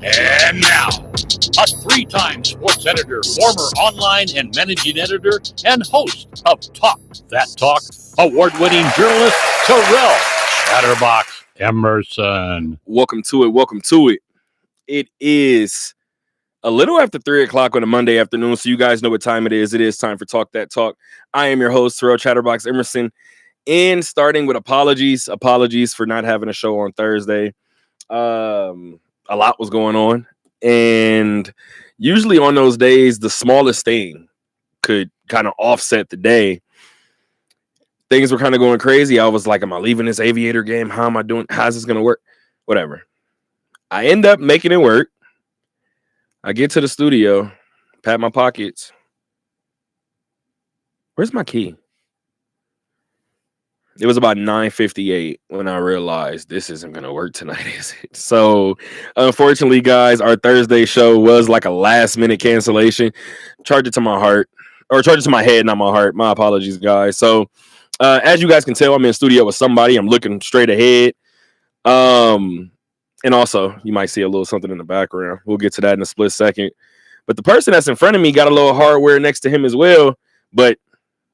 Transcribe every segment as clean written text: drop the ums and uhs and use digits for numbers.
And now, a three-time sports editor, former online and managing editor, and host of Talk That Talk, award-winning journalist Terrell Chatterbox Emerson. Welcome to it. Welcome to it. It is a little after 3 o'clock on a Monday afternoon, so you guys know what time it is. It is time for Talk That Talk. I am your host, Terrell Chatterbox Emerson, and starting with apologies for not having a show on Thursday. A lot was going on, and usually on those days, the smallest thing could kind of offset the day. Things were kind of going crazy. I was like, am I leaving this Aviator game? How am I doing? How's this going to work? Whatever. I end up making it work. I get to the studio, pat my pockets. Where's my key? It was about 9:58 when I realized this isn't going to work tonight, is it? So, unfortunately, guys, our Thursday show was like a last-minute cancellation. Charge it to my heart, or charge it to my head, not my heart. My apologies, guys. So, as you guys can tell, I'm in studio with somebody. I'm looking straight ahead. And also, you might see a little something in the background. We'll get to that in a split second. But the person that's in front of me got a little hardware next to him as well. But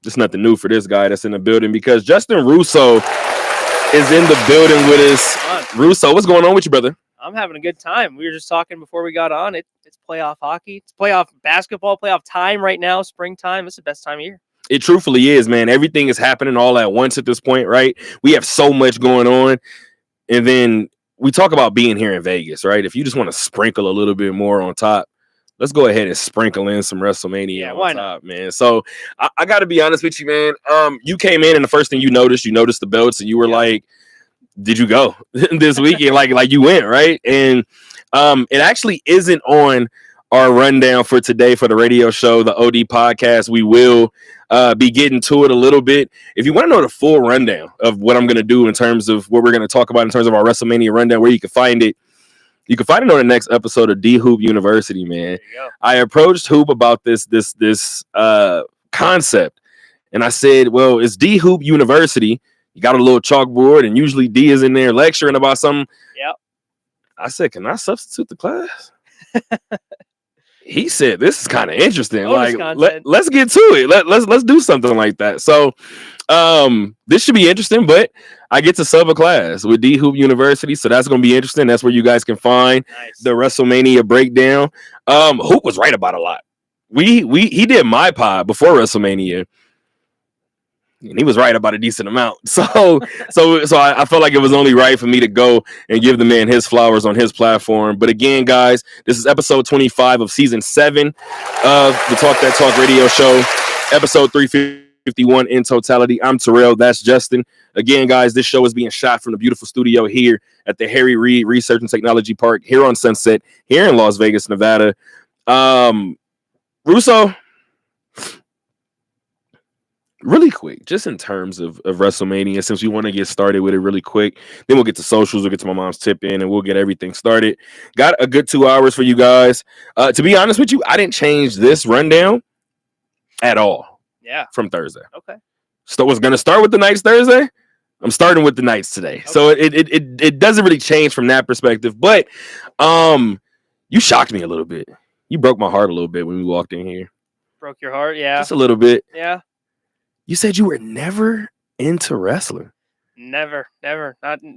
it's nothing new for this guy that's in the building, because Justin Russo is in the building with us. Russo, what's going on with you, brother? I'm having a good time. We were just talking before we got on. It's playoff hockey. It's playoff basketball, playoff time right now, springtime. It's the best time of year. It truthfully is, man. Everything is happening all at once at this point, right? We have so much going on. And then we talk about being here in Vegas, right? If you just want to sprinkle a little bit more on top, let's go ahead and sprinkle in some WrestleMania on top, man. So I got to be honest with you, man. You came in and the first thing you noticed the belts, and you were like, did you go this weekend? like you went, right? And it actually isn't on our rundown for today for the radio show, the OD podcast. We will be getting to it a little bit. If you want to know the full rundown of what I'm going to do in terms of what we're going to talk about in terms of our WrestleMania rundown, where you can find it, you can find it on the next episode of D Hoop University, man. I approached Hoop about this concept, and I said, well, it's D Hoop University. You got a little chalkboard, and usually D is in there lecturing about something. Yep. I said, can I substitute the class? He said, this is kind of interesting. Let's get to it. Let's do something like that. So this should be interesting, but I get to sub a class with D Hoop University, so that's going to be interesting. That's where you guys can find the WrestleMania breakdown. Hoop was right about a lot. He did my pod before WrestleMania, and he was right about a decent amount. So I felt like it was only right for me to go and give the man his flowers on his platform. But again, guys, this is episode 25 of season 7 of the Talk That Talk radio show, episode 351 in totality. I'm Terrell. That's Justin. Again, guys, this show is being shot from the beautiful studio here at the Harry Reid Research and Technology Park here on Sunset, here in Las Vegas, Nevada. Russo, really quick, just in terms of WrestleMania, since we want to get started with it really quick, then we'll get to socials, we'll get to my mom's tip in, and we'll get everything started. Got a good 2 hours for you guys. To be honest with you, I didn't change this rundown at all. Yeah. From Thursday. Okay. So was going to start with the Knights Thursday. I'm starting with the Knights today. Okay. So it doesn't really change from that perspective. But you shocked me a little bit. You broke my heart a little bit when we walked in here. Broke your heart? Yeah. Just a little bit. Yeah. You said you were never into wrestling. Never.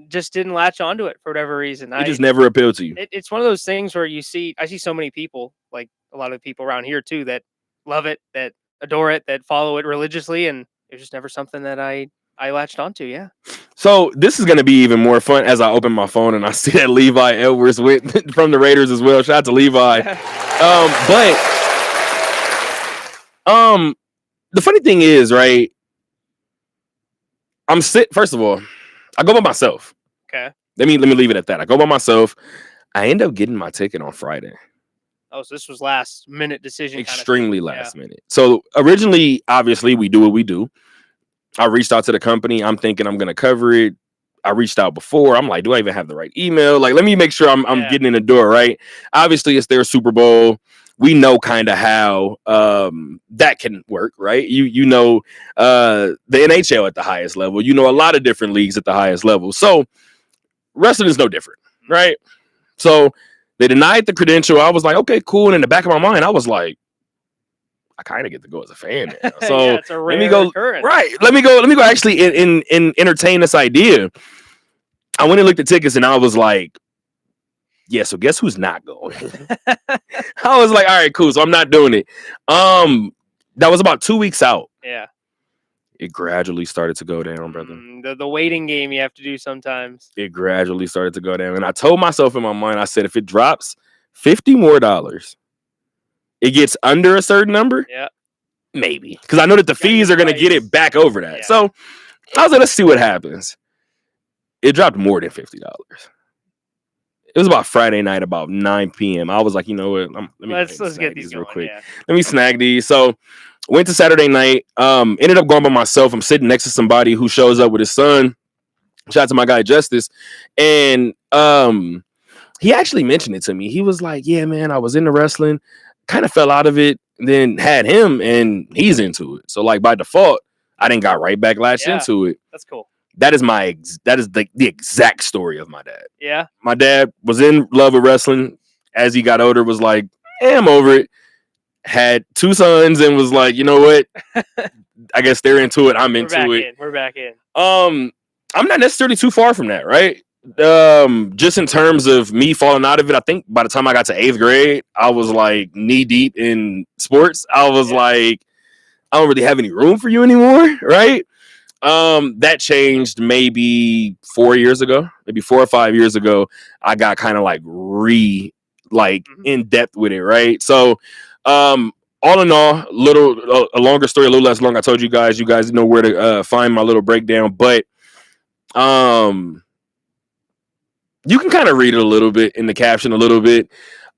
Just didn't latch onto it for whatever reason. It just never appealed to you. It's one of those things where I see so many people, like a lot of the people around here too, that love it, that adore it, that follow it religiously, and it was just never something that I latched onto. Yeah. So this is going to be even more fun as I open my phone and I see that Levi Edwards went from the Raiders as well. Shout out to Levi. But The funny thing is, right? First of all, I go by myself. Okay. Let me leave it at that. I go by myself. I end up getting my ticket on Friday. Oh, so this was last minute decision. Extremely last minute. So originally, obviously, we do what we do. I reached out to the company. I'm thinking I'm gonna cover it. I reached out before. I'm like, do I even have the right email? Like, let me make sure I'm getting in the door, right? Obviously, it's their Super Bowl. We know kind of how that can work, right? You know the NHL at the highest level. You know a lot of different leagues at the highest level. So wrestling is no different, right? So they denied the credential. I was like, okay, cool. And in the back of my mind, I was like, I kind of get to go as a fan now. So it's a rare let me go. occurrence. Right. Let me go actually in entertain this idea. I went and looked at tickets and I was like, yeah, so guess who's not going? I was like, all right, cool. So I'm not doing it. That was about 2 weeks out. Yeah. It gradually started to go down, brother. The waiting game you have to do sometimes. It gradually started to go down. And I told myself in my mind, I said, if it drops $50 more, it gets under a certain number, maybe. Because I know that the fees are going to get it back over that. Yeah. So I was like, let's see what happens. It dropped more than $50. It was about Friday night, about 9 p.m. I was like, you know what? Let's get these real quick. Yeah. Let me snag these. So went to Saturday night. Ended up going by myself. I'm sitting next to somebody who shows up with his son. Shout out to my guy Justice. And he actually mentioned it to me. He was like, yeah, man, I was into wrestling, kind of fell out of it, then had him, and he's into it. So like by default, I didn't got right back latched into it. That's cool. That is the exact story of my dad. Yeah. My dad was in love with wrestling. As he got older, was like, I'm over it. Had 2 sons and was like, you know what? I guess they're into it. I'm into it. We're back in. I'm not necessarily too far from that, right? Just in terms of me falling out of it, I think by the time I got to 8th grade, I was like knee deep in sports. I was like, I don't really have any room for you anymore, right? That changed maybe 4 years ago, maybe 4 or 5 years ago. I got kind of like in depth with it, right? So, all in all, a longer story, a little less long. I told you guys know where to find my little breakdown, but you can kind of read it a little bit in the caption, a little bit.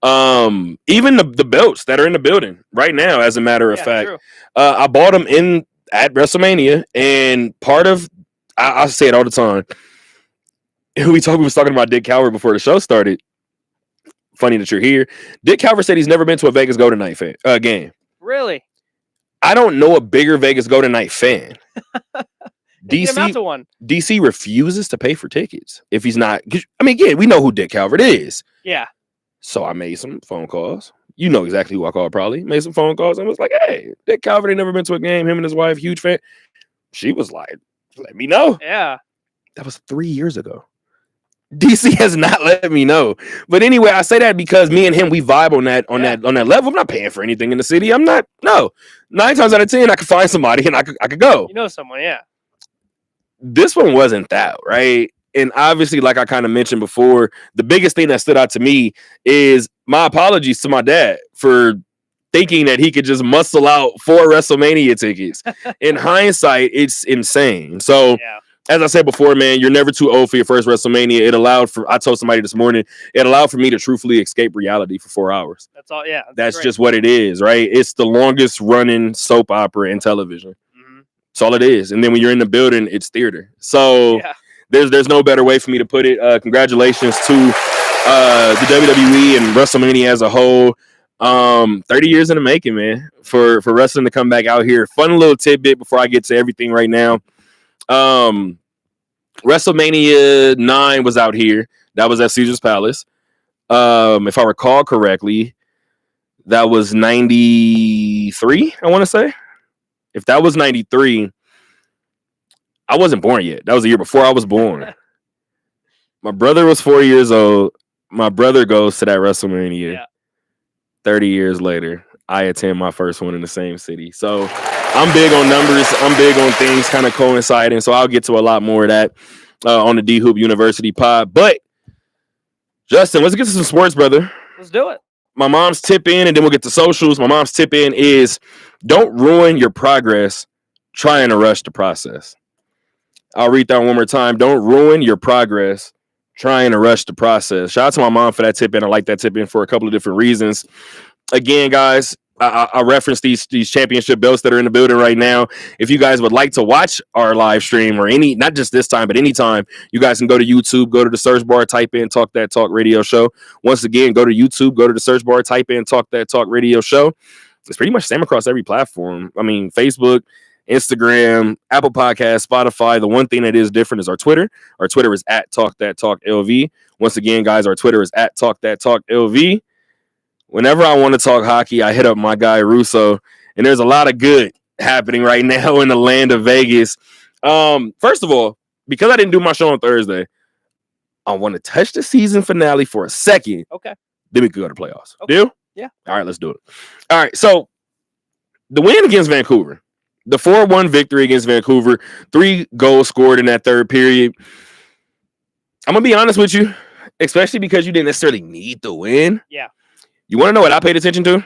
Even the belts that are in the building right now, as a matter of fact, I bought them at WrestleMania, and part of I say it all the time. We was talking about Dick Calvert before the show started. Funny that you're here. Dick Calvert said he's never been to a Vegas Golden Knight game. Really? I don't know a bigger Vegas Golden Knight fan. DC refuses to pay for tickets if he's not. I mean, yeah, we know who Dick Calvert is. Yeah. So I made some phone calls. You know exactly who I called, probably. Made some phone calls and was like, hey, Dick Calvert ain't never been to a game. Him and his wife, huge fan. She was like, let me know. Yeah. That was 3 years ago. DC has not let me know. But anyway, I say that because me and him, we vibe on that level. I'm not paying for anything in the city. I'm not. No. 9 times out of 10, I could find somebody and I could go. You know someone, yeah. This one wasn't that, right? And obviously, like I kind of mentioned before, the biggest thing that stood out to me is my apologies to my dad for thinking that he could just muscle out 4 WrestleMania tickets. In hindsight, it's insane. So, as I said before, man, you're never too old for your first WrestleMania. I told somebody this morning, it allowed for me to truthfully escape reality for 4 hours. That's all, yeah. That's just what it is, right? It's the longest running soap opera in television. Mm-hmm. That's all it is. And then when you're in the building, it's theater. So there's no better way for me to put it. Congratulations to the WWE and WrestleMania as a whole. 30 years in the making, man, for wrestling to come back out here. Fun little tidbit before I get to everything right now. WrestleMania 9 was out here. That was at Caesar's Palace. If I recall correctly, that was 93, I want to say. If that was 93, I wasn't born yet. That was the year before I was born. My brother was 4 years old. My brother goes to that WrestleMania. Yeah. 30 years later, I attend my first one in the same city. So I'm big on numbers. I'm big on things kind of coinciding. So I'll get to a lot more of that on the D-Hoop University pod. But, Justin, let's get to some sports, brother. Let's do it. my mom's tip in, and then we'll get to socials. My mom's tip in is don't ruin your progress trying to rush the process. I'll read that one more time. Don't ruin your progress trying to rush the process. Shout out to my mom for that tip in. I like that tip in for a couple of different reasons. Again, guys, I reference these championship belts that are in the building right now. If you guys would like to watch our live stream or not just this time, but anytime, you guys can go to YouTube, go to the search bar, type in Talk That Talk Radio Show. Once again, go to YouTube, go to the search bar, type in Talk That Talk Radio Show. It's pretty much the same across every platform. I mean, Facebook, Instagram, Apple Podcasts, Spotify. The one thing that is different is our Twitter. Our Twitter is at Talk That Talk LV. Once again, guys, our Twitter is at Talk That Talk LV. Whenever I want to talk hockey, I hit up my guy Russo, and there's a lot of good happening right now in the land of Vegas. First of all, because I didn't do my show on Thursday, I want to touch the season finale for a second. Okay. Then we can go to playoffs. Okay. Deal? Yeah. All right, let's do it. All right, so the win against Vancouver, the 4-1 victory against Vancouver, 3 goals scored in that third period. I'm going to be honest with you, especially because you didn't necessarily need the win. Yeah. You want to know what I paid attention to?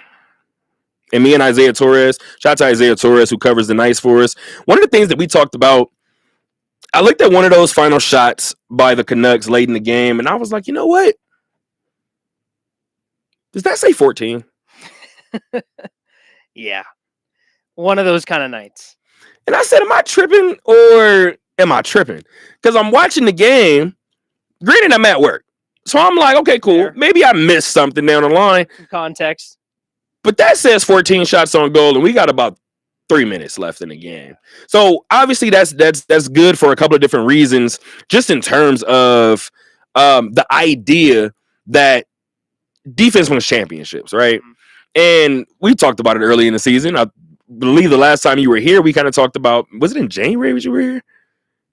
And me and Isaiah Torres, shout out to Isaiah Torres who covers the Knights for us. One of the things that we talked about, I looked at one of those final shots by the Canucks late in the game, and I was like, you know what? Does that say 14? Yeah. One of those kind of nights. And I said, am I tripping or am I tripping? Because I'm watching the game. Granted, I'm at work. So I'm like, okay, cool. Fair. Maybe I missed something down the line. Some context. But that says 14 shots on goal, and we got about 3 minutes left in the game. So obviously that's good for a couple of different reasons, just in terms of the idea that defense wins championships, right? And we talked about it early in the season. I believe the last time you were here, we kind of talked about, was it in January when you were here?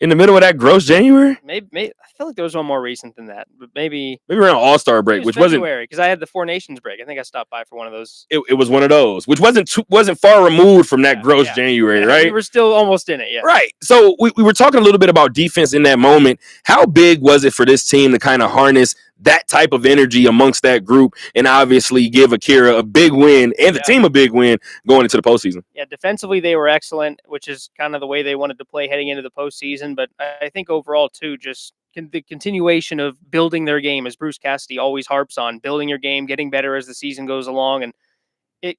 In the middle of that gross January? Maybe I feel like there was one more recent than that, but maybe around All-Star break, which wasn't February, because I had the Four Nations break. I think I stopped by for one of those. It was one of those, which wasn't far removed from that gross January, right? We were still almost in it, yeah. Right. So we were talking a little bit about defense in that moment. How big was it for this team to kind of harness that type of energy amongst that group and obviously give Akira a big win and the team a big win going into the postseason? Yeah, defensively they were excellent, which is kind of the way they wanted to play heading into the postseason. But I think overall, too, just the continuation of building their game, as Bruce Cassidy always harps on, building your game, getting better as the season goes along. And it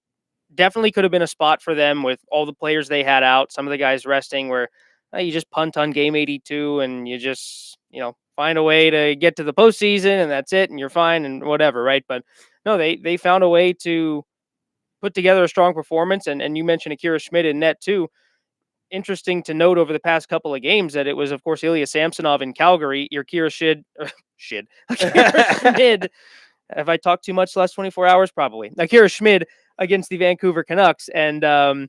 definitely could have been a spot for them with all the players they had out, some of the guys resting, where you just punt on game 82 and you just, find a way to get to the postseason and that's it and you're fine and whatever, right? But no, they found a way to put together a strong performance. And you mentioned Akira Schmid in net too. Interesting to note over the past couple of games that it was, of course, Ilya Samsonov in Calgary, your Akira Schmid. Have I talked too much the last 24 hours? Probably. Akira Schmid against the Vancouver Canucks. And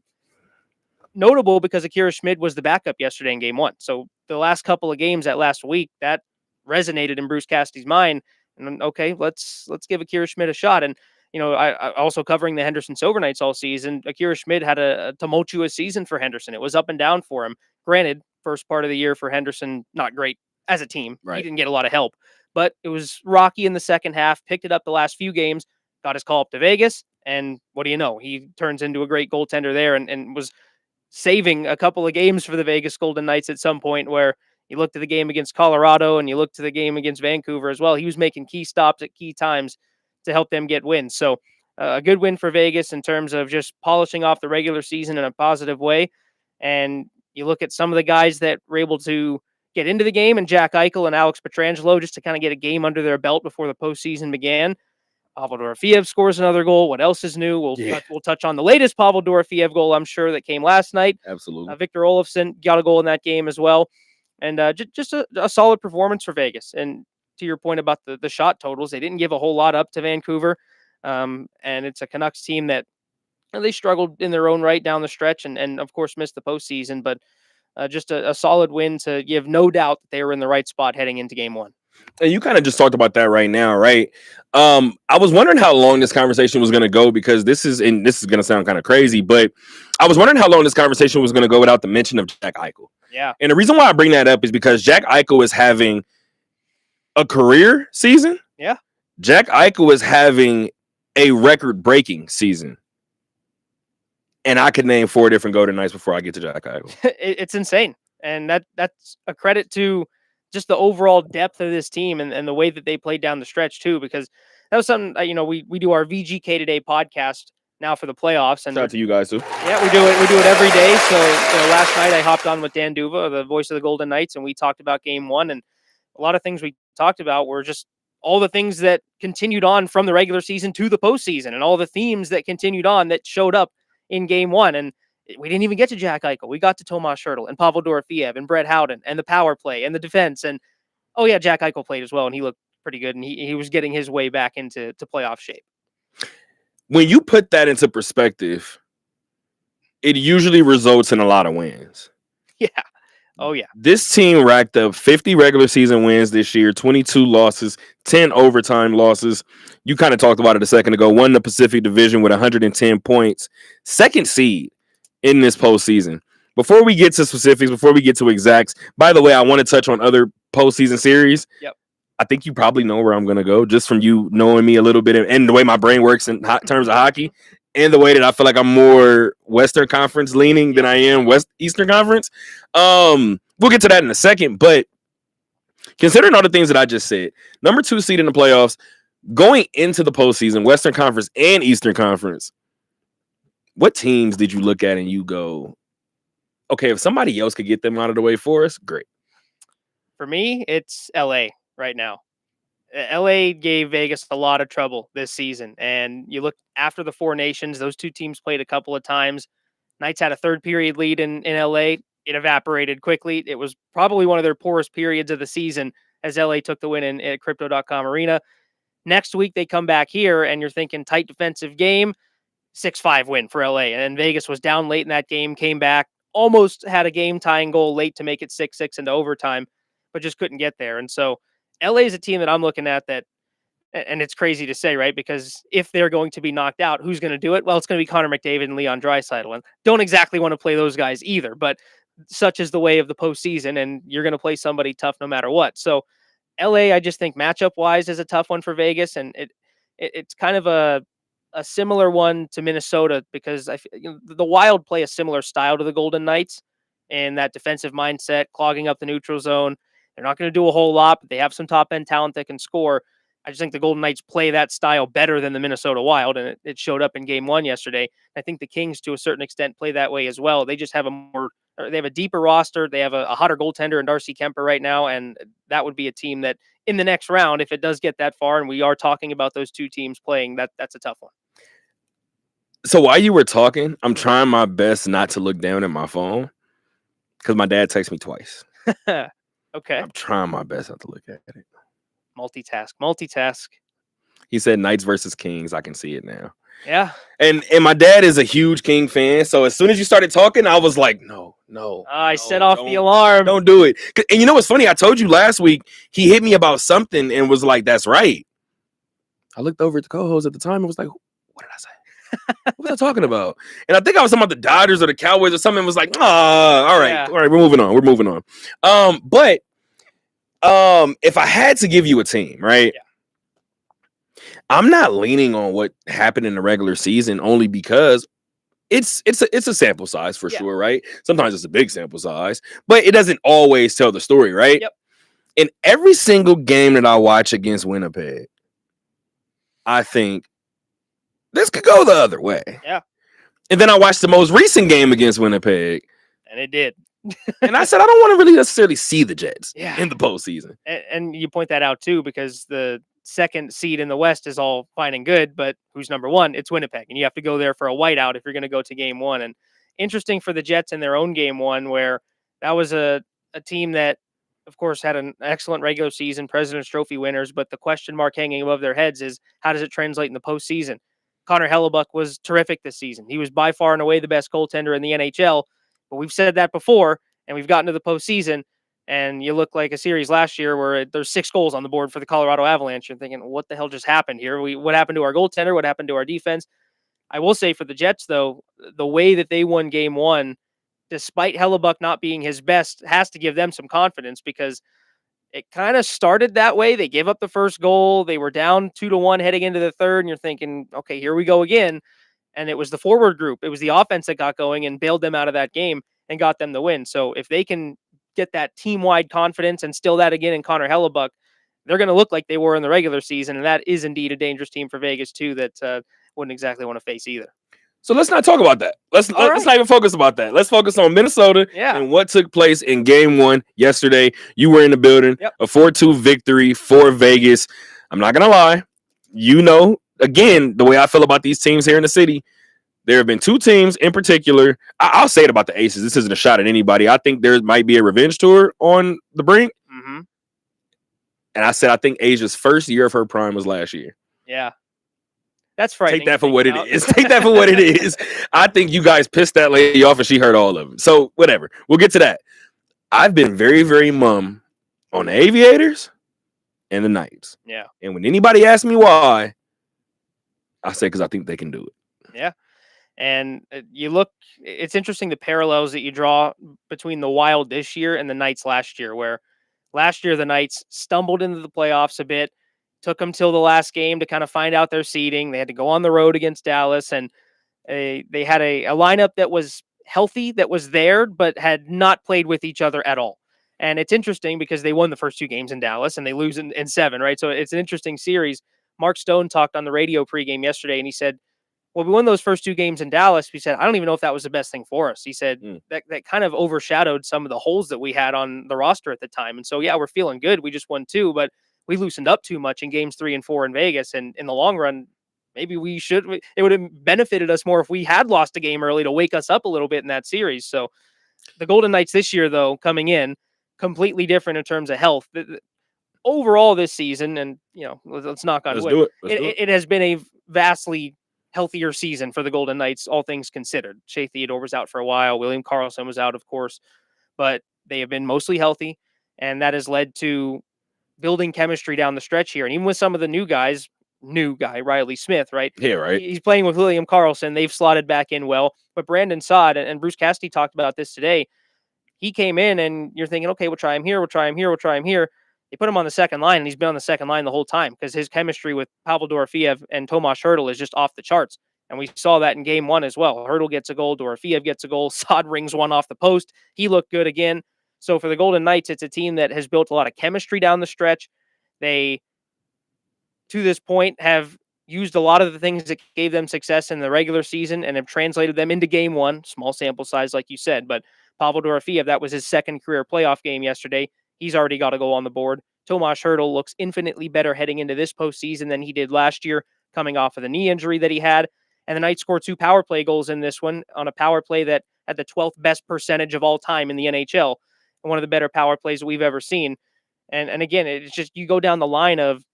notable because Akira Schmid was the backup yesterday in game 1. So the last couple of games that last week, that resonated in Bruce Cassidy's mind. And okay, let's give Akira Schmid a shot. And I also covering the Henderson Silver all season. Akira Schmid had a tumultuous season for Henderson. It was up and down for him. Granted, first part of the year for Henderson, not great as a team. Right. He didn't get a lot of help, but it was rocky in the second half. Picked it up the last few games, got his call up to Vegas, and what do you know? He turns into a great goaltender there, and was saving a couple of games for the Vegas Golden Knights at some point where you looked at the game against Colorado and you looked to the game against Vancouver as well. He was making key stops at key times to help them get wins. So a good win for Vegas in terms of just polishing off the regular season in a positive way. And you look at some of the guys that were able to get into the game, and Jack Eichel and Alex Pietrangelo, just to kind of get a game under their belt before the postseason began. Pavel Dorofeev scores another goal. What else is new? We'll touch on the latest Pavel Dorofeev goal, I'm sure, that came last night. Absolutely. Victor Olofsson got a goal in that game as well. And just a solid performance for Vegas. And to your point about the shot totals, they didn't give a whole lot up to Vancouver. And it's a Canucks team that they struggled in their own right down the stretch and of course, missed the postseason. But just a solid win to give no doubt that they were in the right spot heading into game 1. And you kind of just talked about that right now, right? I was wondering how long this conversation was going to go, because this is going to sound kind of crazy, but I was wondering how long this conversation was going to go without the mention of Jack Eichel. Yeah. And the reason why I bring that up is because Jack Eichel is having a career season. Yeah. Jack Eichel is having a record-breaking season. And I could name 4 different Golden Knights before I get to Jack Eichel. It's insane. And that's a credit to just the overall depth of this team and the way that they played down the stretch too, because that was something, we do our VGK Today podcast now for the playoffs. And Shout out to you guys too. Yeah, we do it. We do it every day. So last night I hopped on with Dan Duva, the voice of the Golden Knights, and we talked about Game 1. And a lot of things we talked about were just all the things that continued on from the regular season to the postseason, and all the themes that continued on that showed up in Game 1. And we didn't even get to Jack Eichel. We got to Tomas Hertl and Pavel Dorofeev and Brett Howden and the power play and the defense. And Jack Eichel played as well, and he looked pretty good, and he was getting his way back into playoff shape. When you put that into perspective, it usually results in a lot of wins. Yeah. Oh, yeah. This team racked up 50 regular season wins this year, 22 losses, 10 overtime losses. You kind of talked about it a second ago. Won the Pacific Division with 110 points. Second seed in this postseason. Before we get to specifics, before we get to exacts, by the way, I want to touch on other postseason series. Yep. I think you probably know where I'm going to go just from you knowing me a little bit and the way my brain works in terms of hockey and the way that I feel like I'm more Western Conference leaning than I am Eastern Conference. We'll get to that in a second, but considering all the things that I just said, number 2 seed in the playoffs, going into the postseason, Western Conference and Eastern Conference, what teams did you look at and you go, okay, if somebody else could get them out of the way for us, great? For me, it's LA right now. LA gave Vegas a lot of trouble this season. And you look after the 4 nations, those 2 teams played a couple of times. Knights had a third period lead in LA. It evaporated quickly. It was probably one of their poorest periods of the season as LA took the win at Crypto.com Arena. Next week, they come back here, and you're thinking tight defensive game, 6-5 win for LA. And Vegas was down late in that game, came back, almost had a game-tying goal late to make it 6-6 into overtime, but just couldn't get there. And so LA is a team that I'm looking at that, and it's crazy to say, right? Because if they're going to be knocked out, who's going to do it? Well, it's going to be Connor McDavid and Leon Draisaitl. And don't exactly want to play those guys either, but such is the way of the postseason, and you're going to play somebody tough no matter what. So LA, I just think matchup-wise is a tough one for Vegas, and it's kind of a similar one to Minnesota because the Wild play a similar style to the Golden Knights and that defensive mindset, clogging up the neutral zone. They're not going to do a whole lot, but they have some top-end talent that can score. I just think the Golden Knights play that style better than the Minnesota Wild, and it showed up in Game 1 yesterday. I think the Kings, to a certain extent, play that way as well. They just have they have a deeper roster. They have a hotter goaltender in Darcy Kemper right now, and that would be a team that in the next round, if it does get that far, and we are talking about those 2 teams playing, that's a tough one. So while you were talking, I'm trying my best not to look down at my phone because my dad texted me twice. Okay. I'm trying my best not to look at it. Multitask. He said Knights versus Kings. I can see it now. Yeah. And my dad is a huge King fan. So as soon as you started talking, I was like, no. I set off the alarm. Don't do it. And you know what's funny? I told you last week, he hit me about something and was like, that's right. I looked over at the co-host at the time and was like, what did I say? What was I talking about? And I think I was talking about the Dodgers or the Cowboys or something. It was like, all right. Yeah. All right, we're moving on. But if I had to give you a team, right? Yeah. I'm not leaning on what happened in the regular season only because it's a sample size for sure, right? Sometimes it's a big sample size, but it doesn't always tell the story, right? Yep. In every single game that I watch against Winnipeg, I think this could go the other way. Yeah. And then I watched the most recent game against Winnipeg. And it did. And I said, I don't want to really necessarily see the Jets in the postseason. And you point that out, too, because the second seed in the West is all fine and good, but who's number 1? It's Winnipeg. And you have to go there for a whiteout if you're going to go to Game 1. And interesting for the Jets in their own Game 1, where that was a team that, of course, had an excellent regular season, President's Trophy winners, but the question mark hanging above their heads is, how does it translate in the postseason? Connor Hellebuyck was terrific this season. He was by far and away the best goaltender in the NHL, but we've said that before, and we've gotten to the postseason, and you look like a series last year where there's 6 goals on the board for the Colorado Avalanche. You're thinking, what the hell just happened here? What happened to our goaltender? What happened to our defense? I will say for the Jets, though, the way that they won Game 1, despite Hellebuyck not being his best, has to give them some confidence because it kind of started that way. They gave up the first goal. They were down 2-1 heading into the third, and you're thinking, okay, here we go again. And it was the forward group. It was the offense that got going and bailed them out of that game and got them the win. So if they can get that team-wide confidence and still that again in Connor Hellebuck, they're going to look like they were in the regular season. And that is indeed a dangerous team for Vegas too that wouldn't exactly want to face either. So let's not talk about that. Let's not even focus about that. Let's focus on Minnesota and what took place in game 1 yesterday. You were in the building. Yep. A 4-2 victory for Vegas. I'm not going to lie. You know, again, the way I feel about these teams here in the city, there have been 2 teams in particular. I'll say it about the Aces. This isn't a shot at anybody. I think there might be a revenge tour on the brink. Mm-hmm. And I said I think Asia's first year of her prime was last year. Yeah. That's frightening. Take that for what it is. Take that for what it is. I think you guys pissed that lady off and she heard all of it. So whatever. We'll get to that. I've been very, very mum on the Aviators and the Knights. Yeah. And when anybody asks me why, I say because I think they can do it. Yeah. And you look, it's interesting the parallels that you draw between the Wild this year and the Knights last year, where last year the Knights stumbled into the playoffs a bit. Took them till the last game to kind of find out their seeding. They had to go on the road against Dallas, and they had a lineup that was healthy, that was there, but had not played with each other at all. And it's interesting because they won the first 2 games in Dallas, and they lose in 7, right? So it's an interesting series. Mark Stone talked on the radio pregame yesterday, and he said, well, we won those first 2 games in Dallas. He said, I don't even know if that was the best thing for us. He said that kind of overshadowed some of the holes that we had on the roster at the time. And so, yeah, we're feeling good. We just won 2, but we loosened up too much in games 3 and 4 in Vegas. And in the long run, maybe it would have benefited us more if we had lost a game early to wake us up a little bit in that series. So the Golden Knights this year, though, coming in completely different in terms of health. Overall this season, and, let's knock on wood, it has been a vastly healthier season for the Golden Knights, all things considered. Shea Theodore was out for a while. William Karlsson was out, of course, but they have been mostly healthy. And that has led to building chemistry down the stretch here. And even with some of the new guy, Riley Smith, right? Yeah, right. He's playing with William Karlsson. They've slotted back in well. But Brandon Saad, and Bruce Cassidy talked about this today, he came in and you're thinking, okay, we'll try him here. They put him on the second line, and he's been on the second line the whole time because his chemistry with Pavel Dorofeev and Tomas Hertl is just off the charts. And we saw that in game 1 as well. Hertl gets a goal. Dorofeev gets a goal. Saad rings one off the post. He looked good again. So for the Golden Knights, it's a team that has built a lot of chemistry down the stretch. They, to this point, have used a lot of the things that gave them success in the regular season and have translated them into game 1. Small sample size, like you said. But Pavel Dorofeev, that was his second career playoff game yesterday. He's already got a goal on the board. Tomas Hertl looks infinitely better heading into this postseason than he did last year, coming off of the knee injury that he had. And the Knights scored 2 power play goals in this one on a power play that had the 12th best percentage of all time in the NHL. And one of the better power plays that we've ever seen. And again, it's just, you go down the line of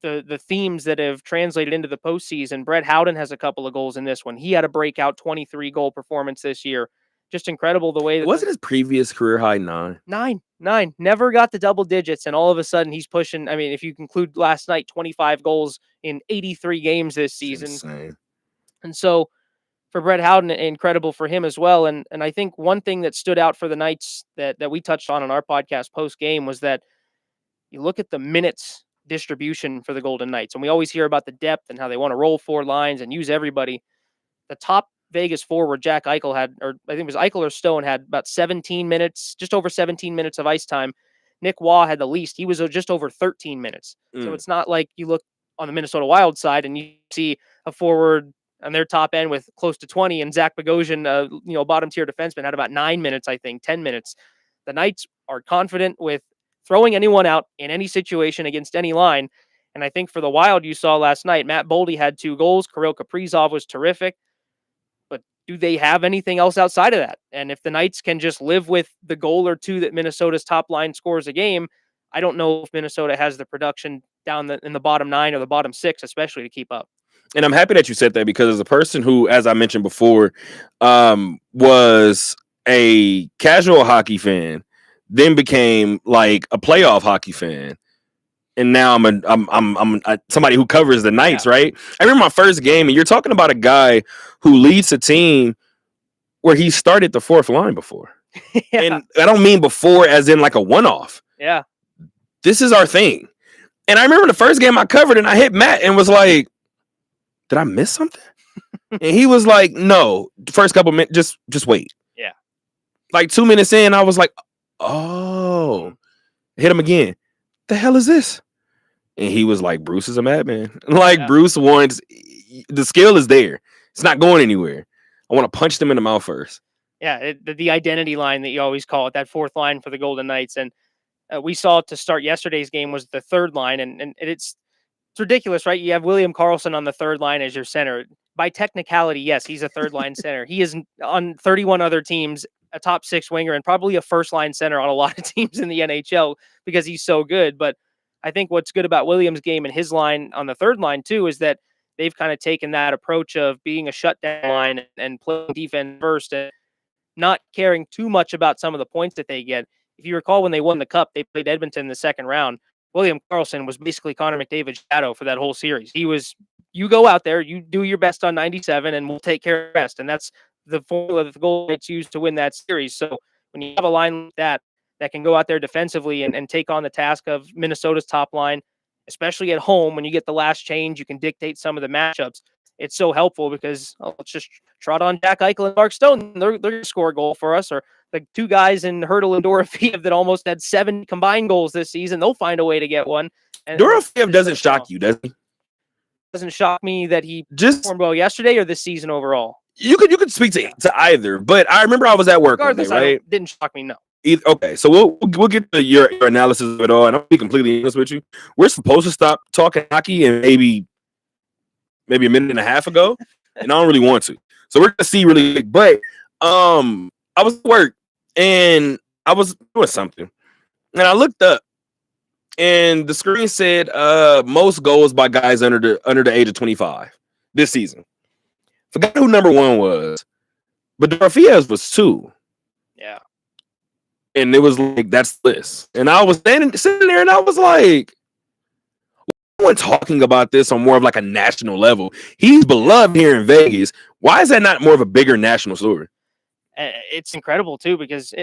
the themes that have translated into the postseason. Brett Howden has a couple of goals in this one. He had a breakout 23 goal performance this year. Just incredible the way that wasn't his previous career high 9. 9 never got the double digits, and all of a sudden he's pushing. I mean, if you conclude last night, 25 goals in 83 games this season. And so for Brett Howden, incredible for him as well. And I think one thing that stood out for the Knights that we touched on our podcast post game was that you look at the minutes distribution for the Golden Knights, and we always hear about the depth and how they want to roll 4 lines and use everybody. The top Vegas forward, Jack Eichel, had, or I think it was Eichel or Stone, had about 17 minutes, just over 17 minutes of ice time. Nick Waugh had the least. He was just over 13 minutes. So it's not like you look on the Minnesota Wild side and you see a forward on their top end with close to 20, and Zach Bogosian, bottom tier defenseman, had about 9 minutes, I think, 10 minutes. The Knights are confident with throwing anyone out in any situation against any line. And I think for the Wild, you saw last night, Matt Boldy had 2 goals. Kirill Kaprizov was terrific. But do they have anything else outside of that? And if the Knights can just live with the goal or 2 that Minnesota's top line scores a game, I don't know if Minnesota has the production down in the bottom 9 or the bottom 6, especially, to keep up. And I'm happy that you said that, because as a person who, as I mentioned before, was a casual hockey fan, then became like a playoff hockey fan, and now I'm somebody who covers the Knights, right? I remember my first game, and you're talking about a guy who leads a team where he started the 4th line before. And I don't mean before as in like a one-off. Yeah. this is our thing. And I remember the first game I covered, and I hit Matt and was like, "Did I miss something?" And he was like, "No, the first couple minutes, just wait." Yeah. Like 2 minutes in, I was like, "Oh." Hit him again. The hell is this? And he was like, "Bruce is a madman." Like, Bruce wants, the skill is there. It's not going anywhere. I want to punch them in the mouth first. Yeah, the identity line that you always call it, that fourth line for the Golden Knights. And we saw to start yesterday's game was the third line. And it's ridiculous, right? You have William Karlsson on the third line as your center. By technicality, yes, he's a third line center. He is on 31 other teams, a top six winger, and probably a first line center on a lot of teams in the NHL because he's so good. But I think what's good about Williams' game and his line on the third line too is that they've kind of taken that approach of being a shutdown line and playing defense first and not caring too much about some of the points that they get. If you recall, when they won the cup, they played Edmonton in the second round. William Karlsson was basically Connor McDavid's shadow for that whole series. He was, you go out there, you do your best on 97, and we'll take care of the rest. And that's the formula that the Golden Knights used to win that series. So when you have a line like that can go out there defensively and take on the task of Minnesota's top line, especially at home, when you get the last change, you can dictate some of the matchups. It's so helpful because let's just trot on Jack Eichel and Mark Stone. They're going to score a goal for us. Or the two guys in Hertl and Dorofeev that almost had 7 combined goals this season. They'll find a way to get one. And Dorofeev doesn't shock you, does he? Doesn't shock me that he just performed well yesterday or this season overall. You could speak to either, but I remember I was at work one day, right? Didn't shock me, no. Okay, so we'll get to your analysis of it all, and I'll be completely honest with you. We're supposed to stop talking hockey and maybe a minute and a half ago, and I don't really want to. So we're gonna see really quick. But I was at work and I was doing something, and I looked up, and the screen said most goals by guys under the age of 25 this season. Forgot who number 1 was, but Dorofeev's was 2. Yeah. And it was like, that's this. And I was sitting there and I was like, no one talking about this on more of like a national level. He's beloved here in Vegas. Why is that not more of a bigger national story? It's incredible too, because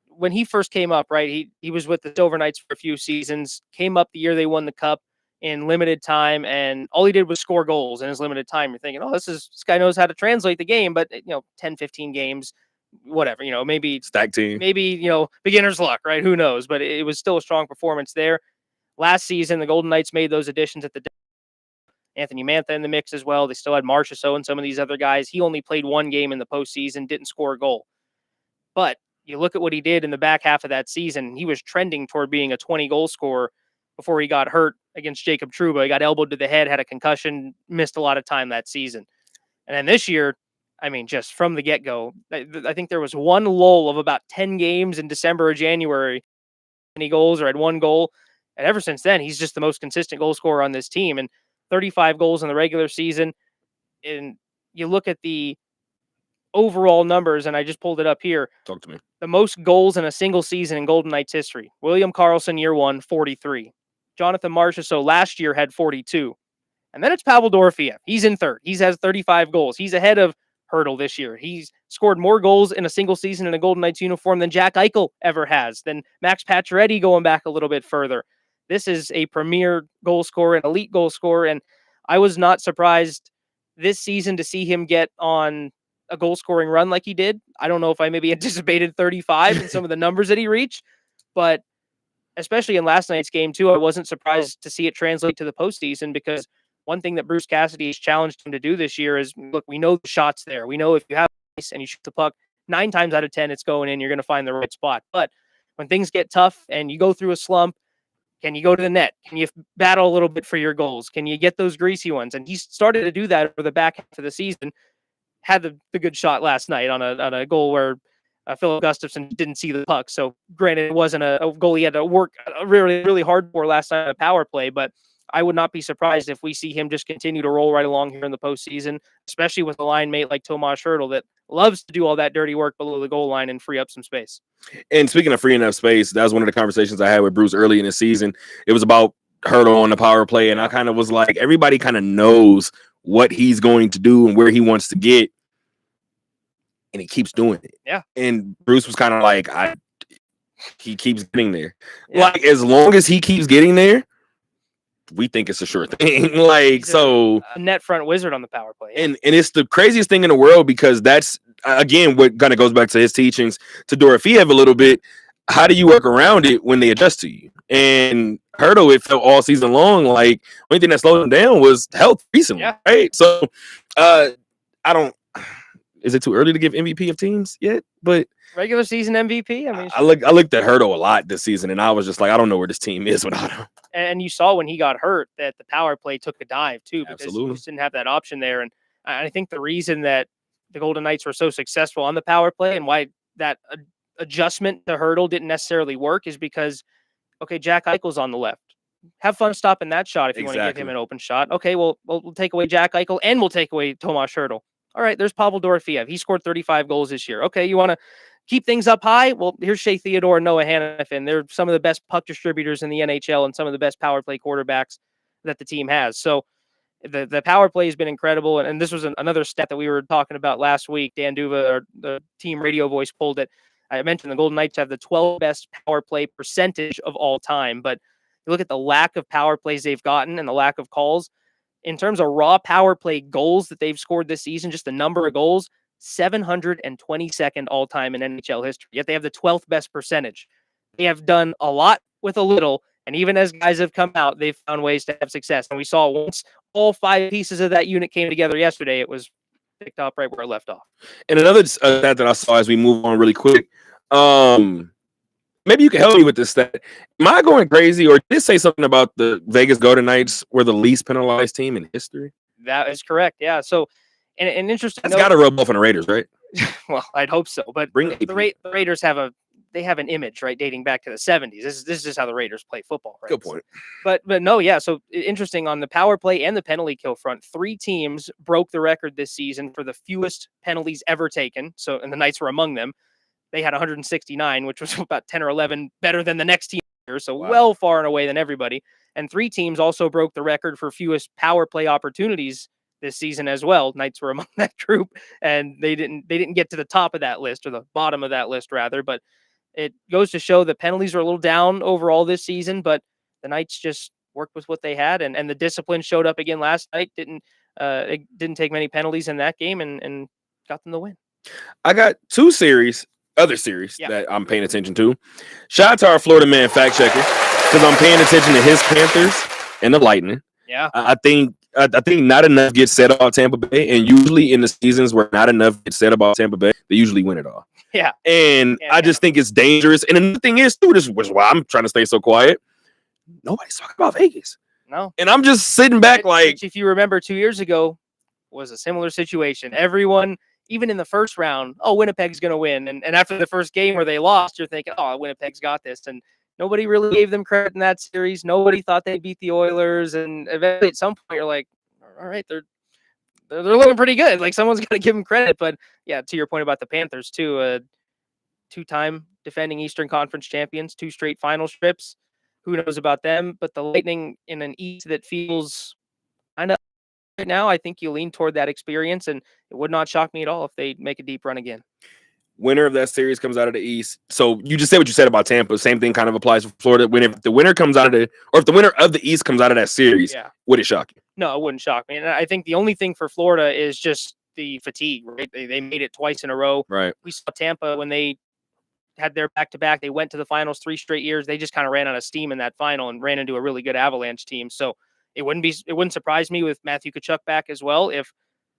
when he first came up, right, he was with the Silver Knights for a few seasons, came up the year they won the cup in limited time, and all he did was score goals in his limited time. You're thinking, oh, this guy knows how to translate the game, but 10, 15 games, whatever, maybe stack team, maybe, beginner's luck, right? Who knows? But it was still a strong performance there. Last season, the Golden Knights made those additions at the Anthony Mantha in the mix as well. They still had Marchessault and some of these other guys. He only played 1 game in the postseason, didn't score a goal. But you look at what he did in the back half of that season, he was trending toward being a 20-goal scorer before he got hurt against Jacob Trouba. He got elbowed to the head, had a concussion, missed a lot of time that season. And then this year, I mean, just from the get-go, I think there was one lull of about 10 games in December or January, any goals or had 1 goal. And ever since then, he's just the most consistent goal scorer on this team. And 35 goals in the regular season. And you look at the overall numbers, and I just pulled it up here. Talk to me. The most goals in a single season in Golden Knights history. William Karlsson, year 1, 43. Jonathan Marchessault last year had 42. And then it's Pavel Dorofeev. He's in third. He has 35 goals. He's ahead of Hertl this year. He's scored more goals in a single season in a Golden Knights uniform than Jack Eichel ever has, than Max Pacioretty going back a little bit further. This is a premier goal scorer, an elite goal scorer, and I was not surprised this season to see him get on a goal scoring run like he did. I don't know if I maybe anticipated 35 and some of the numbers that he reached, but especially in last night's game too, I wasn't surprised to see it translate to the postseason, because one thing that Bruce Cassidy has challenged him to do this year is, look, we know the shot's there. We know if you have ice and you shoot the puck 9 times out of 10, it's going in, you're going to find the right spot. But when things get tough and you go through a slump, can you go to the net? Can you battle a little bit for your goals? Can you get those greasy ones? And he started to do that over the back half of the season. Had the good shot last night on a goal where Philip Gustafson didn't see the puck. So granted, it wasn't a goal he had to work really, really hard for last night on a power play, but I would not be surprised if we see him just continue to roll right along here in the postseason, especially with a line mate like Tomas Hertl that loves to do all that dirty work below the goal line and free up some space. And speaking of freeing up space, that was one of the conversations I had with Bruce early in the season. It was about Hertl on the power play, and I kind of was like, everybody kind of knows what he's going to do and where he wants to get, and he keeps doing it. Yeah. And Bruce was kind of like, he keeps getting there. Yeah. Like, as long as he keeps getting there, we think it's a sure thing. Like, He's so a net front wizard on the power play. Yeah. and it's the craziest thing in the world, because that's again what kind of goes back to his teachings to Dorofiev a little bit. How do you work around it when they adjust to you? And Hurdle, it felt all season long like the only thing that slowed him down was health recently, Yeah. right? So I don't. Is it too early to give MVP of teams yet? But Regular season MVP. I mean, I looked at Hurdle a lot this season, and I was just like, I don't know where this team is without him. and you saw when he got hurt that the power play took a dive too, because Absolutely. you just didn't have that option there. And I think the reason that the Golden Knights were so successful on the power play and why that adjustment to Hurdle didn't necessarily work is because, okay, Jack Eichel's on the left. Have fun stopping that shot if you want to give him an open shot. Okay, well, we'll take away Jack Eichel and we'll take away Tomas Hurdle. All right, there's Pavel Dorofiev. He scored 35 goals this year. Okay, you want to keep things up high? Well, here's Shea Theodore and Noah Hanifin. They're some of the best puck distributors in the NHL and some of the best power play quarterbacks that the team has. So the power play has been incredible. And this was another stat that we were talking about last week. Dan Duva, the team radio voice, pulled it. I mentioned the Golden Knights have the 12th best power play percentage of all time. But you look at the lack of power plays they've gotten and the lack of calls. In terms of raw power play goals that they've scored this season, just the number of goals, 722nd all time in NHL history. Yet they have the 12th best percentage. They have done a lot with a little. And even as guys have come out, they've found ways to have success. And we saw once all 5 pieces of that unit came together yesterday, it was picked up right where it left off. And another stat that I saw as we move on really quick, maybe you can help me with this stat. Am I going crazy, or did it say something about the Vegas Golden Knights were the least penalized team in history? That is correct. Yeah. So, and interesting. That's got to rub off on the Raiders, right? Well, I'd hope so. But the Raiders have an image, right, dating back to the 70s. This is just how the Raiders play football, right? Good point. But no, yeah. So interesting on the power play and the penalty kill front. 3 teams broke the record this season for the fewest penalties ever taken. So, and the Knights were among them. They had 169, which was about 10 or 11 better than the next team here. So well far and away than everybody. And 3 teams also broke the record for fewest power play opportunities this season as well. Knights were among that group, and they didn't get to the top of that list, or the bottom of that list rather. But it goes to show the penalties are a little down overall this season, but the Knights just worked with what they had, and the discipline showed up again last night. It didn't take many penalties in that game and got them the win. I got 2 other series that I'm paying attention to. Shout out to our Florida man fact checker, because I'm paying attention to his Panthers and the Lightning. Yeah, I think not enough gets said about Tampa Bay, and usually in the seasons where not enough gets said about Tampa Bay, they usually win it all. Yeah, and I just think it's dangerous. And another thing is too, this is why I'm trying to stay so quiet. Nobody's talking about Vegas. No, and I'm just sitting back like, if you remember 2 years ago, was a similar situation. Everyone, even in the first round, Winnipeg's going to win. And after the first game where they lost, you're thinking, Winnipeg's got this. And nobody really gave them credit in that series. Nobody thought they'd beat the Oilers. And eventually at some point you're like, all right, they're looking pretty good. Like, someone's got to give them credit. But yeah, to your point about the Panthers too, 2-time defending Eastern Conference champions, 2 straight final trips. Who knows about them? But the Lightning in an East that feels kind of right now, I think you lean toward that experience, and it would not shock me at all if they make a deep run again. Winner of that series comes out of the East. So you just said what you said about Tampa. Same thing kind of applies for Florida. If the winner comes out of if the winner of the East comes out of that series, would it shock you? No, it wouldn't shock me. And I think the only thing for Florida is just the fatigue, right? They made it twice in a row. Right. We saw Tampa when they had their back-to-back. They went to the finals 3 straight years. They just kind of ran out of steam in that final and ran into a really good Avalanche team. So it wouldn't surprise me with Matthew Tkachuk back as well if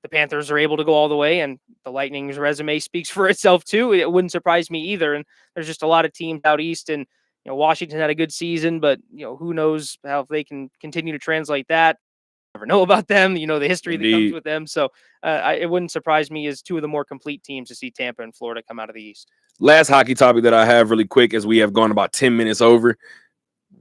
the Panthers are able to go all the way, and the Lightning's resume speaks for itself too. It wouldn't surprise me either. And there's just a lot of teams out east, and Washington had a good season, but who knows how they can continue to translate that. Never know about them. The history that comes with them. So it wouldn't surprise me as 2 of the more complete teams to see Tampa and Florida come out of the East. Last hockey topic that I have really quick, as we have gone about 10 minutes over.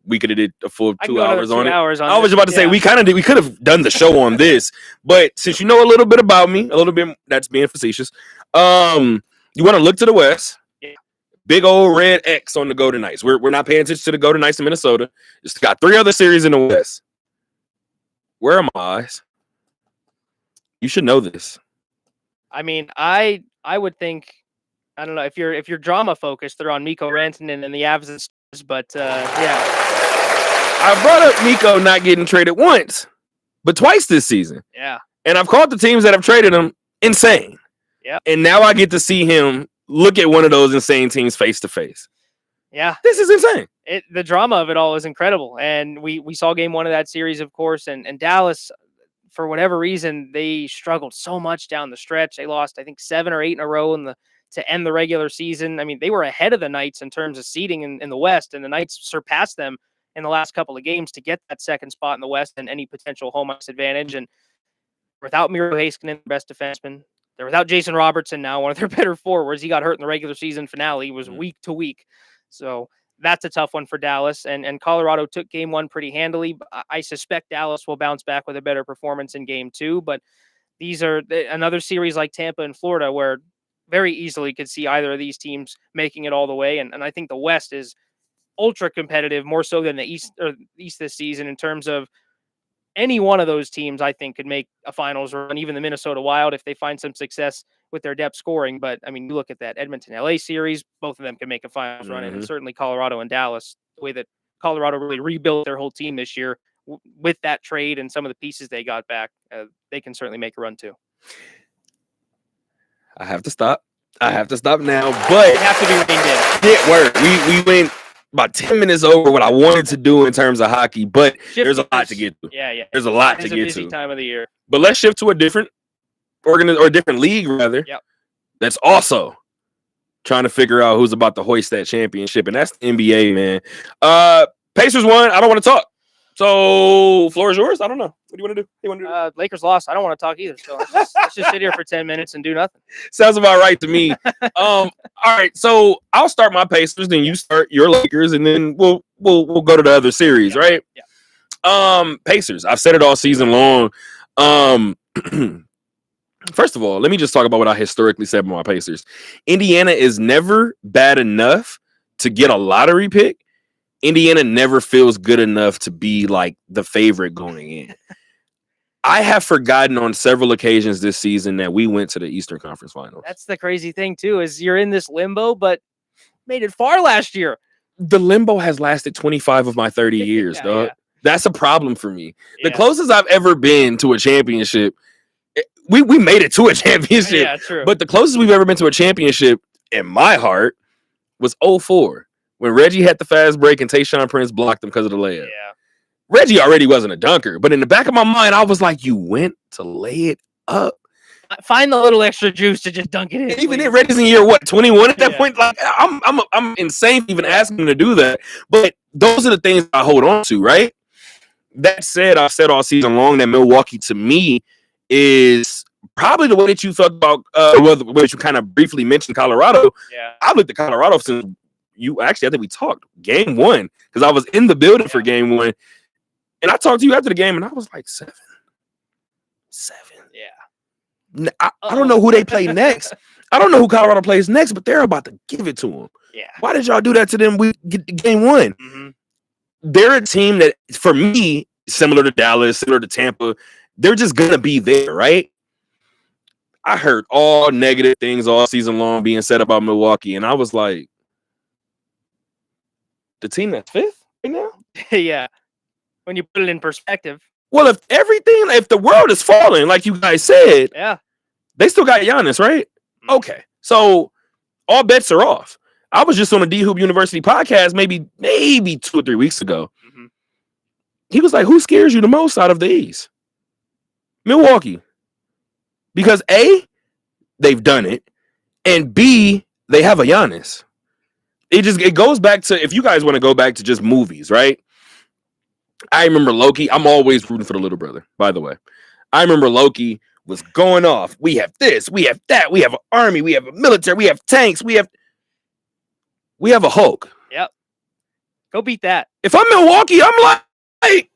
We could have did a full 2 hours on it. I was about to say we could have done the show on this, but since you know a little bit about me, a little bit, that's being facetious. You want to look to the West. Yeah. Big old red X on the Golden Knights. We're not paying attention to the Golden Knights in Minnesota. It's got 3 other series in the West. Where are my eyes? You should know this. I mean, I would think I don't know if you're drama focused, they're on Mikko Rantanen and the Avs and Stars, but yeah. I brought up Mikko not getting traded once, but twice this season. Yeah. And I've called the teams that have traded him insane. Yeah. And now I get to see him look at one of those insane teams face to face. Yeah. This is insane. The drama of it all is incredible. And we saw game one of that series, of course, and Dallas, for whatever reason, they struggled so much down the stretch. They lost, I think, 7 or 8 in a row to end the regular season. I mean, they were ahead of the Knights in terms of seeding in the West, and the Knights surpassed them in the last couple of games to get that second spot in the West and any potential home ice advantage. And without Miro Heiskanen, the best defenseman, they're without Jason Robertson now, one of their better forwards. He got hurt in the regular season finale. He was week to week. So that's a tough one for Dallas. And Colorado took game one pretty handily. I suspect Dallas will bounce back with a better performance in game two. But these are another series like Tampa and Florida where very easily could see either of these teams making it all the way. And I think the West is ultra competitive, more so than the East this season, in terms of any one of those teams, I think, could make a finals run, even the Minnesota Wild, if they find some success with their depth scoring. But I mean, you look at that Edmonton LA series, both of them can make a finals run, and certainly Colorado and Dallas, the way that Colorado really rebuilt their whole team this year with that trade and some of the pieces they got back, they can certainly make a run too. I have to stop now, but you have to be reined in. Yeah, word. We went about 10 minutes over what I wanted to do in terms of hockey, but there's a lot to get to. Yeah. There's a lot to It's a get busy to. time of the year. But let's shift to a different different league, rather. Yep. That's also trying to figure out who's about to hoist that championship, and that's the NBA, man. Pacers won. I don't want to talk. So, floor is yours. I don't know. What do you want to do? Lakers lost. I don't want to talk either. So let's just sit here for 10 minutes and do nothing. Sounds about right to me. All right. So I'll start my Pacers, then you start your Lakers, and then we'll go to the other series, right? Yeah. Pacers. I've said it all season long. First of all, let me just talk about what I historically said about my Pacers. Indiana is never bad enough to get a lottery pick. Indiana never feels good enough to be like the favorite going in. I have forgotten on several occasions this season that we went to the Eastern Conference Finals. That's the crazy thing too, is you're in this limbo, but made it far last year. The limbo has lasted 25 of my 30 years, dog. Yeah. That's a problem for me. Yeah. The closest I've ever been to a championship, we made it to a championship. Yeah, true. But the closest we've ever been to a championship in my heart was 2004. When Reggie had the fast break and Tayshaun Prince blocked him because of the layup. Yeah. Reggie already wasn't a dunker, but in the back of my mind, I was like, you went to lay it up. Find the little extra juice to just dunk it in. Even please. in Reggie's in year, 21 at that point? Like, I'm insane even asking him to do that. But those are the things I hold on to, right? That said, I've said all season long that Milwaukee, to me, is probably the way that you thought about, the way that you kind of briefly mentioned Colorado. Yeah. I've looked at Colorado since I think we talked game one, because I was in the building for game one, and I talked to you after the game, and I was like, 7. Yeah. I don't know who they play next. I don't know who Colorado plays next, but they're about to give it to them. Yeah. Why did y'all do that to them? We get game one. Mm-hmm. They're a team that, for me, similar to Dallas, similar to Tampa, they're just gonna be there, right? I heard all negative things all season long being said about Milwaukee, and I was like, the team that's 5th right now? Yeah. When you put it in perspective. Well, if the world is falling, like you guys said, Yeah. they still got Giannis, right? Okay. So all bets are off. I was just on a D-Hoop University podcast maybe 2 or 3 weeks ago. Mm-hmm. He was like, who scares you the most out of the East? Milwaukee. Because A, they've done it, and B, they have a Giannis. It goes back to, if you guys want to go back to just movies, right? I remember Loki. I'm always rooting for the little brother, by the way. I remember Loki was going off. We have this, we have that, we have an army, we have a military, we have tanks, we have a Hulk. Yep. Go beat that. If I'm Milwaukee, I'm like,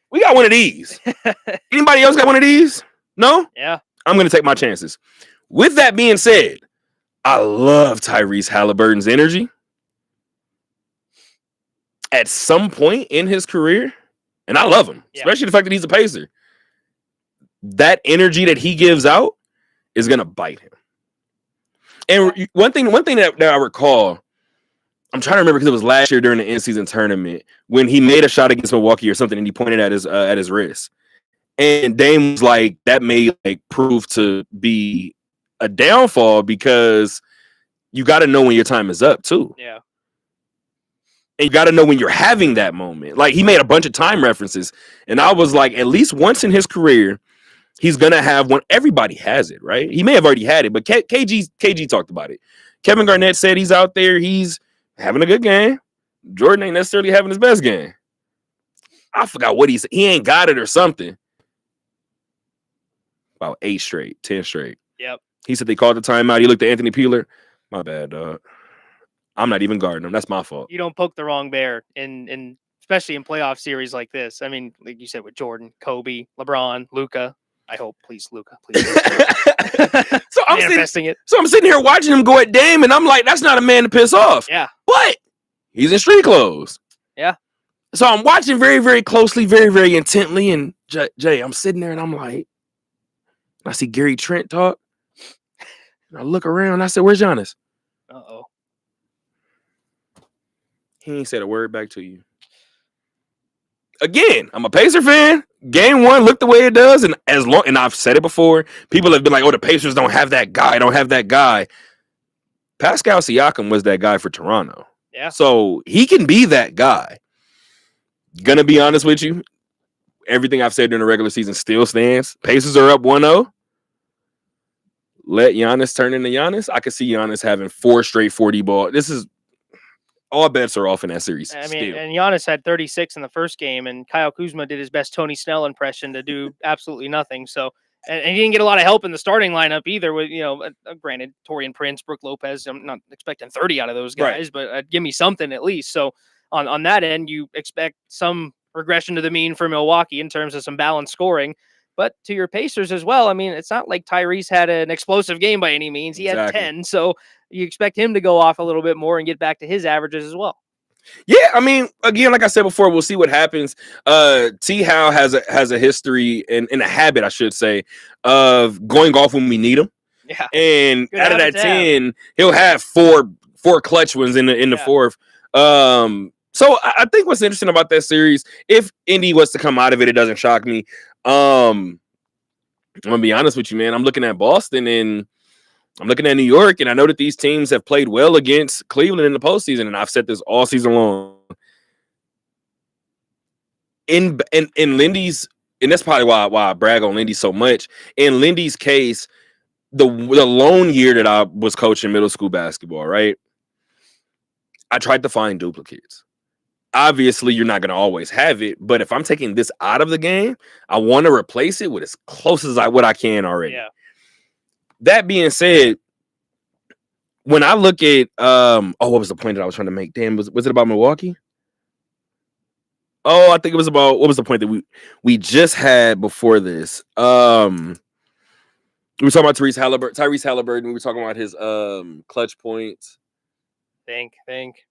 we got one of these. Anybody else got one of these? No? Yeah. I'm going to take my chances. With that being said, I love Tyrese Halliburton's energy. At some point in his career, and I love him, especially the fact that he's a Pacer, that energy that he gives out is going to bite him. And one thing that I recall, I'm trying to remember because it was last year during the in-season tournament when he made a shot against Milwaukee or something, and he pointed at his wrist. And Dame was like, that may like prove to be a downfall because you got to know when your time is up too. Yeah. And you got to know when you're having that moment. Like he made a bunch of time references, and I was like, at least once in his career, he's gonna have one. Everybody has it, right? He may have already had it, but KG talked about it. Kevin Garnett said he's out there, he's having a good game. Jordan ain't necessarily having his best game. I forgot what he said. He ain't got it or something. About 8 straight, 10 straight. Yep. He said they called the timeout. He looked at Anthony Peeler. My bad, dog. I'm not even guarding him. That's my fault. You don't poke the wrong bear in especially in playoff series like this. I mean, like you said with Jordan, Kobe, LeBron, Luka. I hope, please, Luka, please. So I'm sitting here watching him go at Dame, and I'm like, that's not a man to piss off. Yeah. But he's in street clothes. Yeah. So I'm watching very, very closely, very, very intently, and Jay, I'm sitting there, and I'm like, I see Gary Trent talk. And I look around, and I said, where's Giannis? Uh-oh. He ain't said a word back to you. Again, I'm a Pacer fan. Game 1 looked the way it does, and and I've said it before, people have been like, oh, the Pacers don't have that guy. Pascal Siakam was that guy for Toronto. Yeah. So he can be that guy. Gonna be honest with you, everything I've said during the regular season still stands. Pacers are up 1-0. Let Giannis turn into Giannis. I could see Giannis having 4 straight 40 ball. This is all bets are off in that series. I mean, still. And Giannis had 36 in the first game, and Kyle Kuzma did his best Tony Snell impression to do absolutely nothing. So, and he didn't get a lot of help in the starting lineup either. With granted, Taurean Prince, Brook Lopez. I'm not expecting 30 out of those guys, right. but give me something at least. So, on that end, you expect some regression to the mean for Milwaukee in terms of some balanced scoring. But to your Pacers as well, I mean, it's not like Tyrese had an explosive game by any means. He had 10, so you expect him to go off a little bit more and get back to his averages as well. Yeah, I mean, again, like I said before, we'll see what happens. T. Howe has a history and a habit, I should say, of going off when we need him. Yeah, and out of that 10, he'll have four clutch ones in the fourth. So I think what's interesting about that series, if Indy was to come out of it, it doesn't shock me. I'm gonna be honest with you, man. I'm looking at Boston and I'm looking at New York, and I know that these teams have played well against Cleveland in the postseason, and I've said this all season long. In Lindy's, and that's probably why I brag on Lindy so much. In Lindy's case, the lone year that I was coaching middle school basketball, right? I tried to find duplicates. Obviously, you're not going to always have it, but if I'm taking this out of the game, I want to replace it with as close as what I can already. Yeah. That being said, when I look at what was the point that I was trying to make? Damn, was it about Milwaukee? Oh, I think it was about what was the point that we just had before this? We were talking about Tyrese Halliburton. We were talking about his clutch points. Think.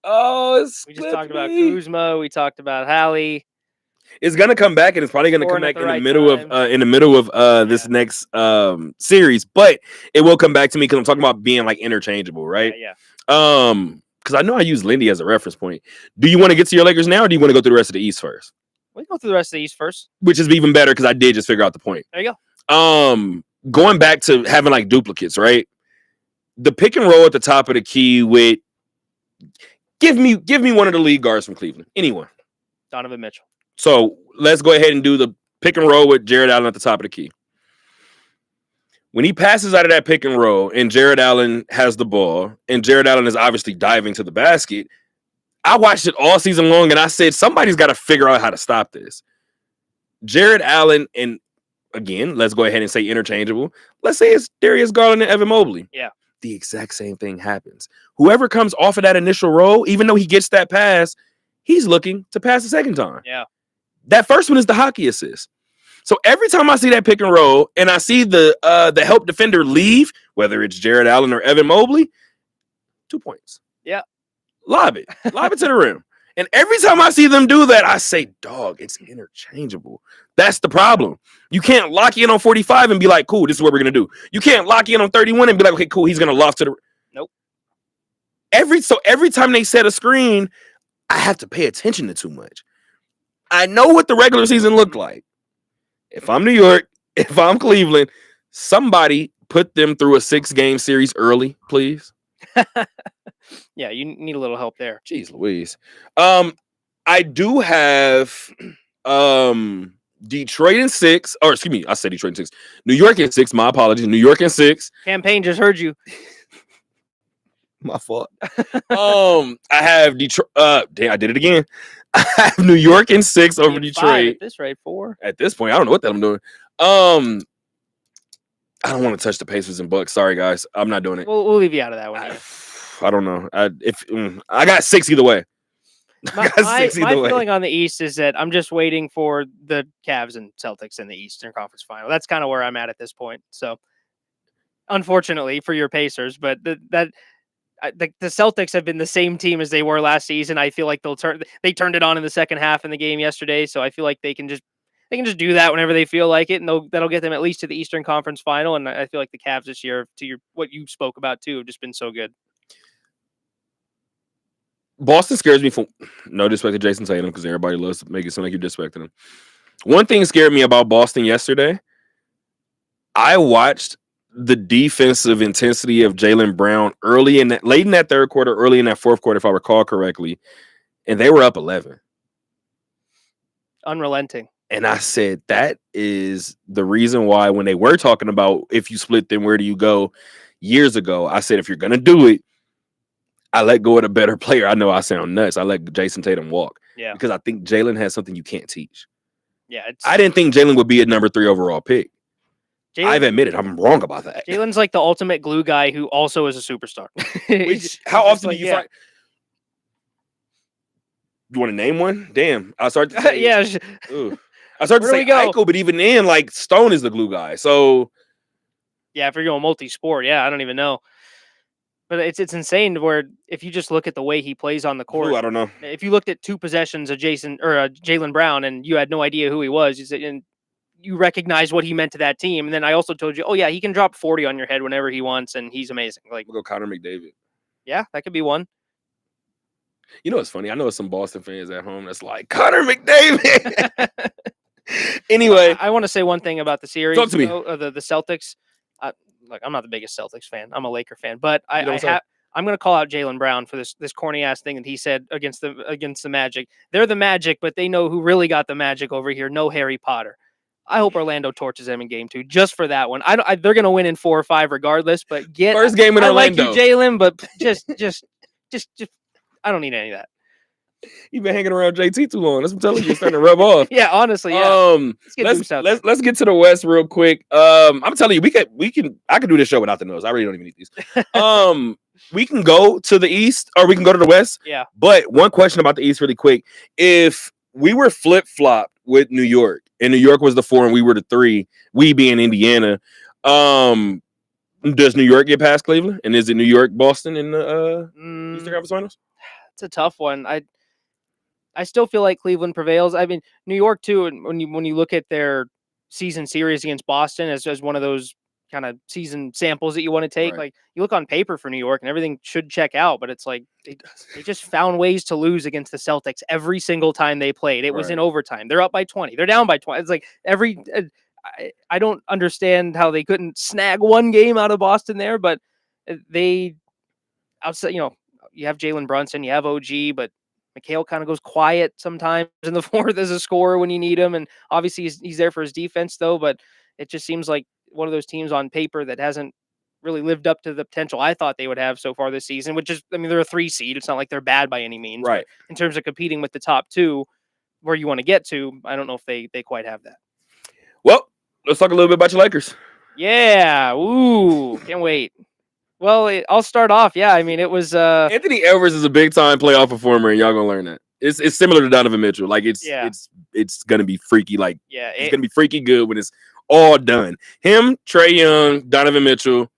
Oh, we just talked about Kuzma. We talked about Hallie. It's gonna come back, and it's probably gonna come back in the middle of this next series. But it will come back to me because I'm talking about being like interchangeable, right? Yeah. Because I know I use Lindy as a reference point. Do you want to get to your Lakers now, or do you want to go through the rest of the East first? We can go through the rest of the East first, which is even better because I did just figure out the point. There you go. Going back to having like duplicates, right? The pick and roll at the top of the key with give me one of the lead guards from Cleveland. Anyone. Donovan Mitchell. So let's go ahead and do the pick and roll with Jared Allen at the top of the key. When he passes out of that pick and roll and Jared Allen has the ball and Jared Allen is obviously diving to the basket, I watched it all season long and I said, somebody's got to figure out how to stop this. Jared Allen, and again, let's go ahead and say interchangeable. Let's say it's Darius Garland and Evan Mobley. Yeah. The exact same thing happens. Whoever comes off of that initial roll, even though he gets that pass, he's looking to pass the second time. Yeah. That first one is the hockey assist. So every time I see that pick and roll and I see the help defender leave, whether it's Jared Allen or Evan Mobley, 2 points. Yeah. Lob it to the rim. And every time I see them do that, I say, dog, it's interchangeable. That's the problem. You can't lock in on 45 and be like, cool, this is what we're going to do. You can't lock in on 31 and be like, okay, cool, he's going to loft to the every time they set a screen, I have to pay attention to too much. I know what the regular season looked like. If I'm New York, if I'm Cleveland, somebody put them through a 6-game series early, please. Yeah, you need a little help there. Jeez Louise. I do have Detroit in 6, or excuse me, I said Detroit in 6. New York in 6. My apologies. New York in 6. Campaign just heard you. My fault. I have Detroit. Damn, I did it again. I have New York in 6 over Detroit. At this rate, 4. At this point, I don't know what the hell I'm doing. I don't want to touch the Pacers and Bucks. Sorry, guys. I'm not doing it. We'll leave you out of that one. I don't know. I got 6 either way. My feeling on the East is that I'm just waiting for the Cavs and Celtics in the Eastern Conference Final. That's kind of where I'm at this point. So, unfortunately for your Pacers, but the Celtics have been the same team as they were last season. I feel like they turned it on in the second half in the game yesterday, so I feel like they can just do that whenever they feel like it, and that'll get them at least to the Eastern Conference Final. And I feel like the Cavs this year, what you spoke about too, have just been so good. Boston scares me, for no disrespect to Jason Tatum, because everybody loves to make it sound like you're disrespecting him. One thing scared me about Boston yesterday. I watched the defensive intensity of Jaylen Brown late in that third quarter, early in that fourth quarter, if I recall correctly, and they were up 11. Unrelenting. And I said, that is the reason why when they were talking about if you split them, where do you go years ago, I said, if you're going to do it, I let go of the better player. I know I sound nuts. I let Jason Tatum walk. Yeah. Because I think Jaylen has something you can't teach. Yeah. I didn't think Jaylen would be a number 3 overall pick. I've admitted I'm wrong about that. Jaylen's like the ultimate glue guy who also is a superstar. How often do you find? You want to name one? Damn. I started to say, yeah. I started to say Eichel, but even then, like, Stone is the glue guy. So yeah, if you're going multi-sport, yeah, I don't even know. But it's insane where if you just look at the way he plays on the court. I don't know. If you looked at 2 possessions of Jaylen Brown and you had no idea who he was, you recognize what he meant to that team. And then I also told you, oh yeah, he can drop 40 on your head whenever he wants, and he's amazing. Like, we'll go Connor McDavid. Yeah, that could be one. You know what's funny? I know some Boston fans at home that's like, Connor McDavid. Anyway, I want to say one thing about the series. Talk to me. The Celtics. Like, I'm not the biggest Celtics fan. I'm a Laker fan, but I'm going to call out Jaylen Brown for this corny ass thing that he said against the Magic. They're the Magic, but they know who really got the magic over here. No Harry Potter. I hope Orlando torches them in game 2 just for that one. They're going to win in 4 or 5 regardless. But first game in Orlando. I like you, Jaylen, but just I don't need any of that. You've been hanging around JT too long. That's what I'm telling you. It's starting to rub off. Yeah, honestly. Yeah. Let's get to the West real quick. I'm telling you, I can do this show without the nose. I really don't even need these. We can go to the East or we can go to the West. Yeah. But one question about the East really quick. If we were flip-flopped with New York and New York was the 4 and we were the 3, we being Indiana, does New York get past Cleveland? And is it New York, Boston in the Eastern Conference Finals? It's a tough one. I still feel like Cleveland prevails. I mean, New York too. And when you look at their season series against Boston as one of those kind of season samples that you want to take, right. Like you look on paper for New York and everything should check out, but it's like they just found ways to lose against the Celtics every single time they played. It was in overtime. They're up by 20. They're down by 20. It's like I don't understand how they couldn't snag one game out of Boston there, but they outside, you have Jalen Brunson, you have OG, but Mikhail kind of goes quiet sometimes in the fourth as a scorer when you need him. And obviously he's there for his defense though, but it just seems like one of those teams on paper that hasn't really lived up to the potential I thought they would have so far this season, which is, they're a 3 seed. It's not like they're bad by any means. Right. In terms of competing with the top 2 where you want to get to, I don't know if they quite have that. Well, let's talk a little bit about your Lakers. Yeah. Ooh, can't wait. Well, I'll start off. Yeah, it was Anthony Edwards is a big time playoff performer, and y'all gonna learn that. It's similar to Donovan Mitchell. Like it's gonna be freaky. Like it's gonna be freaky good when it's all done. Him, Trae Young, Donovan Mitchell.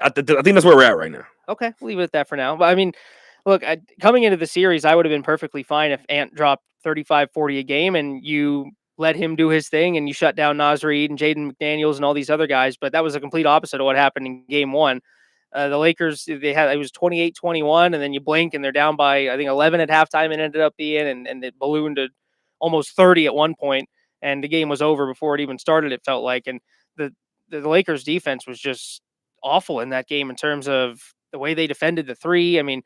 I think that's where we're at right now. Okay, we'll leave it at that for now. But look, coming into the series, I would have been perfectly fine if Ant dropped 35-40 a game and you let him do his thing and you shut down Naz Reid and Jaden McDaniels and all these other guys. But that was a complete opposite of what happened in game 1. The Lakers, it was 28-21, and then you blink and they're down by, I think, 11 at halftime. It ended up being, and it ballooned to almost 30 at one point, and the game was over before it even started, it felt like. And the Lakers defense was just awful in that game in terms of the way they defended the three. I mean,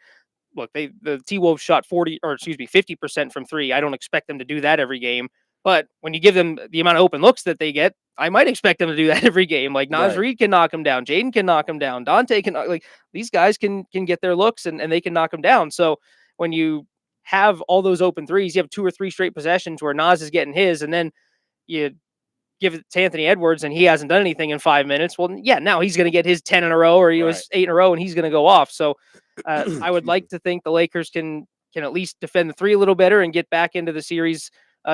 look, the T-Wolves shot 50% from three. I don't expect them to do that every game, but when you give them the amount of open looks that they get, I might expect them to do that every game. Like Naz Reid can knock them down, Jaden can knock them down, Dante can these guys can get their looks and they can knock them down. So when you have all those open threes, you have 2 or 3 straight possessions where Naz is getting his, and then you give it to Anthony Edwards and he hasn't done anything in 5 minutes. Well, yeah, now he's going to get his 10 in a row or his 8 in a row, and he's going to go off. So I would like to think the Lakers can at least defend the three a little better and get back into the series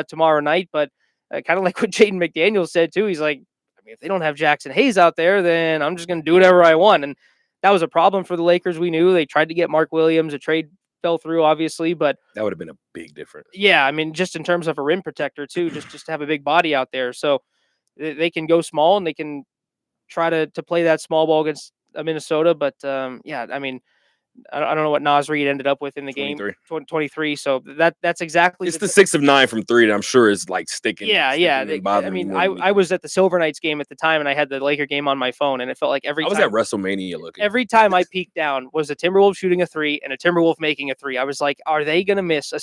tomorrow night. But kind of like what Jaden McDaniels said too, he's like, I mean, if they don't have Jackson Hayes out there, then I'm just going to do whatever I want. And that was a problem for the Lakers. We knew they tried to get Mark Williams. A trade fell through, obviously, but that would have been a big difference. Yeah, I mean, just in terms of a rim protector too, just to have a big body out there. So they can go small and they can try to play that small ball against Minnesota. But yeah, I mean, I don't know what Naz Reid ended up with in the 23. Game. 23. So that's exactly. It's the 6 of 9 from 3 that I'm sure is like sticking. Yeah. I mean, I was at the Silver Knights game at the time, and I had the Laker game on my phone, and it felt like I was at WrestleMania looking. Every time I peeked down was a Timberwolf shooting a 3 and a Timberwolf making a 3. I was like, are they going to miss?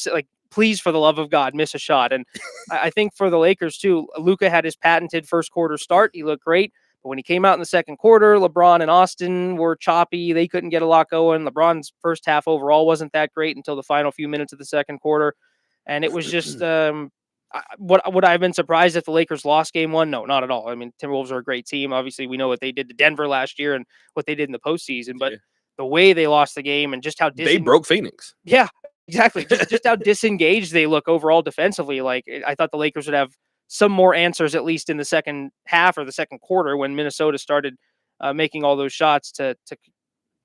Please, for the love of God, miss a shot. And I think for the Lakers too, Luka had his patented first quarter start. He looked great. But when he came out in the second quarter, LeBron and Austin were choppy. They couldn't get a lot going. LeBron's first half overall wasn't that great until the final few minutes of the second quarter. And it was just would I have been surprised if the Lakers lost game 1? No, not at all. I mean, Timberwolves are a great team. Obviously, we know what they did to Denver last year and what they did in the postseason. But the way they lost the game and just how they broke Phoenix. Yeah, exactly. Just how disengaged they look overall defensively. Like, I thought the Lakers would have some more answers, at least in the second half or the second quarter, when Minnesota started making all those shots to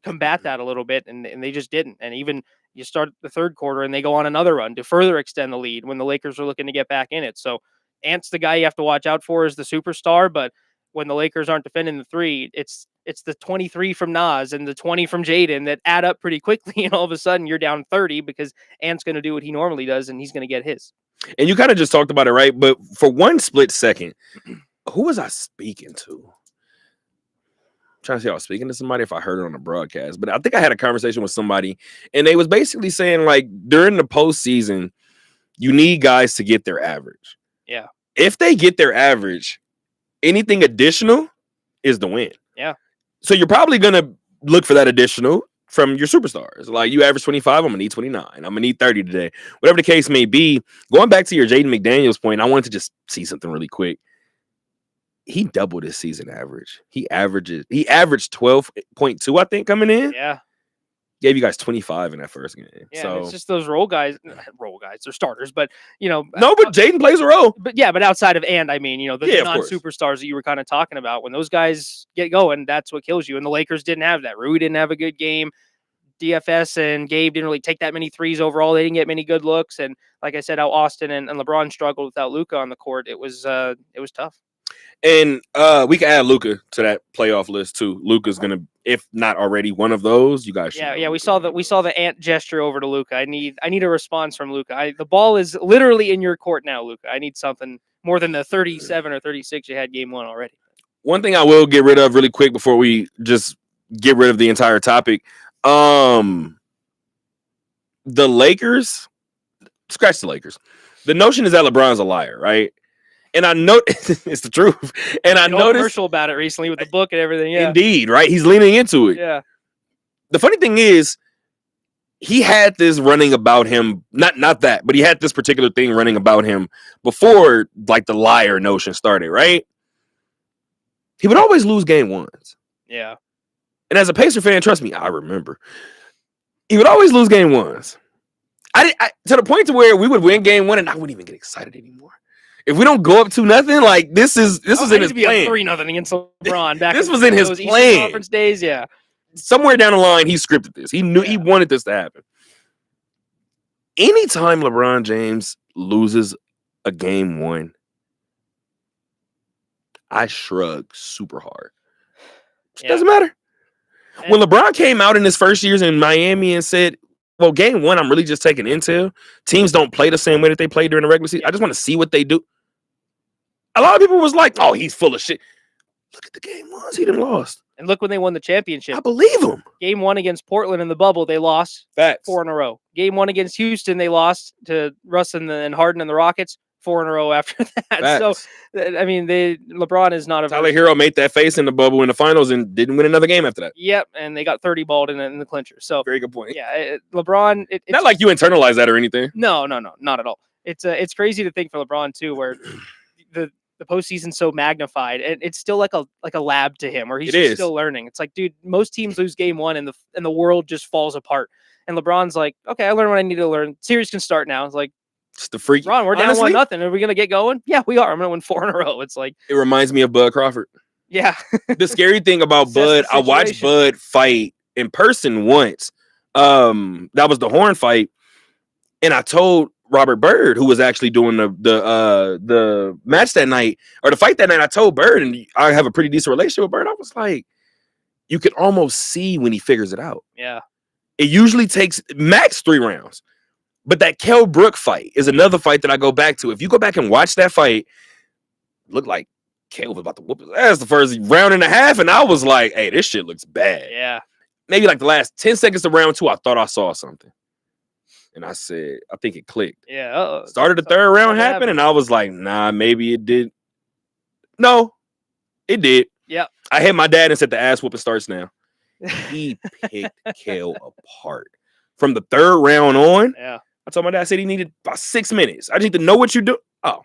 combat that a little bit, and they just didn't. And even you start the third quarter and they go on another run to further extend the lead when the Lakers are looking to get back in it. So Ant's the guy you have to watch out for as the superstar, but when the Lakers aren't defending the three, it's the 23 from Naz and the 20 from Jaden that add up pretty quickly, and all of a sudden you're down 30 because Ant's going to do what he normally does and he's going to get his. And you kind of just talked about it, right? But for one split second, who was I speaking to? I'm trying to see if I was speaking to somebody, if I heard it on the broadcast. But I think I had a conversation with somebody, and they was basically saying, like, during the postseason, you need guys to get their average. Yeah. If they get their average, anything additional is the win. Yeah. So you're probably going to look for that additional from your superstars. Like, you average 25, I'm going to need 29. I'm going to need 30 today. Whatever the case may be, going back to your Jaden McDaniels point, I wanted to just see something really quick. He doubled his season average. He averaged 12.2, I think, coming in. Yeah. Gave you guys 25 in that first game. Yeah, so it's just those role guys. They're starters, but no, but Jaden plays a role. But outside of the non-superstars that you were kind of talking about, when those guys get going, that's what kills you. And the Lakers didn't have that. Rui didn't have a good game. DFS and Gabe didn't really take that many threes overall. They didn't get many good looks. And like I said, how Austin and LeBron struggled without Luka on the court. It was tough. And we can add Luka to that playoff list too. Luka's gonna, if not already one of those, you guys. Yeah. We saw the ant gesture over to Luka. I need a response from Luka. The ball is literally in your court now, Luka. I need something more than the 37 or 36 you had game 1 already. One thing I will get rid of really quick before we just get rid of the entire topic. The Lakers, scratch the Lakers. The notion is that LeBron's a liar, right? And I know it's the truth. And I noticed commercial about it recently with the book and everything. Yeah, indeed, right? He's leaning into it. Yeah. The funny thing is, he had this running about him. Not that, but he had this particular thing running about him before, like, the liar notion started, right? He would always lose game 1s. Yeah. And as a Pacer fan, trust me, I remember. He would always lose game 1s. I to the point to where we would win game 1 and I wouldn't even get excited anymore. If we don't go up 2-0, like, this was in his plan. 3-0 against LeBron back. This was in his plan. Conference days, yeah. Somewhere down the line, he scripted this. He knew he wanted this to happen. Anytime LeBron James loses a game 1, I shrug super hard. It doesn't matter. When LeBron came out in his first years in Miami and said, well, game one, I'm really just taking intel. Teams don't play the same way that they play during the regular season. I just want to see what they do. A lot of people was like, oh, he's full of shit. Look at the game ones. He done lost. And look when they won the championship. I believe him. Game 1 against Portland in the bubble, they lost Facts. 4 in a row. Game 1 against Houston, they lost to Russ and Harden and the Rockets 4 in a row after that. Facts. So, I mean, LeBron is not a Tyler Hero made that face in the bubble in the finals and didn't win another game after that. Yep, and they got 30 balled in the clincher. So very good point. Yeah, LeBron. It's not like you internalize that or anything. No, not at all. It's crazy to think for LeBron too, where the postseason's so magnified, and it's still like a lab to him, where he's just still learning. It's like, dude, most teams lose game 1, and the world just falls apart. And LeBron's like, okay, I learned what I need to learn. Series can start now. It's like, it's the freak. Ron, we're down 1-0. Are we gonna get going? Yeah, we are. I'm gonna win 4 in a row. It's like, it reminds me of Bud Crawford. Yeah. The scary thing about Bud, I watched Bud fight in person once. That was the Horn fight, and I told Robert Byrd, who was actually doing the match that night or the fight that night, I told Byrd, and I have a pretty decent relationship with Byrd. I was like, you can almost see when he figures it out. Yeah. It usually takes max 3 rounds. But that Kell Brook fight is another fight that I go back to. If you go back and watch that fight, it looked like Kell was about to whoop his ass the first round and a half, and I was like, hey, this shit looks bad. Yeah. Maybe like the last 10 seconds of round 2, I thought I saw something. And I said, I think it clicked. Yeah. Started the third round happen, and I was like, nah, maybe it did. No, it did. Yeah. I hit my dad and said the ass whooping starts now. He picked Kell apart. From the third round on, yeah. I told my dad, I said he needed about 6 minutes. I just need to know what you do. Oh,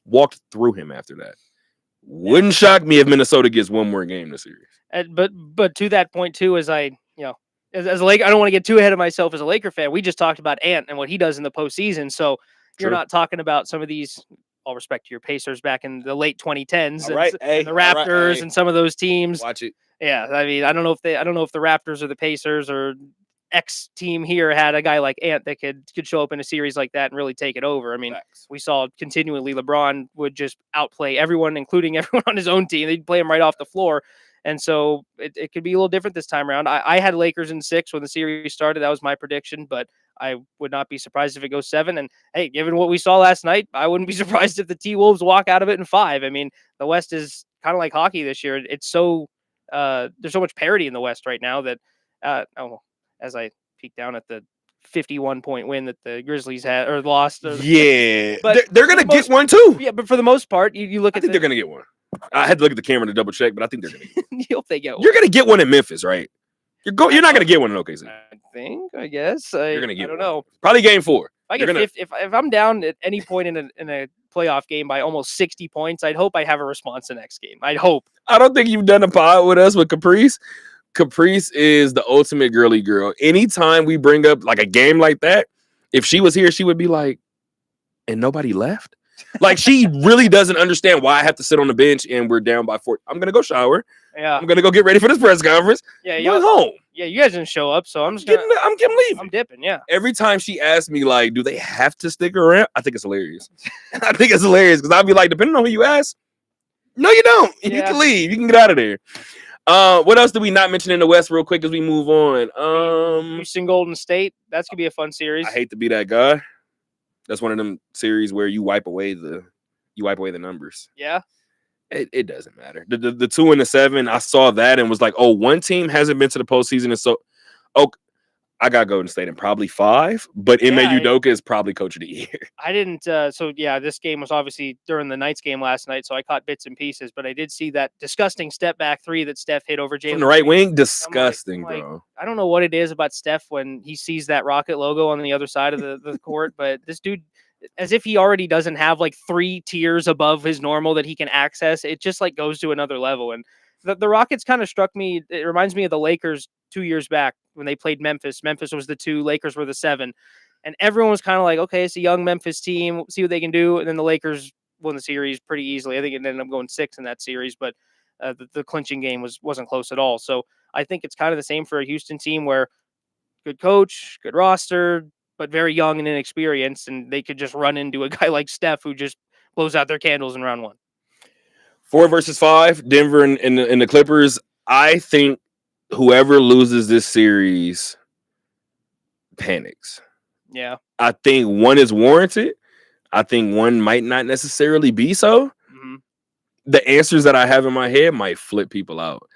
walked through him after that. Wouldn't shock me if Minnesota gets one more game this series. But to that point too, as a Laker, I don't want to get too ahead of myself as a Laker fan. We just talked about Ant and what he does in the postseason. So you're not talking about some of these. All respect to your Pacers back in the late 2010s, and the Raptors and some of those teams. Watch it. Yeah, I mean, I don't know if the Raptors or the Pacers or X team here had a guy like Ant that could show up in a series like that and really take it over. I mean, we saw continually LeBron would just outplay everyone, including everyone on his own team. They'd play him right off the floor. And so it could be a little different this time around. I had Lakers in 6 when the series started. That was my prediction, but I would not be surprised if it goes 7. And hey, given what we saw last night, I wouldn't be surprised if the T-Wolves walk out of it in 5. I mean, the West is kind of like hockey this year. It's so there's so much parity in the West right now that as I peek down at the 51-point win that the Grizzlies had or lost. Yeah, but they're gonna get one too. Yeah, but for the most part, you look at. I think they're gonna get one. I had to look at the camera to double check, but I think they're gonna get one. You hope they get one. You're gonna get one in Memphis, right? You're not gonna get one in OKC. I guess. You're gonna get. I don't know. Probably game 4. If I'm down at any point in a playoff game by almost 60 points, I'd hope I have a response the next game. I'd hope. I don't think you've done a pod with us with Caprice. Caprice is the ultimate girly girl. Anytime we bring up like a game like that, if she was here, she would be like, and nobody left? Like, she really doesn't understand why I have to sit on the bench and we're down by 4. I'm going to go shower. Yeah. I'm going to go get ready for this press conference. Yeah. I'm going home. Yeah, you guys didn't show up, so I'm getting leaving. I'm dipping, yeah. Every time she asks me, like, do they have to stick around? I think it's hilarious. I think it's hilarious because I'll be like, depending on who you ask, no, you don't. Yeah. You can leave. You can get out of there. What else did we not mention in the West real quick as we move on? Houston Golden State. That's gonna be a fun series. I hate to be that guy. That's one of them series where you wipe away the numbers. Yeah. It doesn't matter. The 2 and the 7, I saw that and was like, oh, one team hasn't been to the postseason, and so I got Golden State in probably 5, but Ime Udoka is probably coach of the year. I didn't. This game was obviously during the Knights game last night, so I caught bits and pieces. But I did see that disgusting step back 3 that Steph hit over Jalen from the right wing. Disgusting, bro. I don't know what it is about Steph when he sees that Rocket logo on the other side of the court, but this dude, as if he already doesn't have like 3 tiers above his normal that he can access, it just like goes to another level. And the Rockets kind of struck me. It reminds me of the Lakers 2 years back when they played Memphis. Memphis was the 2, Lakers were the 7. And everyone was kind of like, okay, it's a young Memphis team. See what they can do. And then the Lakers won the series pretty easily. I think it ended up going 6 in that series, but the clinching game wasn't close at all. So I think it's kind of the same for a Houston team where good coach, good roster, but very young and inexperienced. And they could just run into a guy like Steph who just blows out their candles in round 1. 4 versus 5, Denver and the Clippers. I think whoever loses this series panics. Yeah. I think one is warranted. I think one might not necessarily be so. Mm-hmm. The answers that I have in my head might flip people out.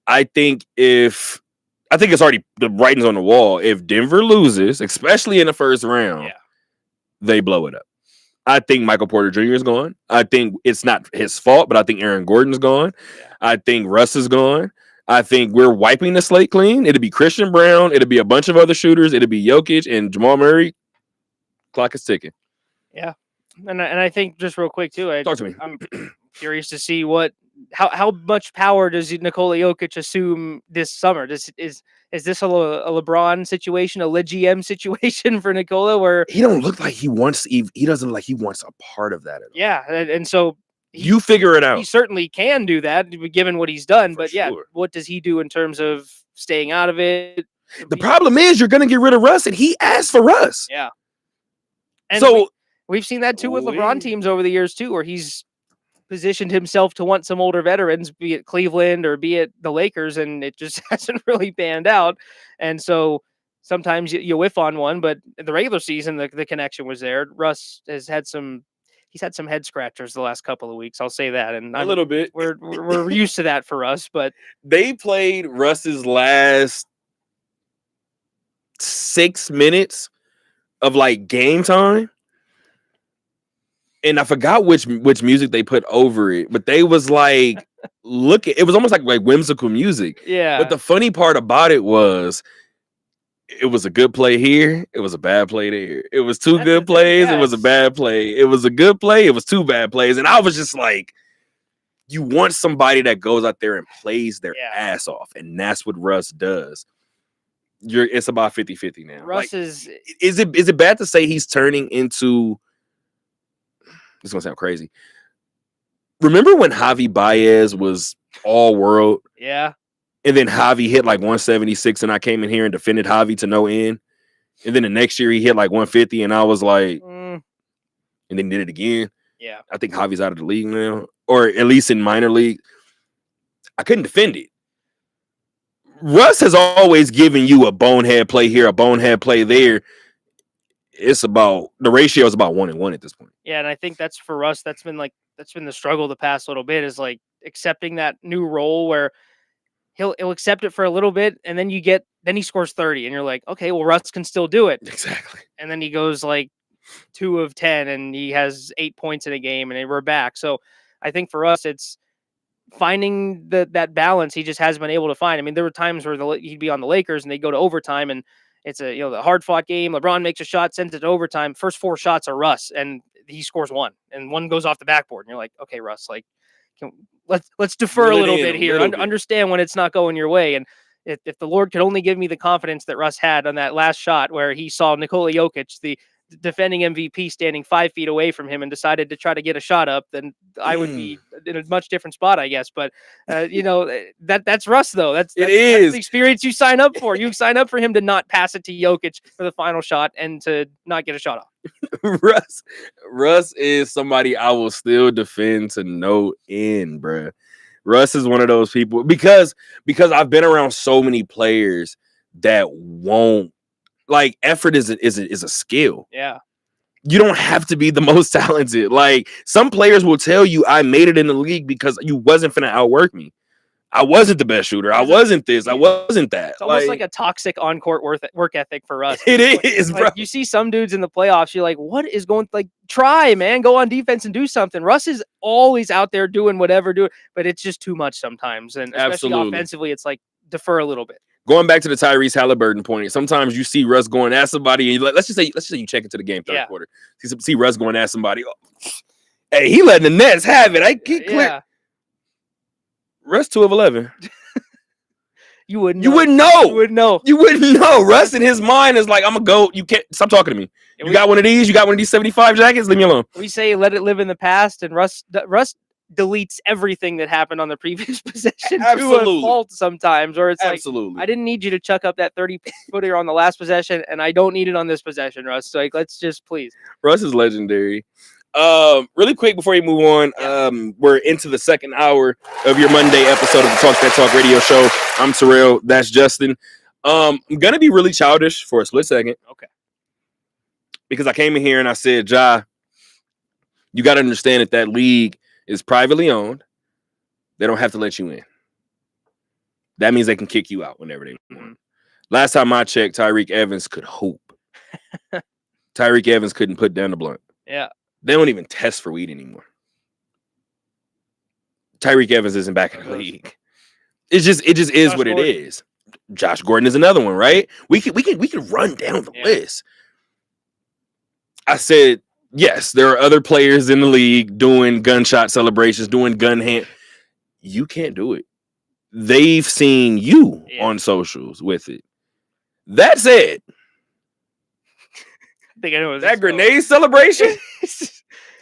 I think it's already the writing's on the wall. If Denver loses, especially in the first round, they blow it up. I think Michael Porter Jr. is gone. I think it's not his fault, but I think Aaron Gordon's gone. Yeah. I think Russ is gone. I think we're wiping the slate clean. It'll be Christian Brown. It'll be a bunch of other shooters. It'll be Jokic and Jamal Murray. Clock is ticking. Yeah. And I think just real quick too, Talk to me. I'm curious to see how much power does Nikola Jokic assume this summer? Is this a LeBron situation, a GM situation for Nikola, where he don't look like he wants? He doesn't look like he wants a part of that. Yeah, and so you figure it out. He certainly can do that, given what he's done. But yeah, sure. What does he do in terms of staying out of it? The problem is you're going to get rid of Russ, and he asked for Russ. Yeah. And so we've seen that too with LeBron teams over the years too, where he's positioned himself to want some older veterans, be it Cleveland or be it the Lakers, and it just hasn't really panned out. And so sometimes you whiff on one, but in the regular season, the connection was there. Russ has had some head scratchers the last couple of weeks. I'll say that. And a little bit. We're used to that for us, but they played Russ's last 6 minutes of like game time. And I forgot which music they put over it, but they was like, it was almost like whimsical music. Yeah. But the funny part about it was a good play here. It was a bad play there. It was two good plays. It was a bad play. It was a good play. It was two bad plays. And I was just like, you want somebody that goes out there and plays their ass off. And that's what Russ does. It's about 50-50 now. Russ is it bad to say he's turning into, it's gonna sound crazy. Remember when Javi Baez was all world? Yeah. And then Javi hit like 176, and I came in here and defended Javi to no end. And then the next year he hit like 150, and I was like, and then did it again. Yeah. I think Javi's out of the league now, or at least in minor league. I couldn't defend it. Russ has always given you a bonehead play here, a bonehead play there. It's about the ratio is about 1-1 at this point. Yeah, and I think that's for Russ. That's been the struggle the past little bit, is like accepting that new role where he'll accept it for a little bit, and then he scores 30, and you're like, okay, well, Russ can still do it. Exactly. And then he goes like 2 of 10, and he has 8 points in a game, and we're back. So I think for us, it's finding that balance he just hasn't been able to find. I mean, there were times where he'd be on the Lakers and they go to overtime, and it's the hard fought game. LeBron makes a shot, sends it to overtime. First 4 shots are Russ, and he scores 1, and 1 goes off the backboard. And you're like, okay, Russ, like, let's defer a little bit here. Understand when it's not going your way. And if the Lord could only give me the confidence that Russ had on that last shot where he saw Nikola Jokic, the defending MVP, standing 5 feet away from him and decided to try to get a shot up, then I would be in a much different spot, I guess. But that's Russ, though. That's the experience you sign up for. You sign up for him to not pass it to Jokic for the final shot and to not get a shot off. Russ is somebody I will still defend to no end, bruh. Russ is one of those people because I've been around so many players that won't. Like, effort is a skill. Yeah. You don't have to be the most talented. Like, some players will tell you, I made it in the league because you wasn't finna outwork me. I wasn't the best shooter. I wasn't this. I wasn't that. It's almost like a toxic on-court work ethic for us. It is, bro. You see some dudes in the playoffs, you're like, what is going, like, try, man. Go on defense and do something. Russ is always out there doing whatever, but it's just too much sometimes. And especially offensively, it's like, defer a little bit. Going back to the Tyrese Halliburton point, sometimes you see Russ going at somebody, and you let's just say you check into the game third quarter. See Russ going at somebody. Oh, hey, he letting the Nets have it. Yeah. Russ 2 of 11. You wouldn't know. You wouldn't know. You wouldn't know. Russ in his mind is like, I'm gonna go. You can't stop talking to me. You got one of these. You got one of these 75 jackets. Leave me alone. We say let it live in the past, and Russ deletes everything that happened on the previous possession to a fault sometimes, or it's like, I didn't need you to chuck up that 30-footer on the last possession, and I don't need it on this possession, Russ. So, like, let's just please. Russ is legendary. Really quick before you move on, we're into the second hour of your Monday episode of the Talk That Talk radio show. I'm Terrell. That's Justin. I'm gonna be really childish for a split second. Okay. Because I came in here and I said, Ja, you got to understand that league is privately owned. They don't have to let you in. That means they can kick you out whenever they want. Last time I checked, Tyreek Evans could hope. Tyreek Evans couldn't put down the blunt. Yeah. They don't even test for weed anymore. Tyreek Evans isn't back in the league. It just is Josh what Gordon. it is. Josh Gordon is another one, right? We could run down the list. I said, yes, there are other players in the league doing gunshot celebrations, doing gun hand. You can't do it. They've seen you on socials with it. That said, I think I know that grenade celebration,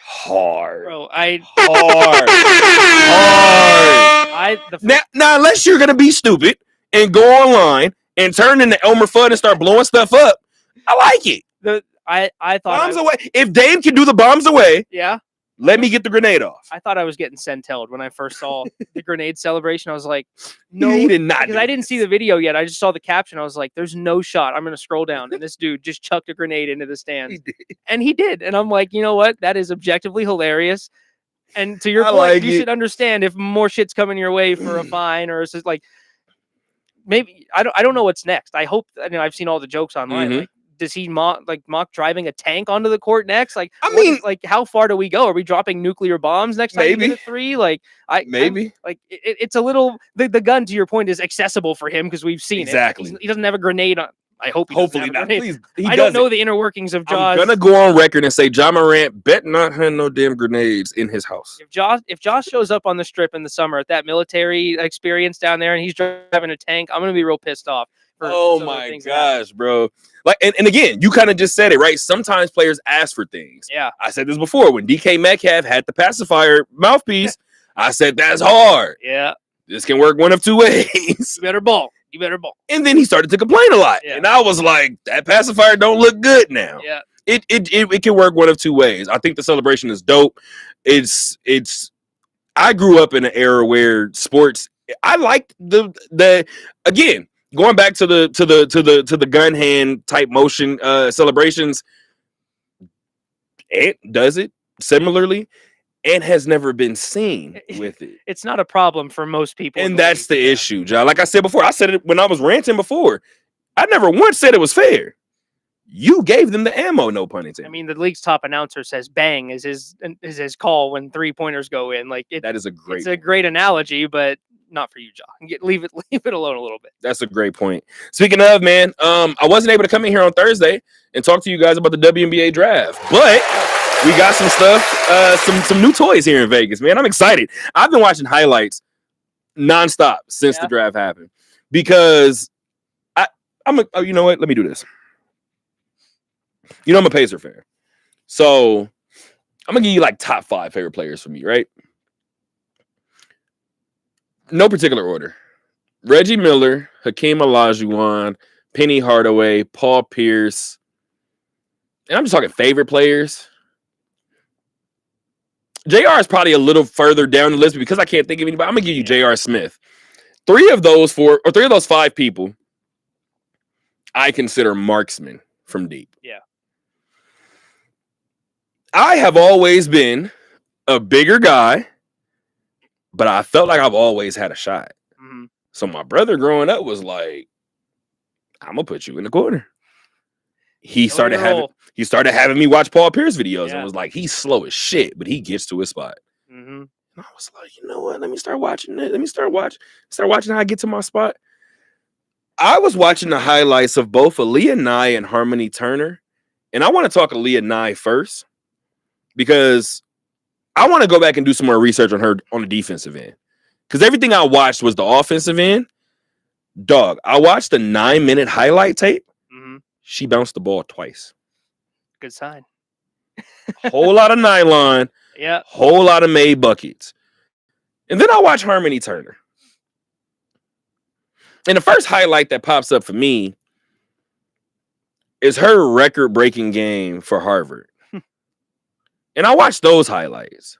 hard. Bro, Hard. Now, unless you're gonna be stupid and go online and turn into Elmer Fudd and start blowing stuff up, I like it. I thought Bombs away. If Dame can do the bombs away, let me get the grenade off. I thought I was getting sent-held when I first saw the grenade celebration. I was like, no, he did not. Because I didn't see the video yet. I just saw the caption. I was like, there's no shot. I'm going to scroll down. And this dude just chucked a grenade into the stands. And he did. And I'm like, you know what? That is objectively hilarious. And to your point, you should understand if more shit's coming your way for a fine or it's just like, maybe, I don't know what's next. I hope, I've seen all the jokes online. Like, does he mock driving a tank onto the court next? Like, I mean, how far do we go? Are we dropping nuclear bombs next time? Maybe 3. It's a little. The gun, to your point, is accessible for him because we've seen it. He doesn't have a grenade on. I hope. Hopefully not. Please, I don't know the inner workings of Josh. I'm gonna go on record and say Ja Morant bet not have no damn grenades in his house. If Josh shows up on the strip in the summer at that military experience down there and he's driving a tank, I'm gonna be real pissed off. Oh my gosh, bro. And again, you kind of just said it, right? Sometimes players ask for things. Yeah. I said this before. When DK Metcalf had the pacifier mouthpiece, I said that's hard. Yeah. This can work one of two ways. You better ball. And then he started to complain a lot. Yeah. And I was like, that pacifier don't look good now. Yeah. It can work one of two ways. I think the celebration is dope. I grew up in an era where sports, I liked the again, going back to the gun hand type motion celebrations, it does it similarly and has never been seen with it. It's not a problem for most people. And that's the issue, John. Like I said before, I said it when I was ranting before. I never once said it was fair. You gave them the ammo, no pun intended. I mean, the league's top announcer says bang is his call when 3-pointers go in. That is a great analogy, but not for you, John. Leave it alone a little bit. That's a great point. Speaking of, man, I wasn't able to come in here on Thursday and talk to you guys about the WNBA draft, but we got some stuff, some new toys here in Vegas, man. I'm excited. I've been watching highlights nonstop since the draft happened because you know what? Let me do this. I'm a Pacer fan, so I'm gonna give you top 5 favorite players for me, right? No particular order. Reggie Miller, Hakeem Olajuwon, Penny Hardaway, Paul Pierce. And I'm just talking favorite players. JR is probably a little further down the list because I can't think of anybody. I'm going to give you J.R. Smith. 3 of those 5 people I consider marksmen from deep. Yeah. I have always been a bigger guy, but I felt like I've always had a shot. Mm-hmm. So my brother growing up was like, I'm going to put you in the corner. He started having me watch Paul Pierce videos and was like, he's slow as shit, but he gets to his spot. Mm-hmm. And I was like, you know what? Let me start watching it. Let me start watching how I get to my spot. I was watching the highlights of both Aaliyah Nye and Harmony Turner. And I want to talk Aaliyah Nye first because I want to go back and do some more research on her on the defensive end. Because everything I watched was the offensive end. Dog, I watched the 9-minute highlight tape. Mm-hmm. She bounced the ball twice. Good sign. Whole lot of nylon. Yeah. Whole lot of made buckets. And then I watch Harmony Turner. And the first highlight that pops up for me is her record-breaking game for Harvard. And I watched those highlights.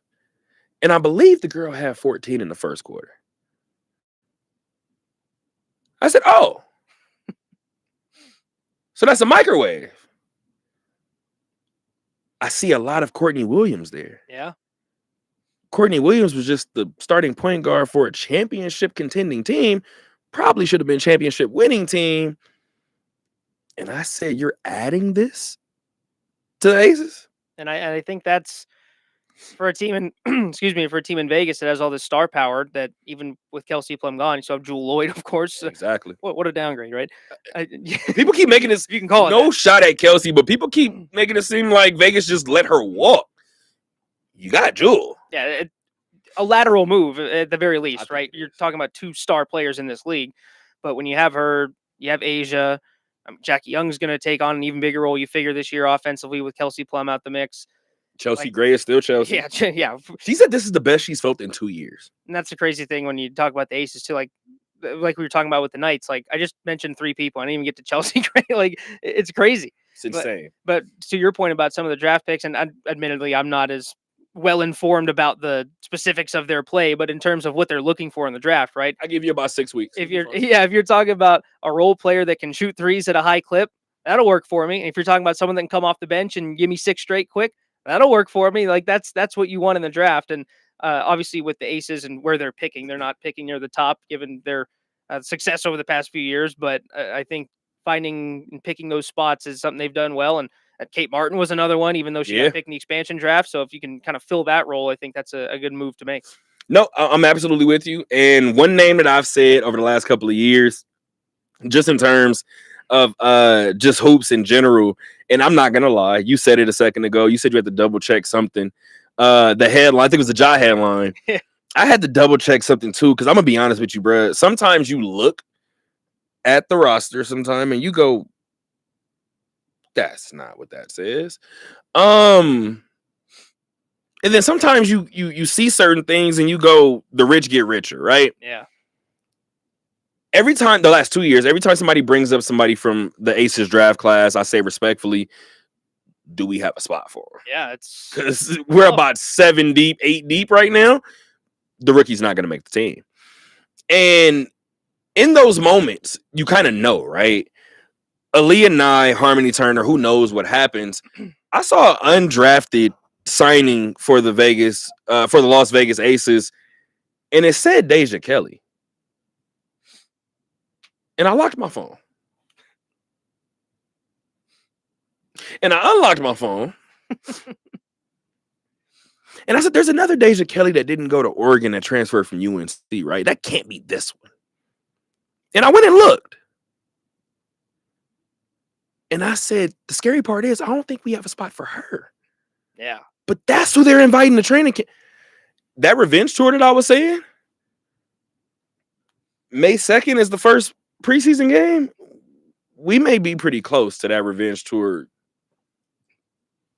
And I believe the girl had 14 in the first quarter. I said, oh. So that's a microwave. I see a lot of Courtney Williams there. Yeah. Courtney Williams was just the starting point guard for a championship contending team. Probably should have been championship winning team. And I said, you're adding this to the Aces? And I think that's for a team in for a team in Vegas that has all this star power that even with Kelsey Plum gone, you still have Jewel Lloyd, of course. Exactly. What a downgrade, right? People keep making this, you can call it no that. shot at Kelsey, but people keep making it seem like Vegas just let her walk. You got Jewel. Yeah, a lateral move at the very least, right? You're talking about 2 star players in this league, but when you have her, you have Asia. Jackie Young's going to take on an even bigger role. You figure this year offensively with Kelsey Plum out the mix. Chelsea Gray is still Chelsea. Yeah, yeah. She said this is the best she's felt in 2 years. And that's the crazy thing when you talk about the Aces too. Like we were talking about with the Knights. Like I just mentioned 3 people. I didn't even get to Chelsea Gray. Like it's crazy. It's insane. But to your point about some of the draft picks, and admittedly, I'm not as well informed about the specifics of their play, but in terms of what they're looking for in the draft, right? I give you about 6 weeks. If you're talking about a role player that can shoot threes at a high clip, that'll work for me. And if you're talking about someone that can come off the bench and give me 6 straight quick, that'll work for me. Like that's what you want in the draft. And obviously with the Aces and where they're picking, they're not picking near the top given their success over the past few years. But I think finding and picking those spots is something they've done well. And Kate Martin was another one, even though she got picked in the expansion draft. So if you can kind of fill that role, I think that's a good move to make. No, I'm absolutely with you. And one name that I've said over the last couple of years, just in terms of just hoops in general, and I'm not gonna lie, you said it a second ago. You said you had to double check something. The headline, I think it was the Ja headline. I had to double check something too, because I'm gonna be honest with you, bro. Sometimes you look at the roster sometime and you go, that's not what that says. And then sometimes you see certain things and you go, the rich get richer, right? Yeah. Every time, the last 2 years, every time somebody brings up somebody from the Aces draft class, I say respectfully, do we have a spot for them? Yeah, it's because we're about 7 deep, 8 deep right now. The rookie's not going to make the team. And in those moments, you kind of know, right? Aaliyah Nye, Harmony Turner, who knows what happens? I saw an undrafted signing for the Las Vegas Aces, and it said Deja Kelly. And I locked my phone. And I unlocked my phone. And I said, there's another Deja Kelly that didn't go to Oregon that transferred from UNC, right? That can't be this one. And I went and looked. And I said, the scary part is I don't think we have a spot for her. Yeah. But that's who they're inviting to training camp. That revenge tour that I was saying, May 2nd is the first preseason game. We may be pretty close to that revenge tour.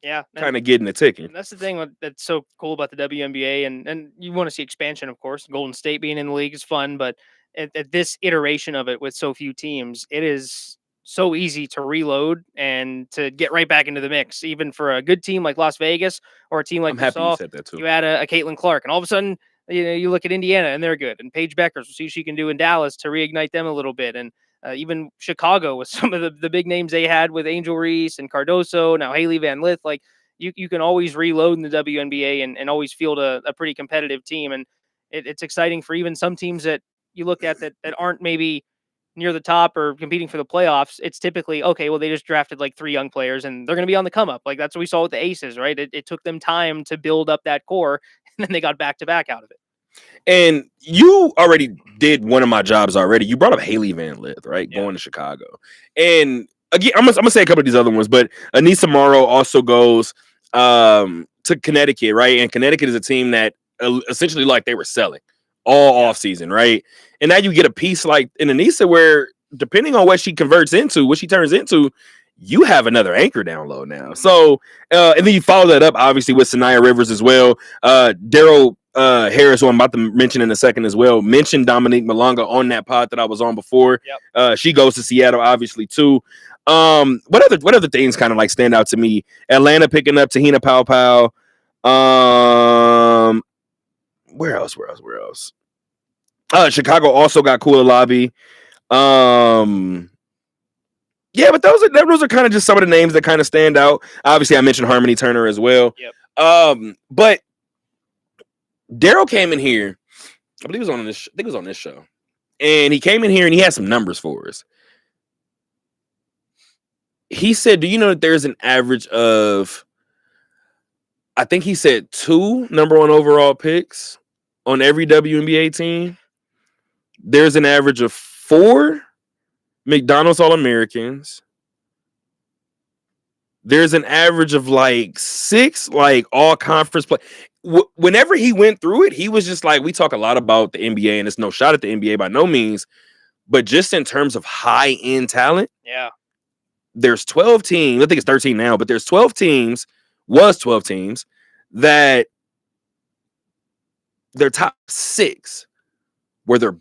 Yeah. Kind of getting a ticket. That's the thing that's so cool about the WNBA. And you want to see expansion, of course. Golden State being in the league is fun. But at this iteration of it with so few teams, it is so easy to reload and to get right back into the mix, even for a good team like Las Vegas or a team like I'm happy you said that too. You add a Caitlin Clark, and all of a sudden, you look at Indiana and they're good, and Paige Beckers, we'll see what she can do in Dallas to reignite them a little bit, and even Chicago with some of the big names they had with Angel Reese and Cardoso, now Haley Van Lith. Like you can always reload in the WNBA and always field a pretty competitive team, and it's exciting for even some teams that you look at that aren't maybe near the top or competing for the playoffs. It's typically, okay, well, they just drafted like 3 young players and they're going to be on the come up. Like that's what we saw with the Aces, right? It took them time to build up that core, and then they got back to back out of it. And you already did one of my jobs already. You brought up Haley Van Lith, right? Yeah. Going to Chicago. And again, I'm gonna say a couple of these other ones, but Anissa Morrow also goes to Connecticut, right? And Connecticut is a team that essentially like they were selling all off season, right? And now you get a piece like in Anissa where depending on what she converts into, what she turns into, you have another anchor down low now. So, and then you follow that up obviously with Sanaya Rivers as well. Daryl Harris, who I'm about to mention in a second as well, mentioned Dominique Malonga on that pod that I was on before. Yep. She goes to Seattle obviously too. What other things kind of like stand out to me? Atlanta picking up Tahina Pau Pau. Where else? Chicago also got Kula Lobby. Yeah, but those are kind of just some of the names that kind of stand out. Obviously, I mentioned Harmony Turner as well. Yep. But Daryl came in here. I believe it was on this. I think it was on this show, and he came in here and he had some numbers for us. He said, "Do you know that there's an average of?" I think he said 2 number 1 overall picks on every WNBA team. There's an average of 4 McDonald's All-Americans. There's an average of like 6 like all-conference play. Whenever he went through it, he was just like, we talk a lot about the NBA, and it's no shot at the NBA by no means, but just in terms of high-end talent, yeah, there's 12 teams. I think it's 13 now, but there's 12 teams. Was 12 teams that their top 6 were the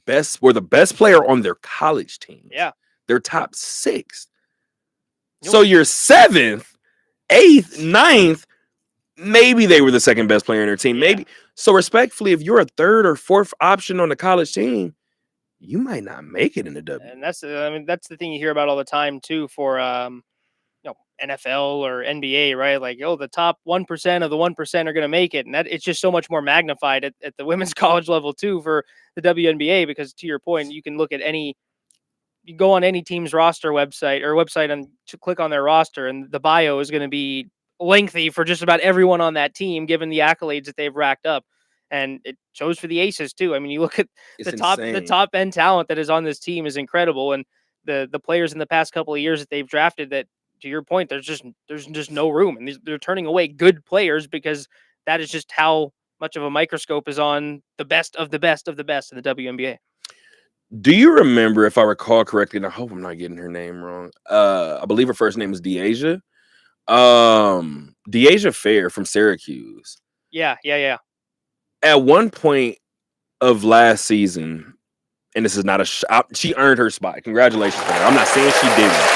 best player on their college team. Yeah. Their top 6. So your 7th, 8th, 9th, maybe they were the second best player in their team. Maybe. So respectfully, if you're a 3rd or 4th option on the college team, you might not make it in the W. And that's the thing you hear about all the time too for NFL or NBA, right? Like, the top 1% of the 1% are going to make it. And that it's just so much more magnified at the women's college level too for the WNBA, because to your point, you can look at you go on any team's roster website and to click on their roster, and the bio is going to be lengthy for just about everyone on that team, given the accolades that they've racked up. And it shows for the Aces too. I mean, you look at the top end talent that is on this team is incredible. And the players in the past couple of years that they've drafted, that to your point, there's just no room, and they're turning away good players because that is just how much of a microscope is on the best of the best of the best in the WNBA. Do you remember, if I recall correctly, and I hope I'm not getting her name wrong, I believe her first name is Deasia. Deasia Fair from Syracuse. Yeah. At one point of last season, and this is not she earned her spot. Congratulations to her. I'm not saying she didn't.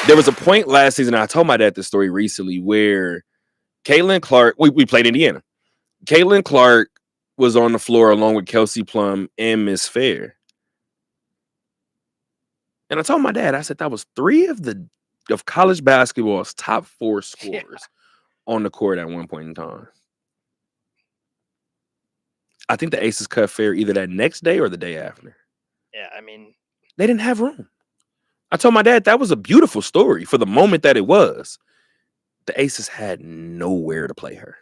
There was a point last season, I told my dad this story recently, where Caitlin Clark, we played Indiana. Caitlin Clark was on the floor along with Kelsey Plum and Miss Fair. And I told my dad, I said, that was 3 of college basketball's top 4 scorers on the court at one point in time. I think the Aces cut Fair either that next day or the day after. Yeah, I mean, they didn't have room. I told my dad that was a beautiful story for the moment that it was. The Aces had nowhere to play her.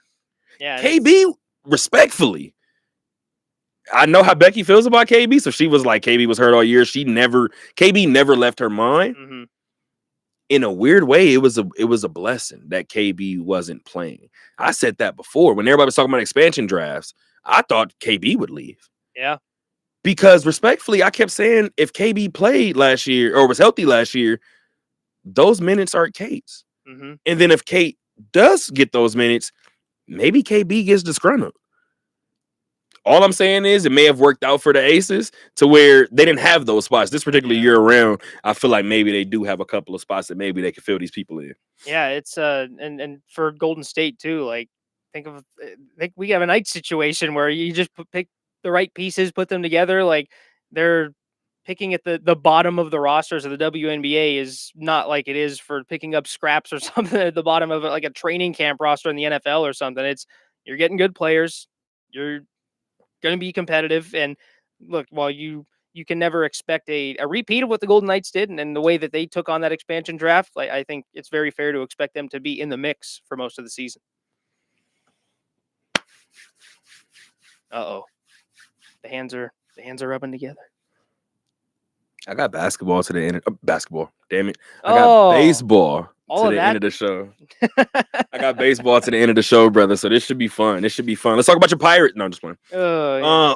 Yeah, KB, respectfully, I know how Becky feels about KB, so she was like, KB was hurt all year. KB never left her mind. Mm-hmm. In a weird way, it was a blessing that KB wasn't playing. I said that before when everybody was talking about expansion drafts. I thought KB would leave. Yeah. Because respectfully, I kept saying if KB played last year or was healthy last year, those minutes aren't Kate's. Mm-hmm. And then if Kate does get those minutes, maybe KB gets disgruntled. All I'm saying is it may have worked out for the Aces to where they didn't have those spots. This particular year around, I feel like maybe they do have a couple of spots that maybe they can fill these people in. Yeah, it's and for Golden State too, like think we have a night situation where you just pick the right pieces, put them together. Like they're picking at the bottom of the rosters of the WNBA is not like it is for picking up scraps or something at the bottom of like a training camp roster in the NFL or something. It's you're getting good players. You're going to be competitive. And look, while you can never expect a repeat of what the Golden Knights did and the way that they took on that expansion draft, like I think it's very fair to expect them to be in the mix for most of the season. Uh-oh. The hands are rubbing together. I got basketball to the end. Basketball. Damn it. I got baseball to the end of the show. I got baseball to the end of the show, brother. So this should be fun. Let's talk about your Pirates. No, I'm just playing. Yeah.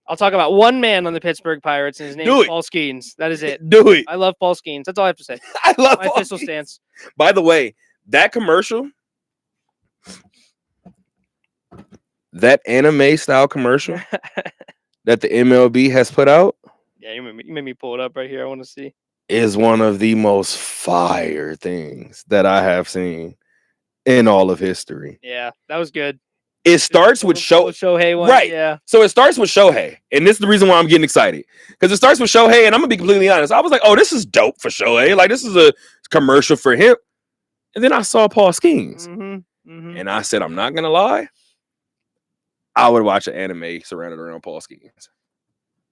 I'll talk about one man on the Pittsburgh Pirates, and his name is Paul Skeens. That is it. Do it. I love Paul Skeens. That's all I have to say. I love my official stance. By the way, that commercial, that anime style commercial that the MLB has put out. Yeah, you made me pull it up right here. I want to see. Is one of the most fire things that I have seen. in all of history. Yeah, that was good. It starts with Shohei one. Right. Yeah. So it starts with Shohei. And this is the reason why I'm getting excited. Because it starts with Shohei, and I'm going to be completely honest. I was like, oh, this is dope for Shohei. Like, this is a commercial for him. And then I saw Paul Skeens. And I said, I'm not going to lie. I would watch an anime surrounded around Paul Skeens.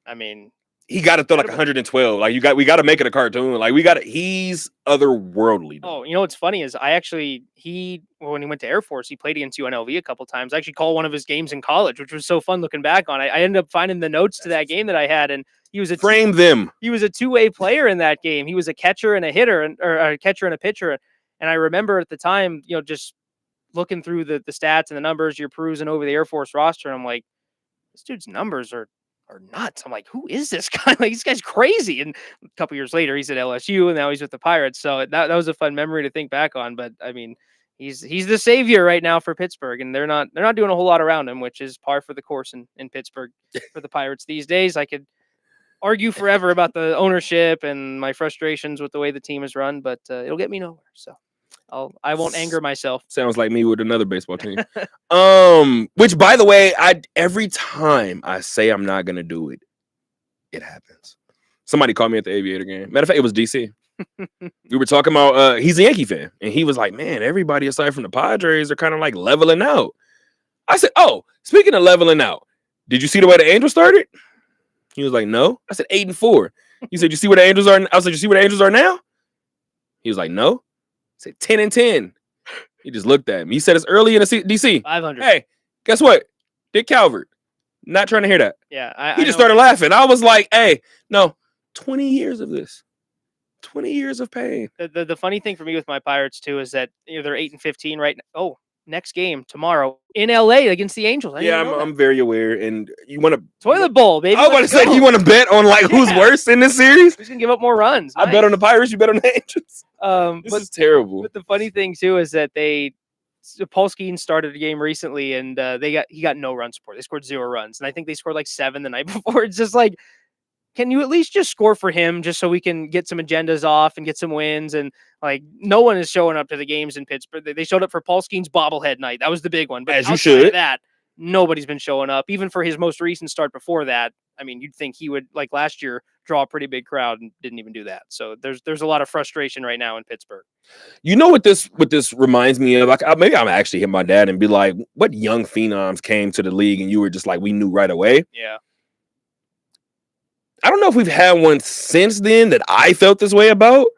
I mean, he got to throw like 112. Like we got to make it a cartoon. Like he's otherworldly. Dude. Oh, you know what's funny is when he went to Air Force, he played against UNLV a couple times. I actually called one of his games in college, which was so fun looking back on. I ended up finding the notes to that game that I had, and he was He was a two-way player in that game. He was a catcher and a hitter, or a catcher and a pitcher. And I remember at the time, just looking through the stats and the numbers, you're perusing over the Air Force roster, and I'm like, this dude's numbers are nuts. I'm like, who is this guy? Like, this guy's crazy. And a couple years later, he's at LSU, and now he's with the Pirates. So that was a fun memory to think back on. But I mean, he's the savior right now for Pittsburgh, and they're not doing a whole lot around him, which is par for the course in Pittsburgh for the Pirates these days. I could argue forever about the ownership and my frustrations with the way the team is run, but it'll get me nowhere. So I won't anger myself. Sounds like me with another baseball team. Which, by the way, every time I say I'm not gonna do it, it happens. Somebody called me at the Aviator game. Matter of fact, it was DC. We were talking about he's a Yankee fan, and he was like, "Man, everybody aside from the Padres are kind of like leveling out." I said, "Oh, speaking of leveling out, did you see the way the Angels started?" He was like, "No." I said, 8-4. He said, "You see where the Angels are?" I said, "You see where the Angels are now?" He was like, "No." I said 10-10. He just looked at me. He said it's early in the DC. 500. Hey, guess what? Dick Calvert. Not trying to hear that. Yeah, he just started laughing. I was like, "Hey, no, 20 years of this, 20 years of pain." The funny thing for me with my Pirates too is that they're 8-15 right now. Oh, next game tomorrow in LA against the Angels. I'm very aware. And you want to toilet bowl, baby. I was about to say, you want to bet on like who's worse in this series? Who's gonna give up more runs? I bet on the Pirates. You bet on the Angels. This is terrible. But the funny thing too is that Paul Skeens started a game recently, and he got no run support. They scored 0 runs, and I think they scored like 7 the night before. It's just like, can you at least just score for him, just so we can get some agendas off and get some wins? And like, no one is showing up to the games in Pittsburgh. They showed up for Paul Skeens' bobblehead night. That was the big one. But as you should. That nobody's been showing up, even for his most recent start before that. I mean, you'd think he would, like last year, draw a pretty big crowd, and didn't even do that. So there's a lot of frustration right now in Pittsburgh. You know what this reminds me of? Like, maybe I'm actually hit my dad and be like, what young phenoms came to the league and you were just like, we knew right away? Yeah. I don't know if we've had one since then that I felt this way about.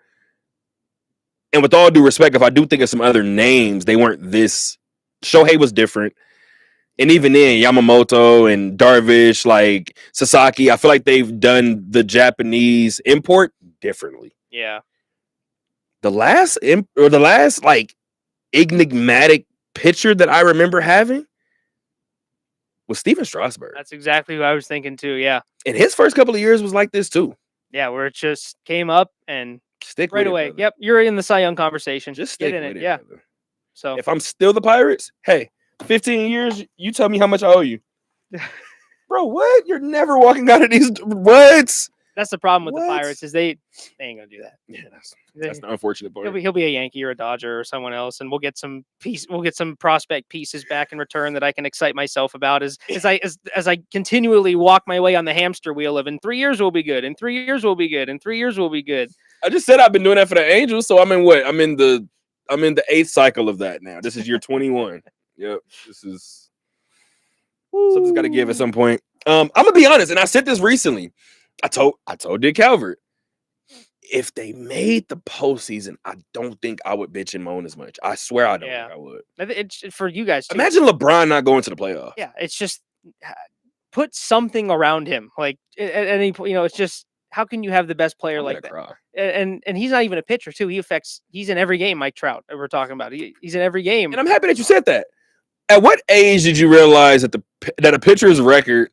And with all due respect, if I do think of some other names, they weren't this. Shohei was different. And even then, Yamamoto and Darvish, like Sasaki, I feel like they've done the Japanese import differently. Yeah. The last like enigmatic pitcher that I remember having was Steven Strasburg. That's exactly what I was thinking too. Yeah. And his first couple of years was like this too. Yeah, where it just came up and stick right with away. It, yep, you're in the Cy Young conversation. Just stick get in with it. Yeah. Brother. So if I'm still the Pirates, hey, 15 years, you tell me how much I owe you. Bro, what? You're never walking out of these. What? That's the problem with the Pirates is they ain't gonna do that. Yeah, that's the unfortunate part. He'll be a Yankee or a Dodger or someone else, and we'll get some prospect pieces back in return that I can excite myself about as I continually walk my way on the hamster wheel of in 3 years we'll be good, in 3 years we'll be good, in 3 years we'll be good. I just said I've been doing that for the Angels, so I'm in what? I'm in the 8th cycle of that now. This is year 21. Yep, this is something's got to give at some point. I'm gonna be honest, and I said this recently. I told Dick Calvert, if they made the postseason, I don't think I would bitch and moan as much. I swear I don't think I would. It's for you guys too. Imagine LeBron not going to the playoffs. Yeah, it's just put something around him. Like at any point, it's just how can you have the best player like that? Cry. And he's not even a pitcher too. He's in every game. Mike Trout, we're talking about. He's in every game. And I'm happy that you said that. At what age did you realize that a pitcher's record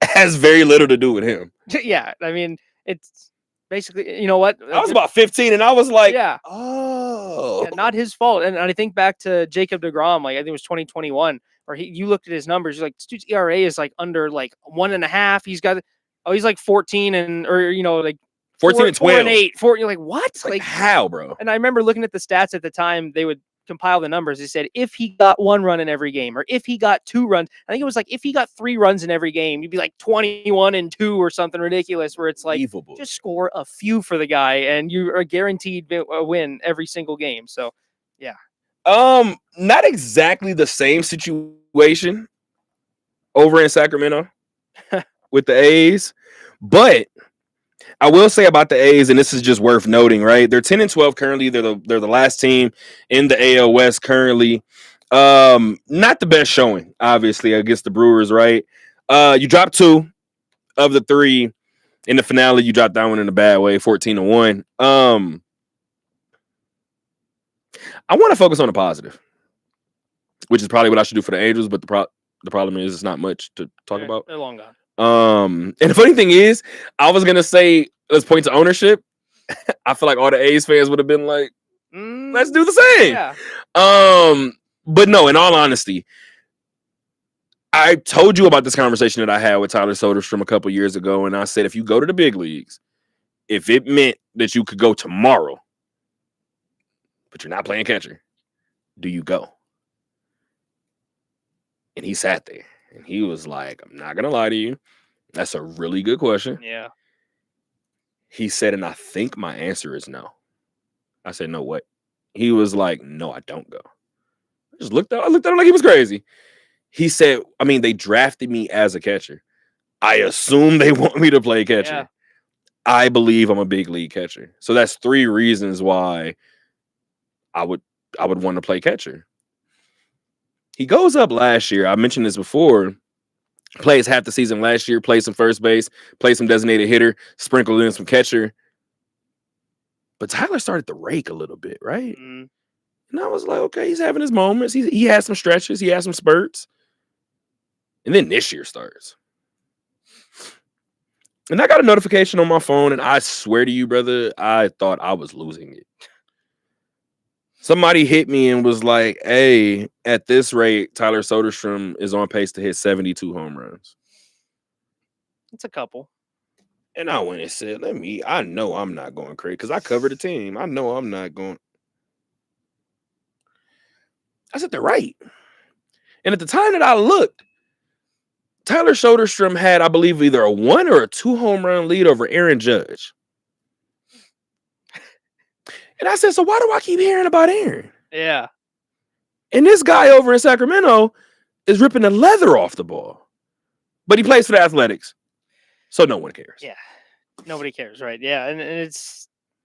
has very little to do with him? Yeah, I mean, it's basically, you know what? I was about 15, and I was like, yeah, not his fault. And I think back to Jacob deGrom, like I think it was 2021, where you looked at his numbers, you're like, this dude's ERA is like under like 1.5. He's like 14 like 14 and 12 and 8. You're like, what? Like how, bro? And I remember looking at the stats at the time. They would compile the numbers. He said if he got 1 run in every game, or if he got 2 runs, I think it was like if he got 3 runs in every game, you'd be like 21-2 or something ridiculous. Where it's like just score a few for the guy, and you are guaranteed a win every single game. So, yeah. Not exactly the same situation over in Sacramento with the A's, but I will say about the A's, and this is just worth noting, right? They're 10-12 currently. They're the last team in the AL West currently. Not the best showing, obviously, against the Brewers, right? You dropped 2 of the 3 in the finale. You dropped that one in a bad way, 14-1. I want to focus on the positive, which is probably what I should do for the Angels, but the problem is it's not much to talk about. They're long gone. And the funny thing is, I was gonna say let's point to ownership. I feel like all the A's fans would have been like, let's do the same. Yeah. But no, in all honesty, I told you about this conversation that I had with Tyler Soderstrom a couple years ago, and I said if you go to the big leagues, if it meant that you could go tomorrow, but you're not playing catcher, do you go? And he sat there and he was like, I'm not gonna lie to you. That's a really good question. Yeah. He said, and I think my answer is no. I said, no, what? He was like, no, I don't go. I looked at him like he was crazy. He said, I mean, they drafted me as a catcher. I assume they want me to play catcher. Yeah. I believe I'm a big league catcher. So that's 3 reasons why I would want to play catcher. He goes up last year. I mentioned this before. Plays half the season last year, plays some first base, plays some designated hitter, sprinkled in some catcher. But Tyler started to rake a little bit, right? Mm. And I was like, okay, he's having his moments. He had some stretches. He had some spurts. And then this year starts. And I got a notification on my phone, and I swear to you, brother, I thought I was losing it. Somebody hit me and was like, hey, at this rate, Tyler Soderstrom is on pace to hit 72 home runs. It's a couple. And I went and said, I know I'm not going crazy because I covered the team. I know I'm not going. I said, they're right. And at the time that I looked, Tyler Soderstrom had, I believe, either a 1 or a 2 home run lead over Aaron Judge. And I said, so why do I keep hearing about Aaron? Yeah. And this guy over in Sacramento is ripping the leather off the ball. But he plays for the Athletics. So no one cares. Yeah. Nobody cares, right? Yeah.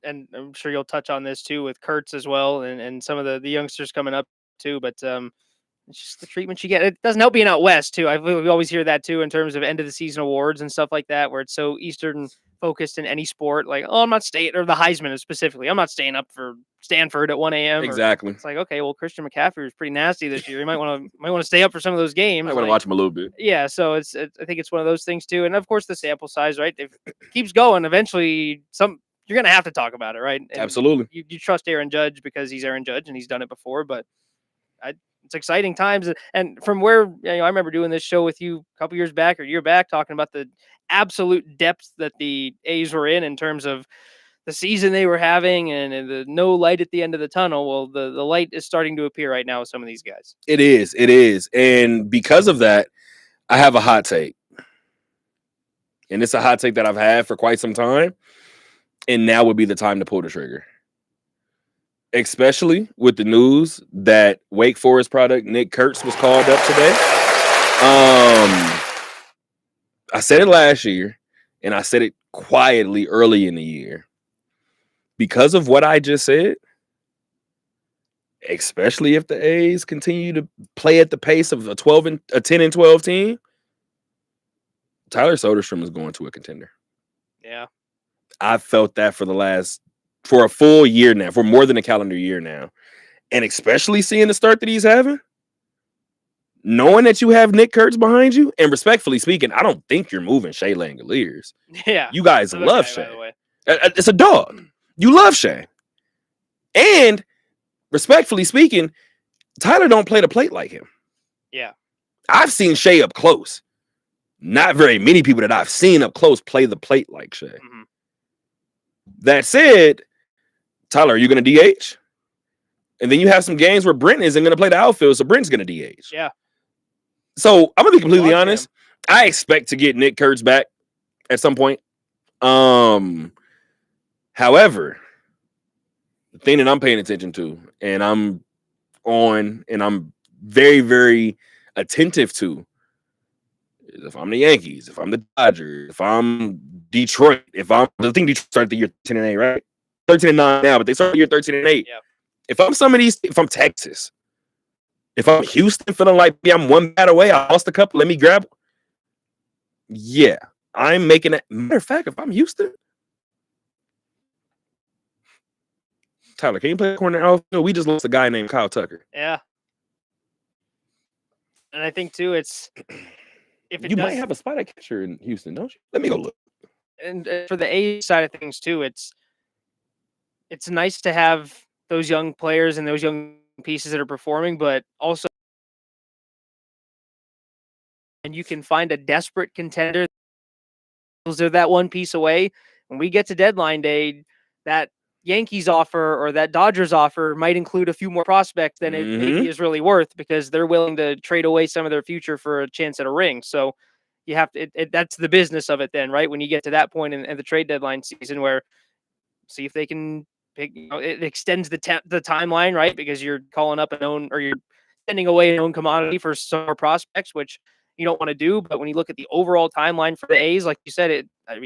And I'm sure you'll touch on this too with Kurtz as well and some of the youngsters coming up too. But it's just the treatment you get. It doesn't help being out west too. We always hear that too in terms of end of the season awards and stuff like that, where it's so Eastern focused in any sport. Like, oh, I'm not staying, or the Heisman specifically. I'm not staying up for Stanford at 1 a.m. Exactly. It's like, okay, well, Christian McCaffrey was pretty nasty this year. You might want to stay up for some of those games. I want to watch him a little bit. Yeah, so I think it's one of those things too, and of course the sample size, right? If it keeps going, eventually you're gonna have to talk about it, right? And absolutely. You trust Aaron Judge because he's Aaron Judge and he's done it before, but it's exciting times. And from where I remember doing this show with you a couple years back or a year back, talking about the absolute depth that the A's were in terms of the season they were having and the no light at the end of the tunnel. Well, the light is starting to appear right now with some of these guys. It is. And because of that, I have a hot take. And it's a hot take that I've had for quite some time. And now would be the time to pull the trigger. Especially with the news that Wake Forest product Nick Kurtz was called up today. I said it last year, and I said it quietly early in the year. Because of what I just said, especially if the A's continue to play at the pace of a 10-12 team, Tyler Soderstrom is going to a contender. Yeah. I've felt that for a full year now, for more than a calendar year now. And especially seeing the start that he's having, knowing that you have Nick Kurtz behind you, and respectfully speaking, I don't think you're moving Shea Langoliers. Yeah. You guys love Shea. It's a dog. You love Shea. And respectfully speaking, Tyler don't play the plate like him. Yeah. I've seen Shea up close. Not very many people that I've seen up close play the plate like Shea. Mm-hmm. That said, Tyler, are you going to DH? And then you have some games where Brent isn't going to play the outfield, so Brent's going to DH. Yeah. So I'm going to be completely Watch honest. I expect to get Nick Kurtz back at some point. However, the thing that I'm paying attention to, and I'm very, very attentive to, is if I'm the Yankees, if I'm the Dodgers, if I'm Detroit, I think Detroit started the year 13-8, right? 13-9 now, but they started the year 13-8. Yeah. If I'm some of these, if I'm Texas, if I'm Houston, feeling like I'm one bat away, I lost a couple, let me grab. Yeah, I'm making it. Matter of fact, if I'm Houston, Tyler, can you play corner outfield? We just lost a guy named Kyle Tucker. Yeah. And I think too, it's if it you might have a spot at catcher in Houston, don't you? Let me go look. And for the A side of things too, it's nice to have those young players and those young pieces that are performing, but also, and you can find a desperate contender. They're that one piece away. When we get to deadline day, that Yankees offer or that Dodgers offer might include a few more prospects than it maybe is really worth, because they're willing to trade away some of their future for a chance at a ring. So you have to, that's the business of it then, right? When you get to that point in the trade deadline season, where see if they can pick, it extends the timeline, right? Because you're calling up a known, or you're sending away a known commodity for some more prospects, which you don't want to do. But when you look at the overall timeline for the A's, like you said, are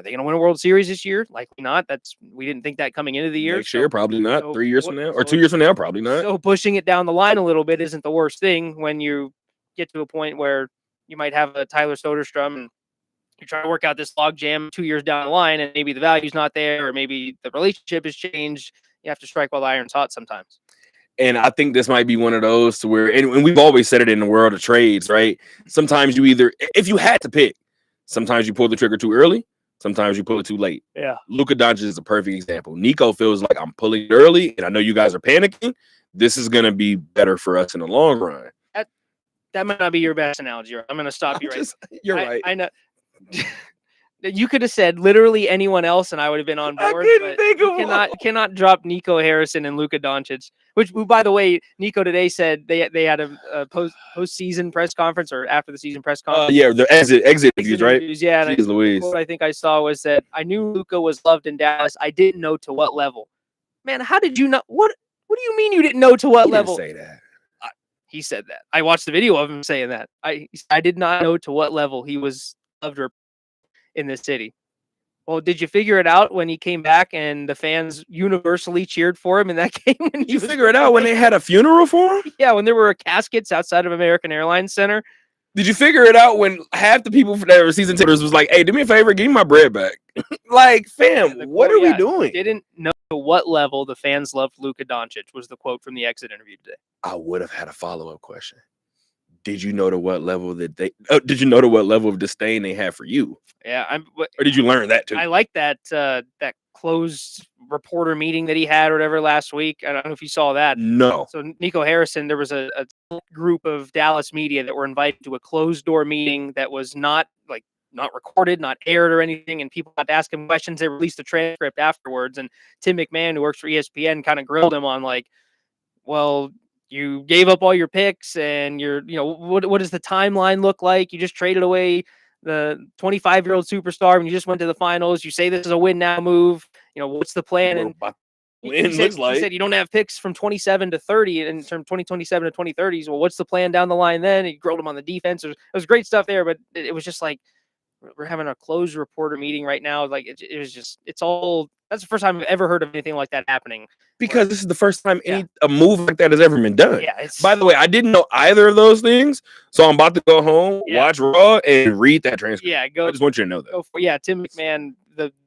they going to win a World Series this year? Likely not. We didn't think that coming into the year. Next year, probably not. 3 years from now, or 2 years from now, probably not. So pushing it down the line a little bit isn't the worst thing when you get to a point where you might have a Tyler Soderstrom and you're trying to work out this log jam 2 years down the line, and maybe the value's not there, or maybe the relationship has changed. You have to strike while the iron's hot sometimes. And I think this might be one of those to where, and we've always said it in the world of trades, right? Sometimes you either, if you had to pick, sometimes you pull the trigger too early, sometimes you pull it too late. Yeah. Luka Doncic is a perfect example. Nico feels like, I'm pulling it early, and I know you guys are panicking. This is going to be better for us in the long run. That might not be your best analogy. I'm going to stop you right now. You're right. I know. You could have said literally anyone else, and I would have been on board. I couldn't think of one. Cannot drop Nico Harrison and Luka Doncic. Which, by the way, Nico today said they had a post-season press conference, or after the season press conference. Yeah, the exit interviews, right? Yeah, Jeez Louise. What I think I saw was that I knew Luka was loved in Dallas. I didn't know to what level. Man, how did you not? What do you mean you didn't know to what level? Didn't say that. He said that. I watched the video of him saying that. I did not know to what level he was loved or in this city. Well, did you figure it out when he came back and the fans universally cheered for him in that game? Did you figure it out when they had a funeral for him? Yeah, when there were caskets outside of American Airlines Center. Did you figure it out when half the people that were season tickets was like, "Hey, do me a favor, give me my bread back"? Like, fam, what are we doing? Didn't know to what level the fans loved Luka Doncic was the quote from the exit interview today. I would have had a follow-up question. Did you know to what level did you know to what level of disdain they had for you? Yeah, or did you learn that too? I like that that closed reporter meeting that he had or whatever last week. I don't know if you saw that. No. So Nico Harrison, there was a group of Dallas media that were invited to a closed door meeting that was not recorded, not aired or anything, and people got to ask him questions. They released the transcript afterwards, and Tim McMahon, who works for ESPN, kind of grilled him on like, well, you gave up all your picks, and what does the timeline look like? You just traded away the 25-year-old superstar when you just went to the finals. You say this is a win now move. What's the plan? And he said you don't have picks from 27 to 30 in terms of 2027 to 2030s. Well, what's the plan down the line then? He grilled him on the defense. It was great stuff there, but it was just like, we're having a closed reporter meeting right now. Like it was just, that's the first time I've ever heard of anything like that happening. Because this is the first time a move like that has ever been done. Yeah. By the way, I didn't know either of those things, so I'm about to go home, watch Raw, and read that transcript. Yeah, I just want you to know that. Tim McMahon.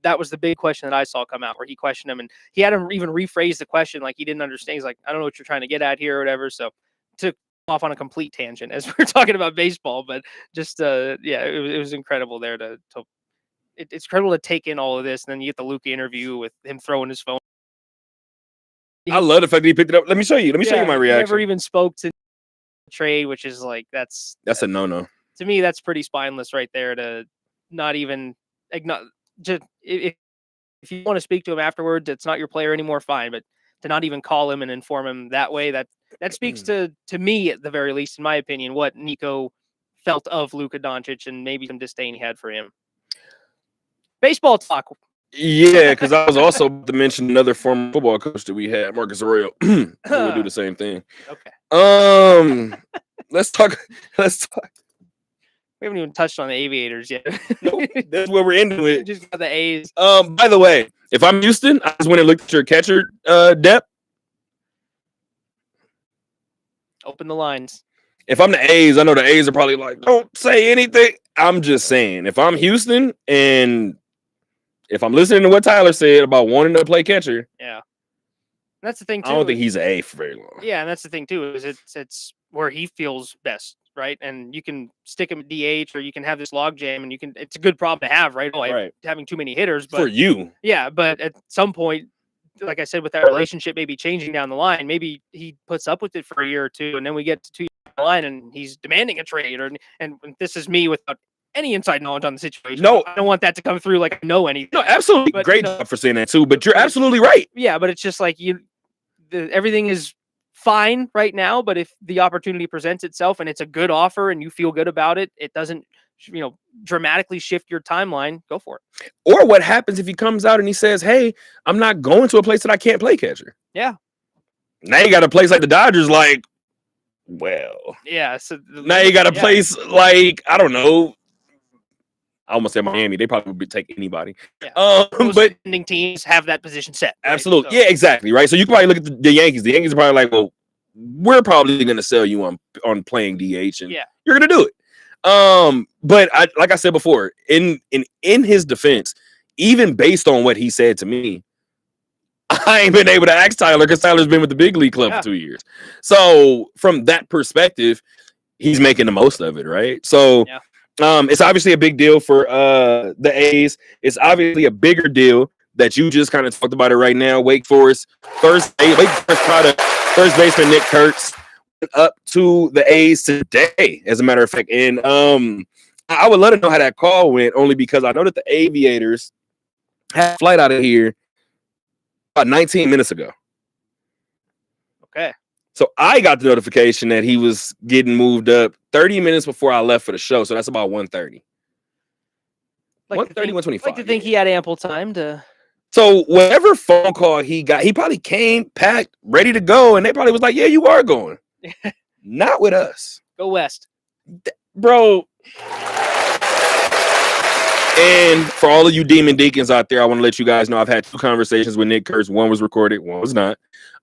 That was the big question that I saw come out, where he questioned him, and he had him even rephrase the question like he didn't understand. He's like, I don't know what you're trying to get at here or whatever. So took off on a complete tangent as we're talking about baseball, but just it was incredible there it's incredible to take in all of this, and then you get the Luka interview with him throwing his phone. I love the fact that he picked it up. Let me show you my reaction. Never even spoke to trade, which is like that's a no-no. To me, that's pretty spineless right there, to not even acknowledge. Just if you want to speak to him afterwards, it's not your player anymore, fine, but to not even call him and inform him that way, that speaks to me, at the very least, in my opinion, what Nico felt of Luka Doncic and maybe some disdain he had for him. Baseball talk. Yeah, because I was also about to mention another former football coach that we had, Marcus Arroyo. We'll do the same thing. Okay. Let's talk. We haven't even touched on the Aviators yet. Nope, that's where we're into it. Just got the A's. By the way, if I'm Houston, I just went and looked at your catcher depth. Open the lines. If I'm the A's, I know the A's are probably like, don't say anything. I'm just saying, if I'm Houston and if I'm listening to what Tyler said about wanting to play catcher, yeah, that's the thing too. I don't think he's an A for very long. Yeah, and that's the thing too, is it's where he feels best, right? And you can stick him at DH, or you can have this log jam, and it's a good problem to have, right? Right. Having too many hitters, but For you. Yeah, but at some point, like I said, with that relationship maybe changing down the line, maybe he puts up with it for a year or two, and then we get to 2 years down the line, and he's demanding a trade. And this is me without any inside knowledge on the situation. No, I don't want that to come through like I know anything. No, absolutely. But, great job for saying that too. But you're absolutely right. Yeah, but it's just like everything is fine right now. But if the opportunity presents itself and it's a good offer and you feel good about it, it doesn't, dramatically shift your timeline, go for it. Or what happens if he comes out and he says, "Hey, I'm not going to a place that I can't play catcher." Yeah. Now you got a place like the Dodgers, like, well. Yeah. So now you got a place like, I don't know. I almost said Miami. They probably would take anybody. Yeah. But ending teams have that position set. Right? Absolutely. So. Yeah, exactly. Right. So you can probably look at the Yankees. The Yankees are probably like, well, we're probably going to sell you on playing DH, and you're going to do it. But like I said before, in his defense, even based on what he said to me, I ain't been able to ask Tyler because Tyler's been with the big league club for 2 years. So from that perspective, he's making the most of it, right? So it's obviously a big deal for the A's. It's obviously a bigger deal that you just kind of talked about it right now. Wake Forest first baseman Nick Kurtz up to the A's today, as a matter of fact. And I would love to know how that call went, only because I know that the Aviators had a flight out of here about 19 minutes ago. Okay. So I got the notification that he was getting moved up 30 minutes before I left for the show. So that's about 1:30. 1:30, 1:25. Like to think he had ample time to. So whatever phone call he got, he probably came packed, ready to go, and they probably was like, "Yeah, you are going." Not with us. Go West. Bro. And for all of you Demon Deacons out there, I want to let you guys know I've had 2 conversations with Nick Kurtz. One was recorded, one was not.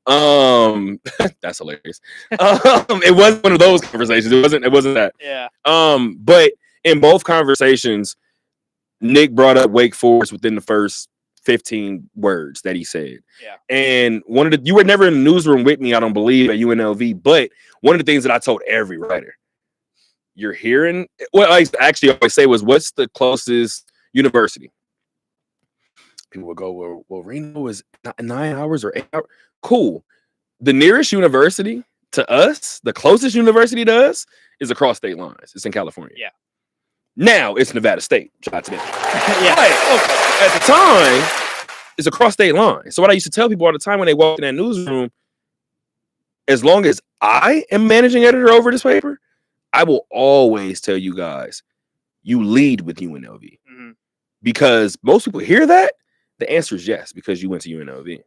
That's hilarious. It wasn't one of those conversations. It wasn't that. Yeah. But in both conversations, Nick brought up Wake Forest within the first 15 words that he said. Yeah. And you were never in the newsroom with me, I don't believe, at UNLV, but one of the things that I told every writer, you're hearing, what I actually always say was, what's the closest university? People would go, well, Reno is 9 hours or 8 hours. Cool. The nearest university to us, the closest university to us, is across state lines. It's in California. Yeah. Now it's Nevada State. Yeah. Okay. At the time, it's across state lines. So what I used to tell people all the time when they walk in that newsroom, as long as I am managing editor over this paper, I will always tell you guys, you lead with UNLV. Mm-hmm. Because most people hear that, the answer is yes, because you went to UNLV.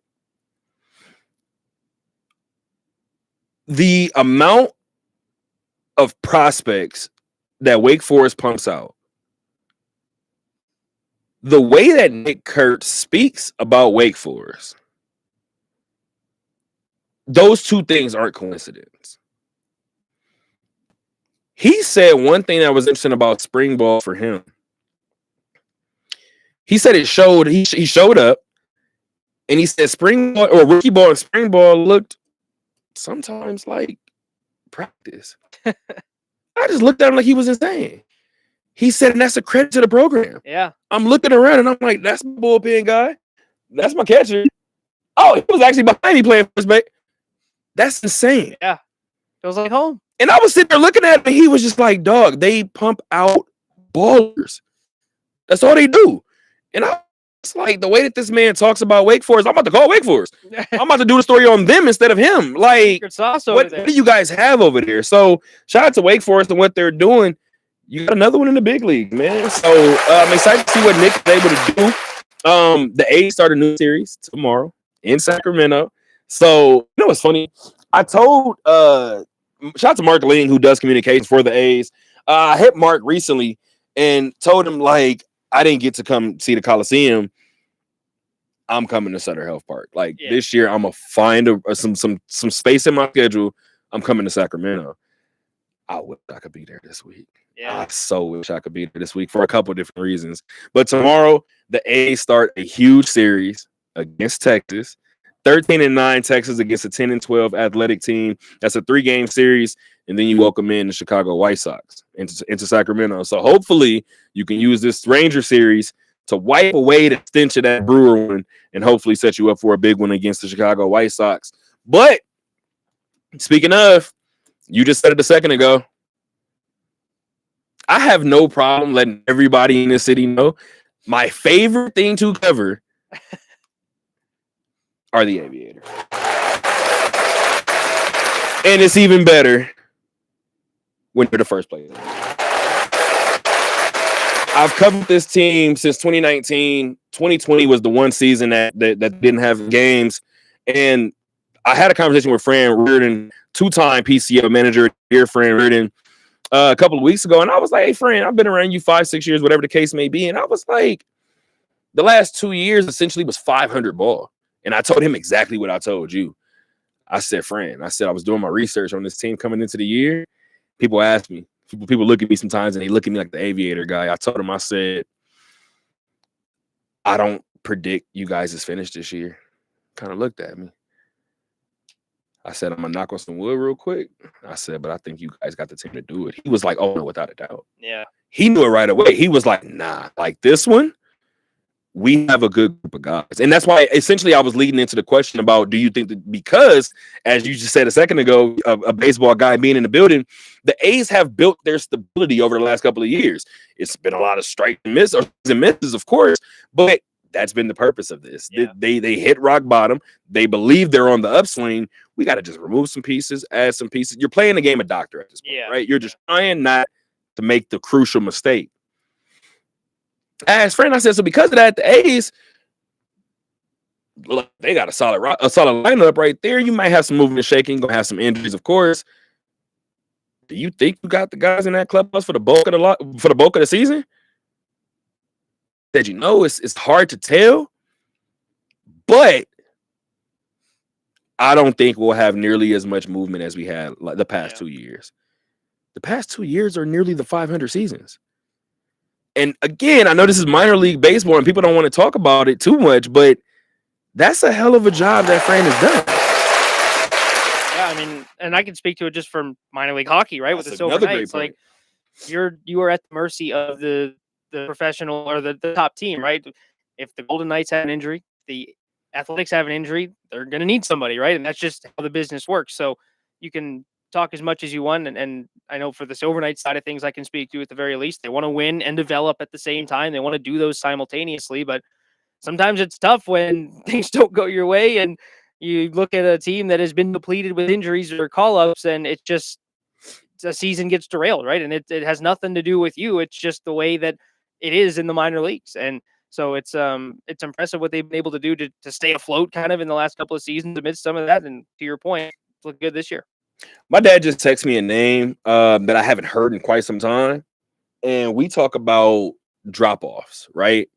The amount of prospects that Wake Forest pumps out, the way that Nick Kurtz speaks about Wake Forest, those 2 things aren't coincidence. He said one thing that was interesting about spring ball for him. He said he showed up, and he said spring ball or rookie ball and spring ball looked sometimes like practice. I just looked at him like he was insane. He said, and that's a credit to the program. Yeah. I'm looking around and I'm like, that's my bullpen guy. That's my catcher. Oh, he was actually behind me playing first base. That's insane. Yeah. It was like home. And I was sitting there looking at him, and he was just like, dog, they pump out ballers. That's all they do. And I It's like the way that this man talks about Wake Forest. I'm about to call Wake Forest. I'm about to do the story on them instead of him. Like, Secret sauce over there. what do you guys have over there? So shout out to Wake Forest and what they're doing. You got another one in the big league, man. So I'm excited to see what Nick is able to do. The A's start a new series tomorrow in Sacramento. So you know what's funny? I told shout out to Mark Ling, who does communications for the A's. I hit Mark recently and told him, like, I didn't get to come see the Coliseum. I'm coming to Sutter Health Park. Like this year, I'm gonna find some space in my schedule. I'm coming to Sacramento. I wish I could be there this week. Yeah. I so wish I could be there this week for a couple of different reasons. But tomorrow, the A's start a huge series against Texas. 13-9 Texas against a 10-12 Athletic team. That's a 3-game series, and then you welcome in the Chicago White Sox into Sacramento. So hopefully you can use this Ranger series to wipe away the stench of that Brewer one and hopefully set you up for a big one against the Chicago White Sox. But speaking of, you just said it a second ago, I have no problem letting everybody in this city know my favorite thing to cover are the Aviators. And it's even better when they're the first place. I've covered this team since 2019. 2020 was the one season that didn't have games. And I had a conversation with Fran Reardon, 2-time PCL manager, dear Fran Reardon, a couple of weeks ago. And I was like, hey, Fran, I've been around you 5-6 years, whatever the case may be. And I was like, the last 2 years essentially was 500 ball. And I told him exactly what I told you. I said, Fran, I was doing my research on this team coming into the year. People ask me, people look at me sometimes and they look at me like the Aviator guy. I told him, I said, I don't predict you guys is finished this year. Kind of looked at me. I said, I'm going to knock on some wood real quick. I said, but I think you guys got the team to do it. He was like, oh, no, without a doubt. Yeah. He knew it right away. He was like, nah, like this one, we have a good group of guys. And that's why essentially I was leading into the question about, do you think that because, as you just said a second ago, a baseball guy being in the building, the A's have built their stability over the last couple of years. It's been a lot of strikes and misses, of course, but that's been the purpose of this. Yeah. They hit rock bottom. They believe they're on the upswing. We got to just remove some pieces, add some pieces. You're playing a game of doctor at this point, right? You're just trying not to make the crucial mistake. As friend, I said, so because of that, the A's, look, they got a solid lineup right there. You might have some moving and shaking, gonna have some injuries, of course. Do you think you got the guys in that clubhouse for the bulk of the season? That it's hard to tell, but I don't think we'll have nearly as much movement as we had like the past 2 years. The past 2 years are nearly the 500 seasons. And again, I know this is minor league baseball and people don't want to talk about it too much, but that's a hell of a job that Fran has done. Yeah, I mean, and I can speak to it just from minor league hockey, right? That's with the Silver Knights. Like you are at the mercy of the professional or the top team, right? If the Golden Knights have an injury, the Athletics have an injury, they're going to need somebody, right? And that's just how the business works. So you can talk as much as you want. And I know for the Silver Knights side of things, I can speak to at the very least. They want to win and develop at the same time. They want to do those simultaneously, but sometimes it's tough when things don't go your way and you look at a team that has been depleted with injuries or call-ups and the season gets derailed, right? And it has nothing to do with you. It's just the way that it is in the minor leagues. And so it's impressive what they've been able to do to stay afloat kind of in the last couple of seasons amidst some of that. And to your point, it's looked good this year. My dad just texted me a name that I haven't heard in quite some time. And we talk about drop-offs, right?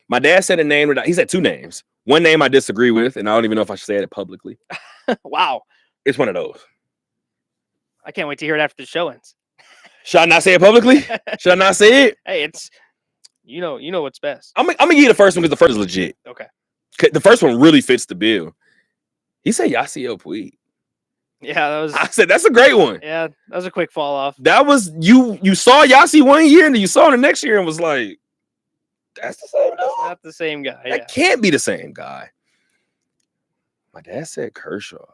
My dad said a name. He said 2 names. One name I disagree with, and I don't even know if I should say it publicly. Wow. It's one of those. I can't wait to hear it after the show ends. Should I not say it publicly? Should I not say it? Hey, it's you know what's best. I'm gonna give you the first one because the first is legit. Okay. The first one really fits the bill. He said Yasiel Puig. Yeah, I said that's a great one. Yeah, that was a quick fall off. That was you saw Yasi one year and then you saw him the next year and was like, that's the same guy. That's not the same guy. That can't be the same guy. My dad said Kershaw.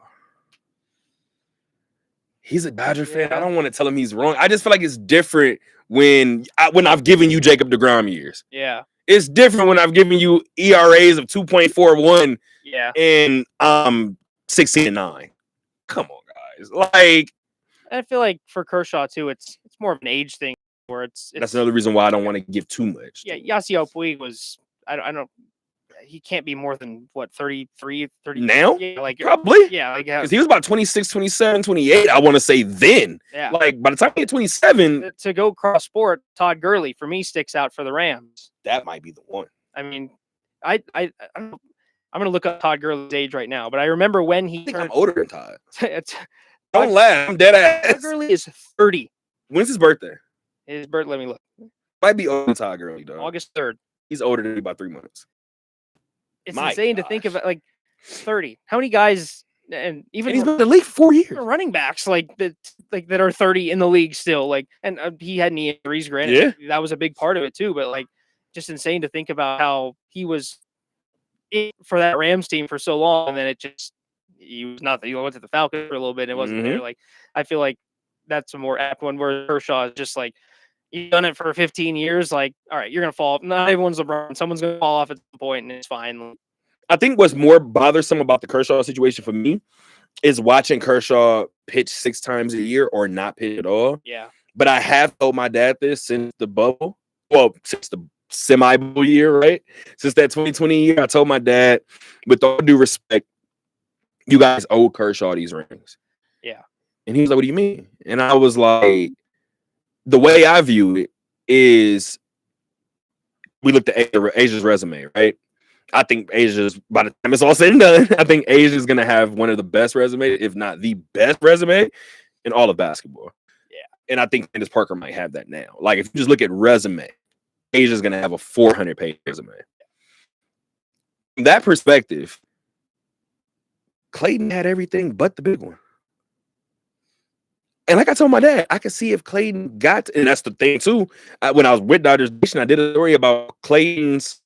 He's a Dodger fan. I don't want to tell him he's wrong. I just feel like it's different when I've given you Jacob deGrom years. Yeah. It's different when I've given you ERAs of 2.41 Yeah. and 16-9. Come on, guys. Like, I feel like for Kershaw too, it's more of an age thing where it's that's another reason why I don't want to give too much. Yeah, Yasiel Puig was I don't he can't be more than what 33, 30 Now? yeah, like Probably. yeah, like Because he was about 26, 27, 28, I want to say then. yeah. Like, by the time he hit 27, To go cross sport, Todd Gurley for me sticks out for the Rams. that might be the one. I mean, I don't know. I'm gonna look up Todd Gurley's age right now, but I remember when he I think I'm turned. older than Todd. It's- Don't laugh. I'm dead Todd ass. Gurley is 30. When's his birthday? His birth. Let me look. Might be older than Todd Gurley, though. August 3rd. He's older than me by 3 months. It's My insane to think gosh. of, like 30. How many guys and even And he's been in the league for 4 years. running backs like that are 30 in the league still, like, and he had knee injuries, granted. Yeah. That was a big part of it too, but like just insane to think about how he was for that Rams team for so long, and then he was not. He went to the Falcons for a little bit and it wasn't there. Like, I feel like that's a more apt one where Kershaw is just like, you've done it for 15 years. Like, all right, you're gonna fall. Not everyone's LeBron. Someone's gonna fall off at some point, and it's fine. I think what's more bothersome about the Kershaw situation for me is watching Kershaw pitch 6 times a year or not pitch at all. Yeah. But I have told my dad this since the bubble. Well, since the semi-bubble year, right? Since that 2020 year, I told my dad, with all due respect, you guys owe Kershaw these rings. Yeah. And he was like, what do you mean? And I was like, the way I view it is we looked at Asia's resume, right? I think Asia's, by the time it's all said and done, I think Asia's going to have one of the best resumes, if not the best resume in all of basketball. Yeah. And I think Candace Parker might have that now. Like, if you just look at resume, Asia's going to have a 400-page resume. From that perspective, Clayton had everything but the big one. And like I told my dad, I could see if Clayton got, and that's the thing too. When I was with Dodgers Nation, I did a story about Clayton's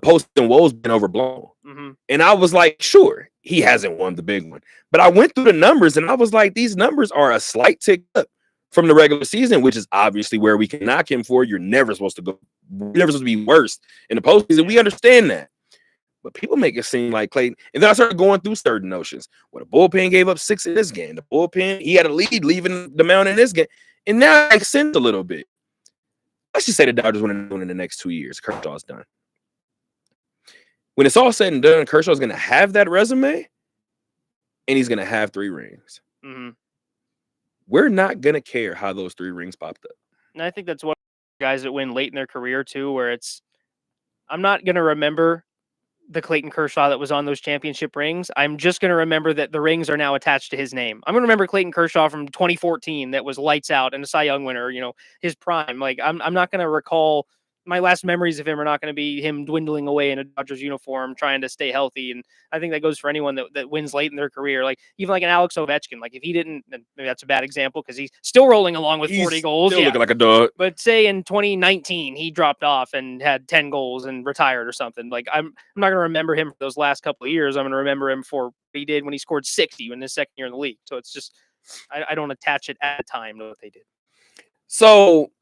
post and woes being overblown. Mm-hmm. And I was like, sure, he hasn't won the big one. But I went through the numbers and I was like, these numbers are a slight tick up from the regular season, which is obviously where we can knock him for. You're never supposed to be worse in the postseason. We understand that. But people make it seem like Clayton. And then I started going through certain notions. Well, the bullpen gave up 6 in this game. The bullpen, he had a lead leaving the mound in this game. And now it makes sense a little bit. Let's just say the Dodgers win in the next 2 years. Kershaw's done. When it's all said and done, Kershaw's going to have that resume, and he's going to have 3 rings. Mm-hmm. We're not going to care how those 3 rings popped up. And I think that's what guys that win late in their career too, where I'm not going to remember the Clayton Kershaw that was on those championship rings. I'm just going to remember that the rings are now attached to his name. I'm going to remember Clayton Kershaw from 2014 that was lights out and a Cy Young winner, his prime. Like, I'm not going to recall. My last memories of him are not going to be him dwindling away in a Dodgers uniform, trying to stay healthy. And I think that goes for anyone that wins late in their career. Like, even like an Alex Ovechkin, like if he didn't, maybe that's a bad example because he's still rolling along with 40 goals. Still looking like a dog. But say in 2019, he dropped off and had 10 goals and retired or something. Like, I'm not going to remember him for those last couple of years. I'm going to remember him for what he did when he scored 60 in his second year in the league. So it's just, I don't attach it at the time to what they did. So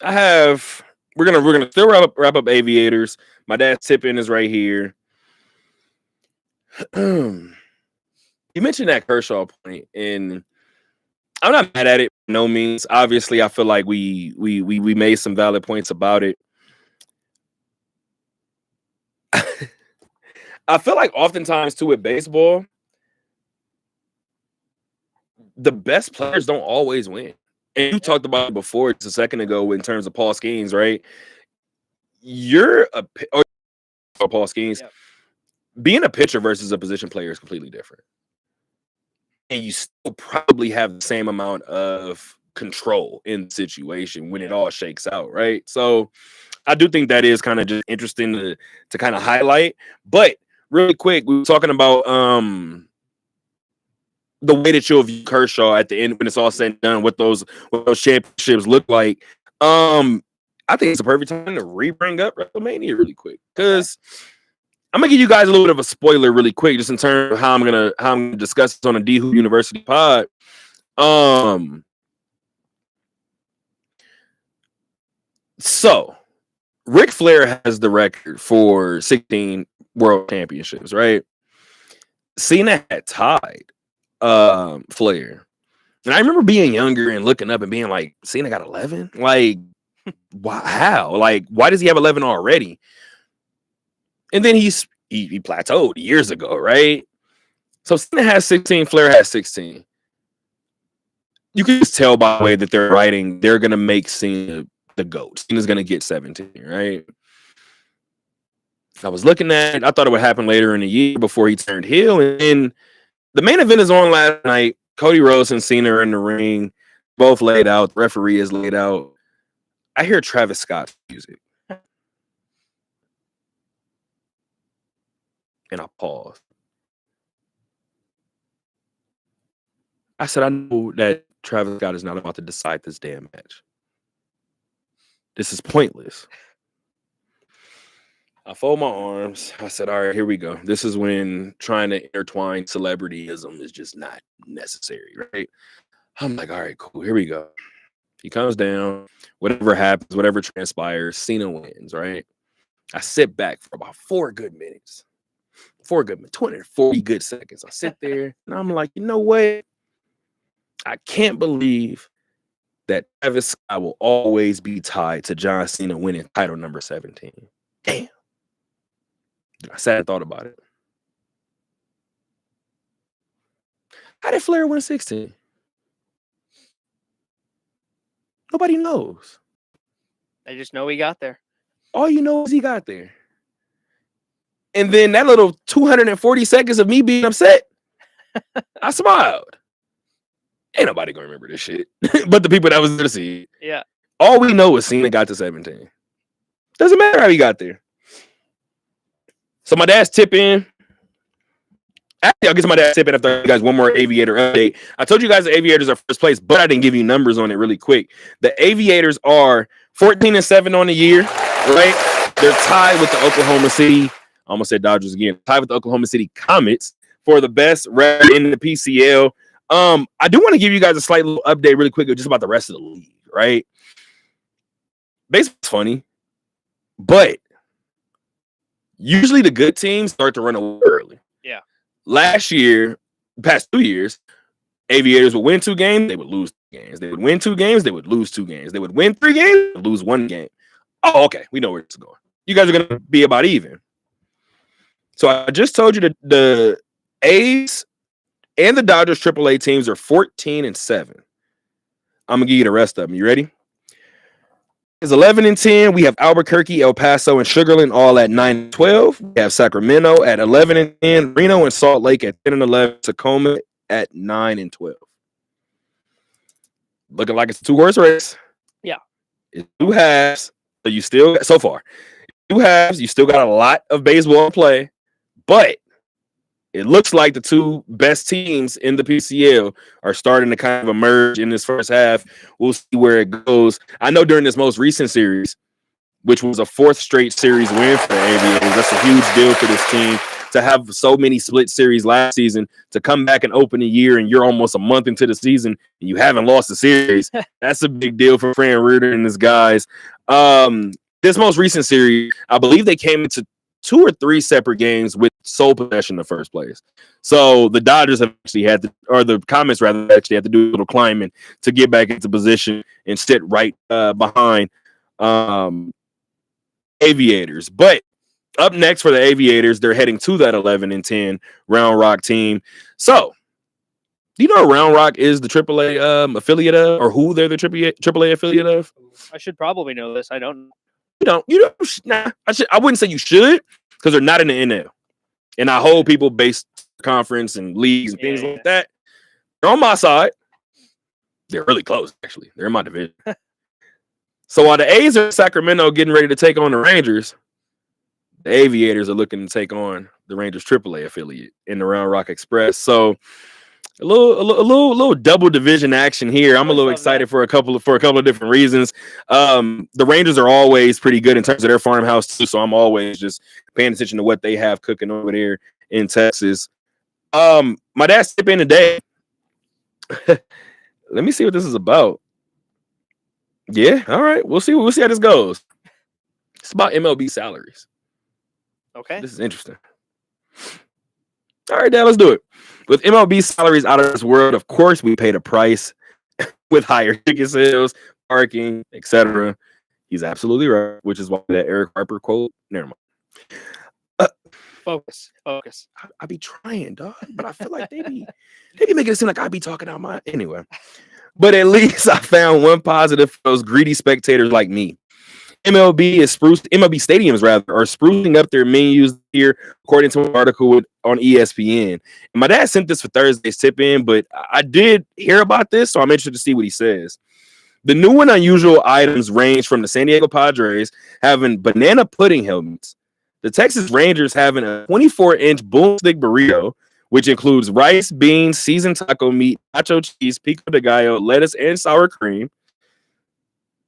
we're gonna still wrap up Aviators. My dad's tip-in is right here. You mentioned that Kershaw point, and I'm not mad at it by no means. Obviously, I feel like we made some valid points about it. I feel like oftentimes too with baseball, the best players don't always win. And you talked about it before just a second ago in terms of Paul Skeens, right? Paul Skeens. Yep. Being a pitcher versus a position player is completely different. And you still probably have the same amount of control in the situation when it all shakes out, right? So I do think that is kind of just interesting to kind of highlight. But really quick, we were talking about the way that you'll view Kershaw at the end when it's all said and done, what those championships look like. I think it's a perfect time to bring up WrestleMania really quick because I'm gonna give you guys a little bit of a spoiler really quick, just in terms of how I'm gonna discuss this on a D Hoop University pod. I'm So Ric Flair has the record for 16 world championships, right? Cena had tied Flair. And I remember being younger and looking up and being like, Cena got 11? Like, why, how? Like, why does he have 11 already? And then he plateaued years ago, right? So Cena has 16, Flair has 16. You can just tell by the way that they're writing, they're going to make Cena the GOAT. Cena's going to get 17, right? I was looking at it. I thought it would happen later in the year before he turned heel. And then the main event is on last night. Cody Rhodes and Cena are in the ring. Both laid out. The referee is laid out. I hear Travis Scott's music. And I paused. I said, I know that Travis Scott is not about to decide this damn match. This is pointless. I fold my arms. I said, all right, here we go. This is when trying to intertwine celebrityism is just not necessary, right? I'm like, all right, cool. Here we go. He comes down. Whatever happens, whatever transpires, Cena wins, right? I sit back for about 4 good minutes. 240 good seconds. I sit there and I'm like, you know what? I can't believe that Travis Scott will always be tied to John Cena winning title number 17. Damn. I sat and thought about it. How did Flair win 16? Nobody knows. I just know he got there. All you know is he got there. And then that little 240 seconds of me being upset, I smiled. Ain't nobody gonna remember this shit but the people that was there to see it. Yeah. All we know is Cena got to 17. Doesn't matter how he got there. So my dad's tip in. Actually, I'll get to my dad's tip in after you guys one more Aviator update. I told you guys the Aviators are first place, but I didn't give you numbers on it really quick. The Aviators are 14-7 on the year, right? They're tied with the Oklahoma City. I almost said Dodgers again. Tied with the Oklahoma City Comets for the best record in the PCL. I do want to give you guys a slight little update really quick just about the rest of the league, right? Baseball's funny, but usually the good teams start to run away early. Yeah. Last year, past 2 years, Aviators would win 2 games, they would lose 2 games. They would win 2 games, they would lose 2 games. They would win 3 games, they would lose 1 game. Oh, okay. We know where it's going. You guys are going to be about even. So I just told you that the A's and the Dodgers AAA teams are 14-7. I'm going to give you the rest of them. You ready? It's 11-10. We have Albuquerque, El Paso, and Sugarland all at 9-12. We have Sacramento at 11-10. Reno and Salt Lake at 10-11. Tacoma at 9-12. Looking like it's a 2-horse race. Yeah. It's 2 halves. So you still, so far, 2 halves. You still got a lot of baseball to play, but it looks like the 2 best teams in the PCL are starting to kind of emerge in this first half. We'll see where it goes. I know during this most recent series, which was a 4th straight series win for the Aviators, that's a huge deal for this team to have so many split series last season, to come back and open a year and you're almost a month into the season and you haven't lost a series. That's a big deal for Fran Ruder and his guys. This most recent series, I believe they came into 2 or 3 separate games with sole possession in the first place. So the Dodgers have actually had to, or the Comets rather, actually had to do a little climbing to get back into position and sit right behind Aviators. But up next for the Aviators, they're heading to that 11-10 Round Rock team. So, do you know Round Rock is the AAA affiliate of, or who they're the AAA affiliate of? I should probably know this. I don't. You don't. Nah, I wouldn't say you should, because they're not in the NL, and I hold people based conference and leagues and things like that. They're on my side. They're really close, actually. They're in my division. So while the A's are in Sacramento getting ready to take on the Rangers, the Aviators are looking to take on the Rangers AAA affiliate in the Round Rock Express. So a little double division action here. I'm a little excited for a couple of different reasons. The Rangers are always pretty good in terms of their farmhouse too, so I'm always just paying attention to what they have cooking over there in Texas. My dad's tipping today. Let me see what this is about. Yeah, all right. We'll see. We'll see how this goes. It's about MLB salaries. Okay. This is interesting. All right, Dad, let's do it. With MLB salaries out of this world, of course, we paid a price with higher ticket sales, parking, etc. He's absolutely right, which is why that Eric Harper quote. Never mind. Focus. I be trying, dog, but I feel like they be making it seem like I be talking out my anyway. But at least I found one positive for those greedy spectators like me. MLB stadiums rather are sprucing up their menus here, according to an article on ESPN. And my dad sent this for Thursday's tip in, but I did hear about this, so I'm interested to see what he says. The new and unusual items range from the San Diego Padres having banana pudding helmets, the Texas Rangers having a 24-inch boomstick burrito, which includes rice, beans, seasoned taco meat, nacho cheese, pico de gallo, lettuce, and sour cream.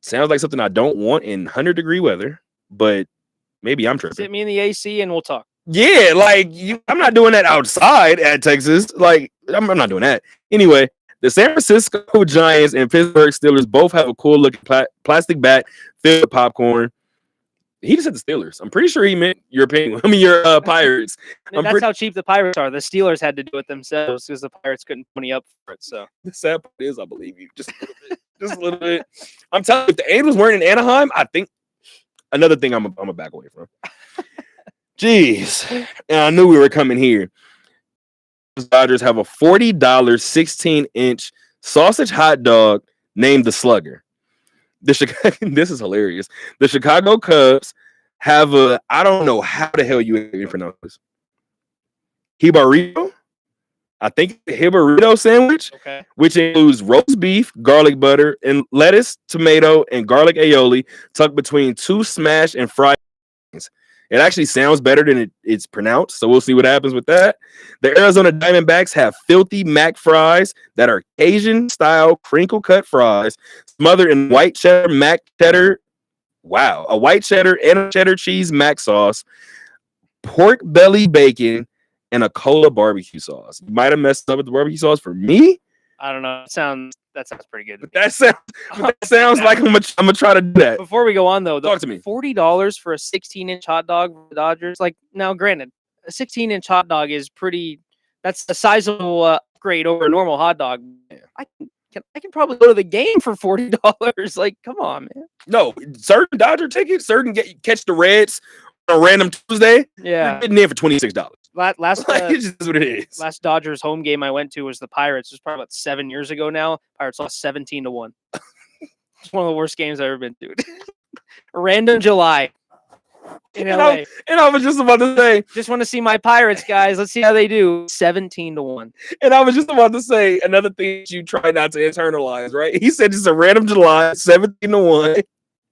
Sounds like something I don't want in 100-degree weather, but maybe I'm tripping. Sit me in the AC and we'll talk. Yeah, like I'm not doing that outside at Texas. Like I'm not doing that. Anyway, the San Francisco Giants and Pittsburgh Steelers both have a cool looking plastic bat filled with popcorn. He just said the Steelers. I'm pretty sure he meant your Pirates. That's how cheap the Pirates are. The Steelers had to do it themselves because the Pirates couldn't pony up for it. So the sad part is, I believe you just a little bit. Just a little bit. I'm telling you, if the Angels weren't in Anaheim, I think another thing I'm a back away from. Jeez. And I knew we were coming here. The Dodgers have a $40 16-inch sausage hot dog named the Slugger. This is hilarious. The Chicago Cubs have a, I don't know how the hell you pronounce this. Jibarito? I think the Jibarito sandwich, which includes roast beef, garlic butter, and lettuce, tomato, and garlic aioli tucked between two smashed and fried things. It actually sounds better than it's pronounced, so we'll see what happens with that. The Arizona Diamondbacks have filthy mac fries that are Cajun-style crinkle-cut fries smothered in white cheddar, mac cheddar, a white cheddar and a cheddar cheese mac sauce, pork belly bacon, and a cola barbecue sauce. You might have messed up with the barbecue sauce for me. I don't know. That sounds pretty good. But that sounds like I'm gonna try to do that. Before we go on though, talk to me. $40 for a 16-inch hot dog for the Dodgers. Like, now, granted, a 16-inch hot dog is pretty. That's a sizable upgrade over a normal hot dog. I can probably go to the game for $40. Like, come on, man. No, certain Dodger tickets, catch the Reds on a random Tuesday. Yeah, you're getting in for $26. Last it just is what it is. Last Dodgers home game I went to was the Pirates. It was probably about 7 years ago now. Pirates lost 17-1. It's one of the worst games I've ever been to. Random July in LA. And I was just about to say, just want to see my Pirates, guys. Let's see how they do. 17-1. And I was just about to say another thing you try not to internalize, right? He said it's a random July, 17-1.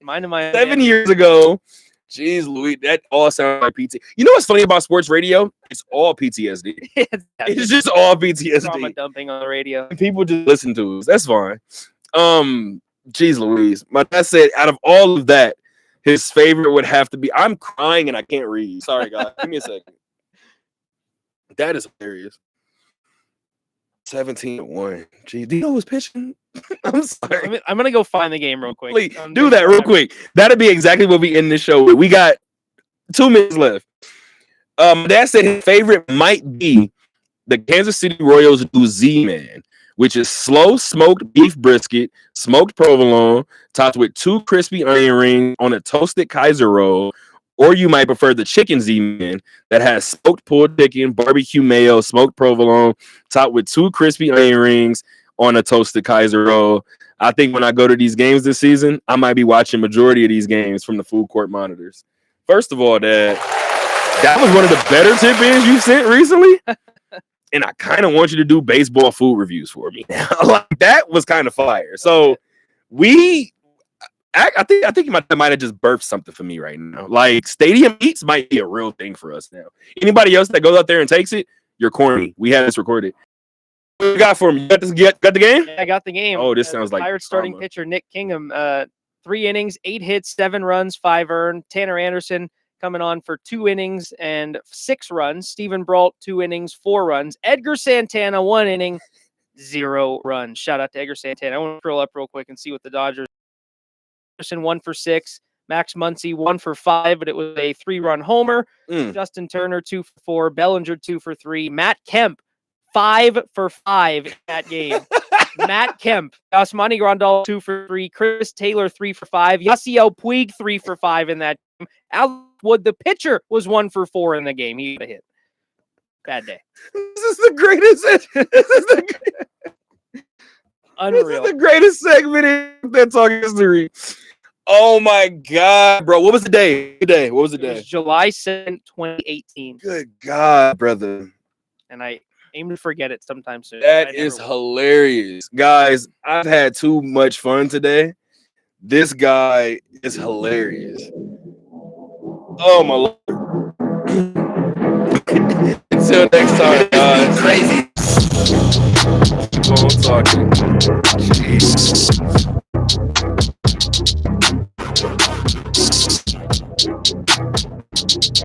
Mine and my 7 years ago. Jeez, Louis, that all sounds like PT. You know what's funny about sports radio? It's all PTSD. It's just all PTSD. Trauma dumping on the radio. People just listen to us. That's fine. Jeez, Louise. My dad said out of all of that, his favorite would have to be. I'm crying and I can't read. Sorry, guys. Give me a second. That is hilarious. 17-1. Gee, do you know who's pitching? I'm sorry. I'm gonna go find the game real quick. Please, do that real quick. That'll be exactly what we end this show with. We got 2 minutes left. Dad said his favorite might be the Kansas City Royals do Z-Man, which is slow smoked beef brisket, smoked provolone, topped with 2 crispy onion rings on a toasted Kaiser roll. Or you might prefer the chicken Z-Man that has smoked pulled chicken, barbecue mayo, smoked provolone, topped with 2 crispy onion rings on a toasted Kaiser roll. I think when I go to these games this season, I might be watching majority of these games from the food court monitors. First of all, Dad, that was one of the better tip-ins you sent recently. And I kind of want you to do baseball food reviews for me now. Like, that was kind of fire. So I think you might have just birthed something for me right now. Like, stadium eats might be a real thing for us now. Anybody else that goes out there and takes it, you're corny. We had this recorded. What you got for me? You got the game? Yeah, I got the game. Oh, this sounds like Pirates starting pitcher Nick Kingham. 3 innings, 8 hits, 7 runs, 5 earned. Tanner Anderson coming on for 2 innings and 6 runs. Stephen Brault, 2 innings, 4 runs. Edgar Santana, 1 inning, 0 runs. Shout out to Edgar Santana. I want to scroll up real quick and see what the Dodgers Anderson 1 for 6. Max Muncy 1 for 5, but it was a 3-run homer. Justin Turner 2 for 4. Bellinger 2 for 3. Matt Kemp 5 for 5 in that game. Matt Kemp, Yasmani Grandal 2 for 3. Chris Taylor 3 for 5. Yasiel Puig 3 for 5 in that game. Alex Wood, the pitcher, was 1 for 4 in the game. He got a hit. Bad day. This is the greatest. Unreal. This is the greatest segment in That Talk history. Oh my God, bro. What was the day? What was the It day? was July 7th, 2018. Good God, brother. And I aim to forget it sometime soon. That is hilarious. Guys, I've had too much fun today. This guy is hilarious. Oh my Lord. Until next time, guys. Crazy. Keep on talking. Jeez.